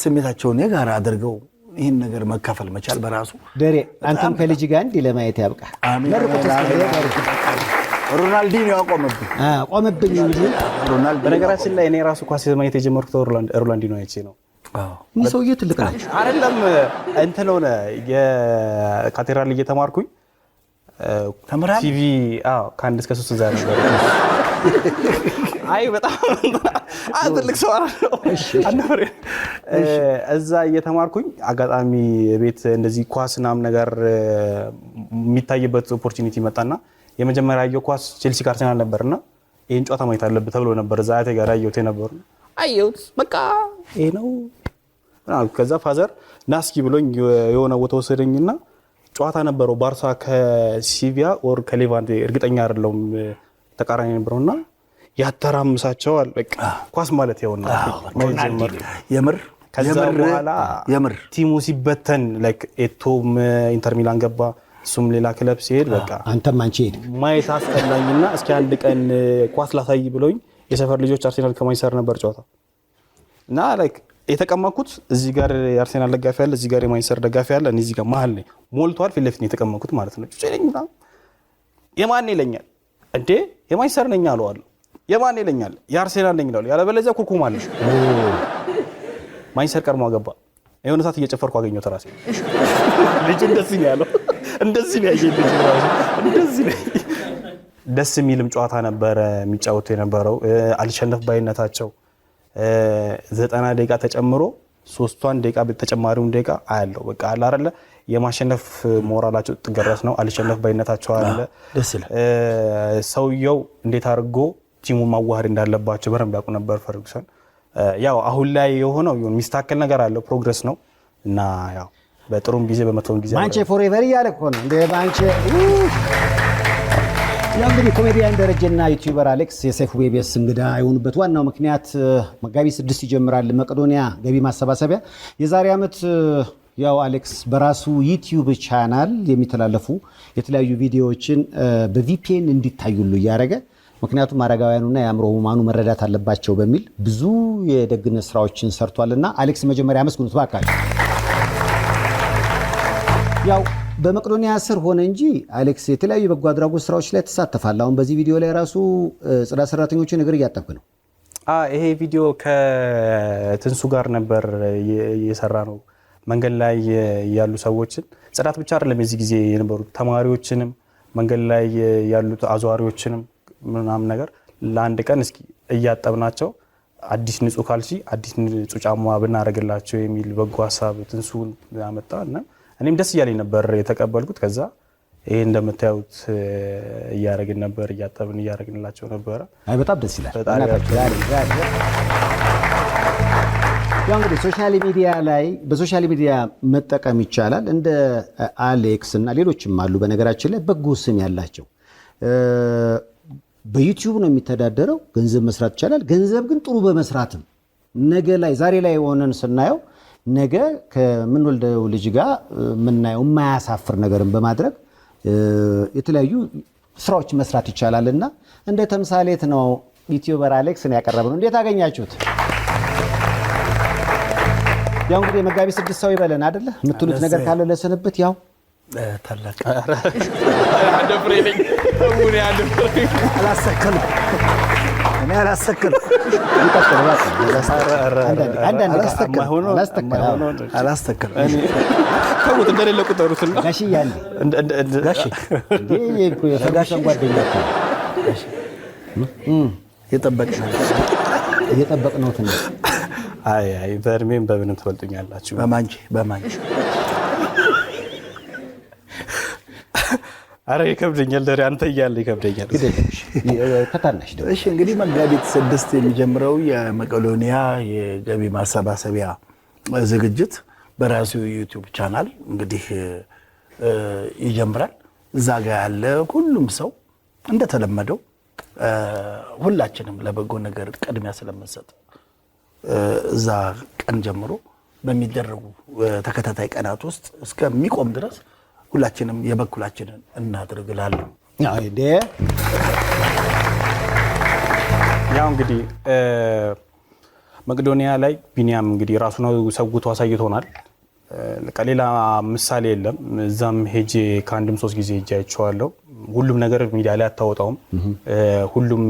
ስሜታቸውን የጋራ አድርገው ይህን ነገር መካፈል መቻል በራሱ ደሬ አንተም ከልጅ ጋር እንዲህ ለማየት ያብቃ ሮናልዲኖ ቆመብኝ እንጂ ሮናልዶ በነገራችን ላይ እኔ ራሱ ኳስ ማየት የጀመርኩት ሮናልዲኖ አይቼ ነው እኔ ሰውዬ ትልቅ ናቸው አይደለም እንትን ሆነ የካቴድራል እየተማርኩኝ ተምራል ቲቪ ከአንድ እስከ 3 እዛ ነበር አይ በጣም ትልቅ ሰው አነበር እዛ እየተማርኩኝ አጋጣሚ ቤት እንደዚህ ኳስናም ነገር የሚታይበት ኦፖርቹኒቲ መጣና የመጀመሪያ ያየው ኳስ ቼልሲ አርሰናል ነበርና ይሄን ጨዋታ ማየት አለበት ተብሎ ነበር እዛ አያቴ ጋር ያየሁት ነበር አየሁት በቃ ይሄ ነው ከዛ ፋዘር ናስኪ ብሎኝ የሆነ ቦታ ወሰደኝና ጨዋታ ነበረው ባርሳ ከሲቪያ ኦር ከሌቫንቴ እርግጠኛ አይደለም ተቃራኒ ነበርና ያተራምሳቸዋል በቃ ኳስ ማለት ያውና የምር ከዛ በኋላ ቲሙ ሲበተን ላይክ ኤቶም ኢንተር ሚላን ገባ እሱም ሌላ ክለብ ሲሄድ በቃ አንተም አንቺ ሄድ ማየት አስጠላኝና እስኪ አንድ ቀን ኳስ ላሳይ ብሎኝ የሰፈር ልጆች አርሰናል ከማንቸስተር ነበር ጨዋታ እና ላይክ የተቀመጥኩት እዚህ ጋር የአርሰናል ደጋፊ ያለ እዚህ ጋር የማንቸስተር ደጋፊ ያለ እዚህ ጋር መሀል ላይ ሞልቷል ፊት ለፊት የተቀመጥኩት ማለት ነው ጭጭልኝና የማን ይለኛል እንዴ የማንቸስተር ነኝ አለዋለሁ የማን ይለኛል የአርሰናል ነኝ ይላል ያለበለዚያ ኩርኩም አለ ማንቸስተር ቀርሞ አገባ የሆነ ሰዓት እየጨፈርኩ አገኘው ተራሴ ልጅ እንደዚህ ነው ያለው እንደዚህ ነው ያየኝ ልጅ ራሱ እንደዚህ ነው ደስ የሚልም ጨዋታ ነበር የሚጫወቱ የነበረው አልሸነፍ ባይነታቸው 90 ደቂቃ ተጨምሮ 3 ደቂቃ በተጨማሪውን ደቂቃ አያለው በቃ አለ አይደለ የማሸነፍ ሞራላቸው ጥገረስ ነው አልሸነፍ ባይነታቸው አለ ደስ ይላል ሰውየው እንዴት አድርጎ ቲሙን ማዋሃድ እንዳለባቸው በረም ያውቁ ነበር ፈርጉሰን ያው አሁን ላይ የሆነው የሚስተካከል ነገር አለ ፕሮግረስ ነው እና ያው በጥሩም ጊዜ በመጥፎም ጊዜ ማንቼ ፎሬቨር እያለ እኮ ነው እንደ ማንቼ ያው እንግዲህ ኮሜዲያን ደረጀና ዩቲዩበር አሌክስ የሰይፉ ቤቤስ እንግዳ የሆኑበት ዋናው ምክንያት መጋቢት 6 ይጀምራል መቄዶንያ ገቢ ማሰባሰቢያ የዛሬ ዓመት ያው አሌክስ በራሱ ዩቲዩብ ቻናል የሚተላለፉ የተለያዩ ቪዲዮዎችን በቪፒኤን እንዲታዩሉ ያደረገ ምክንያቱም አረጋውያኑና የአእምሮ ህሙማኑ መረዳት አለባቸው በሚል ብዙ የደግነት ስራዎችን ሰርቷልና አሌክስ መጀመሪያ አመስግኑት ባካችሁ ያው በመቄዶንያ ስር ሆነ እንጂ አሌክስ የተለያዩ በጎ አድራጎት ስራዎች ላይ ተሳተፋል አሁን በዚህ ቪዲዮ ላይ ራሱ ጽዳት ሰራተኞችን እግር እያጠብክ ነው ይሄ ቪዲዮ ከትንሱ ጋር ነበር የሰራ ነው መንገድ ላይ ያሉ ሰዎችን ጽዳት ብቻ አይደለም የዚህ ጊዜ የነበሩ ተማሪዎችንም መንገድ ላይ ያሉት አዟሪዎችንም ምናምን ነገር ለአንድ ቀን እስኪ እያጠብናቸው አዲስ ንጹህ ካልሲ አዲስ ንጹህ ጫማ ብናረግላቸው የሚል በጎ ሐሳብ ትንሱ ያመጣና እኔም ደስ እያለኝ ነበር የተቀበልኩት ከዛ ይሄ እንደምታዩት እያረግን ነበር እያጠብን እያረግንላቸው ነበር አይ በጣም ደስ ይላል ያው እንግዲህ ሶሻል ሚዲያ ላይ በሶሻል ሚዲያ መጠቀም ይቻላል እንደ አሌክስ እና ሌሎችም አሉ በነገራችን ላይ በጎ ስም ያላቸው በዩቲዩብ ነው የሚተዳደረው ገንዘብ መስራት ይቻላል ገንዘብ ግን ጥሩ በመስራትም ነገ ላይ ዛሬ ላይ ሆነን ስናየው ነገ ከምንወልደው ልጅ ጋር ምናየው የማያሳፍር ነገርን በማድረግ የተለያዩ ስራዎች መስራት ይቻላልና እንደ ተምሳሌት ነው ዩቲዩበር አሌክስን ያቀረበው እንዴት አገኛችሁት ያው እንግዲህ መጋቢት 6 ሰው ይበለን አይደለ የምትሉት ነገር ካለ ለሰነበት ያው ታላቅ አደፍሬ ነኝ አላሰከለ እኔ አላስተከልኩም። ተውት፣ እንደሌለ ቁጠሩት። ጋሽዬ ጋሽ እየጠበቅነው ትንሽ አይ በእድሜም በምንም ትበልጡኛላችሁ። በማንቺ አረ ይከብደኛል። ደሬ አንተ እያለ ይከብደኛል። ከታናሽ ደግሞ እሺ እንግዲህ መጋቢት 6 የሚጀምረው የመቄዶንያ የገቢ ማሰባሰቢያ ዝግጅት በራሱ ዩቲዩብ ቻናል እንግዲህ ይጀምራል። እዛ ጋር ያለ ሁሉም ሰው እንደተለመደው ሁላችንም ለበጎ ነገር ቅድሚያ ስለምንሰጥ እዛ ቀን ጀምሮ በሚደረጉ ተከታታይ ቀናት ውስጥ እስከሚቆም ድረስ ሁላችንም የበኩላችንን እናድርግላለን። ያው እንግዲህ መቄዶንያ ላይ ቢኒያም እንግዲህ ራሱ ነው ሰውቶ አሳይቶናል። ሌላ ምሳሌ የለም። እዛም ሄጄ ከአንድም 3 ጊዜ ሄጄ አይቼዋለሁ። ሁሉም ነገር ሚዲያ ላይ አታወጣውም። ሁሉም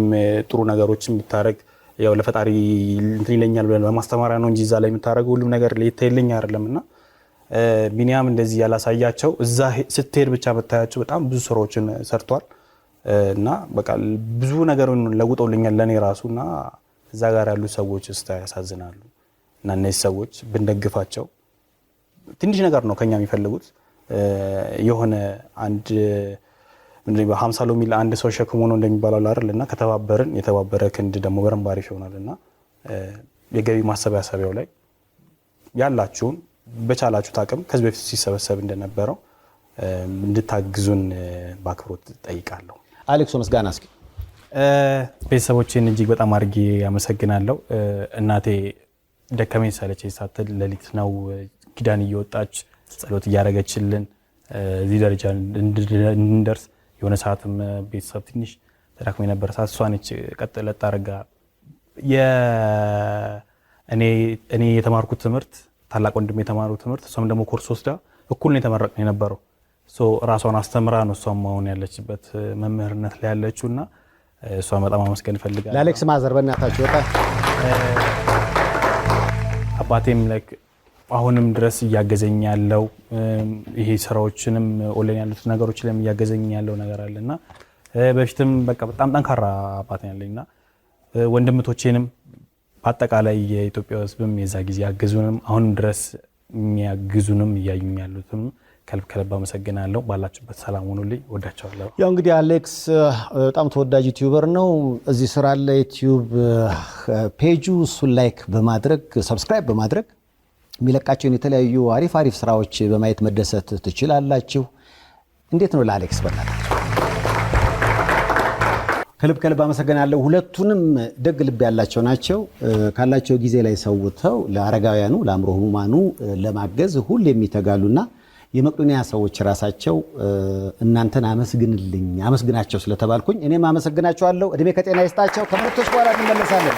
ጥሩ ነገሮችን ብታረግ ያው ለፈጣሪ እንትን ይለኛል ብለን በማስተማሪያ ነው እንጂ እዛ ላይ የምታረገው ሁሉም ነገር ለይተይልኝ አይደለምና ቢኒያም እንደዚህ ያላሳያቸው እዛ ስትሄድ ብቻ መታያቸው በጣም ብዙ ስራዎችን ሰርቷል እና በቃ ብዙ ነገር ለውጦልኛል ለኔ ራሱና እዛ ጋር ያሉ ሰዎች ያሳዝናሉ እና እነዚህ ሰዎች ብንደግፋቸው ትንሽ ነገር ነው ከኛ የሚፈልጉት የሆነ አንድ ምንድነው 50 ሎሚ ለአንድ ሰው ሸክሙ ነው እንደሚባለው አይደልና ከተባበርን የተባበረ ክንድ ደግሞ በረምባሪ ይሆናልና የገቢ ማሰባሰቢያው ላይ ያላችሁን በቻላችሁ ታቅም ከዚህ በፊት ሲሰበሰብ እንደነበረው እንድታግዙን በአክብሮት ጠይቃለሁ። አሌክሶ መስጋና እስኪ ቤተሰቦቼን እጅግ በጣም አድርጌ ያመሰግናለሁ። እናቴ ደከመኝ ሰለቸኝ ሳትል ሌሊት ነው ኪዳን እየወጣች ጸሎት እያደረገችልን እዚህ ደረጃ እንድንደርስ የሆነ ሰዓትም ቤተሰብ ትንሽ ተዳክሞ የነበረ ሰዓት እሷ ነች ቀጥለጥ አድርጋ እኔ የተማርኩት ትምህርት ታላቅ ወንድም የተማረው ትምህርት እሷም ደግሞ ኮርስ ወስዳ እኩል ነው የተመረቅነው የነበረው ራሷን አስተምራ ነው እሷም አሁን ያለችበት መምህርነት ላይ ያለችውና እሷን በጣም አመስገን እፈልጋለሁ። ለአሌክስ ማዘር በእናታችሁ ወጣ አባቴም ላይክ አሁንም ድረስ እያገዘኝ ያለው ይሄ ስራዎችንም ኦንላይን ያሉት ነገሮች ላይ እያገዘኝ ያለው ነገር አለና በፊትም በቃ በጣም ጠንካራ አባት ያለኝና ወንድምቶቼንም በአጠቃላይ የኢትዮጵያ ሕዝብም የዛ ጊዜ ያገዙንም አሁንም ድረስ የሚያግዙንም እያዩኝ ያሉትም ከልብ አመሰግናለሁ። ባላችሁበት ሰላም ሁኑልኝ። ወዳችኋለሁ። ያው እንግዲህ አሌክስ በጣም ተወዳጅ ዩቲዩበር ነው። እዚህ ስራ ላይ ዩቲዩብ ፔጁ እሱን ላይክ በማድረግ ሰብስክራይብ በማድረግ የሚለቃቸውን የተለያዩ አሪፍ ስራዎች በማየት መደሰት ትችላላችሁ። እንዴት ነው ለአሌክስ በእናታችሁ ከልብ አመሰግናለሁ። ሁለቱንም ደግ ልብ ያላቸው ናቸው። ካላቸው ጊዜ ላይ ሰውተው ለአረጋውያኑ ለአእምሮ ህሙማኑ ለማገዝ ሁሉ የሚተጋሉና የመቄዶንያ ሰዎች ራሳቸው እናንተን አመስግናቸው ስለተባልኩኝ እኔም አመሰግናቸዋለሁ። እድሜ ከጤና ይስጣቸው። ከመልእክቶች በኋላ እንመለሳለን።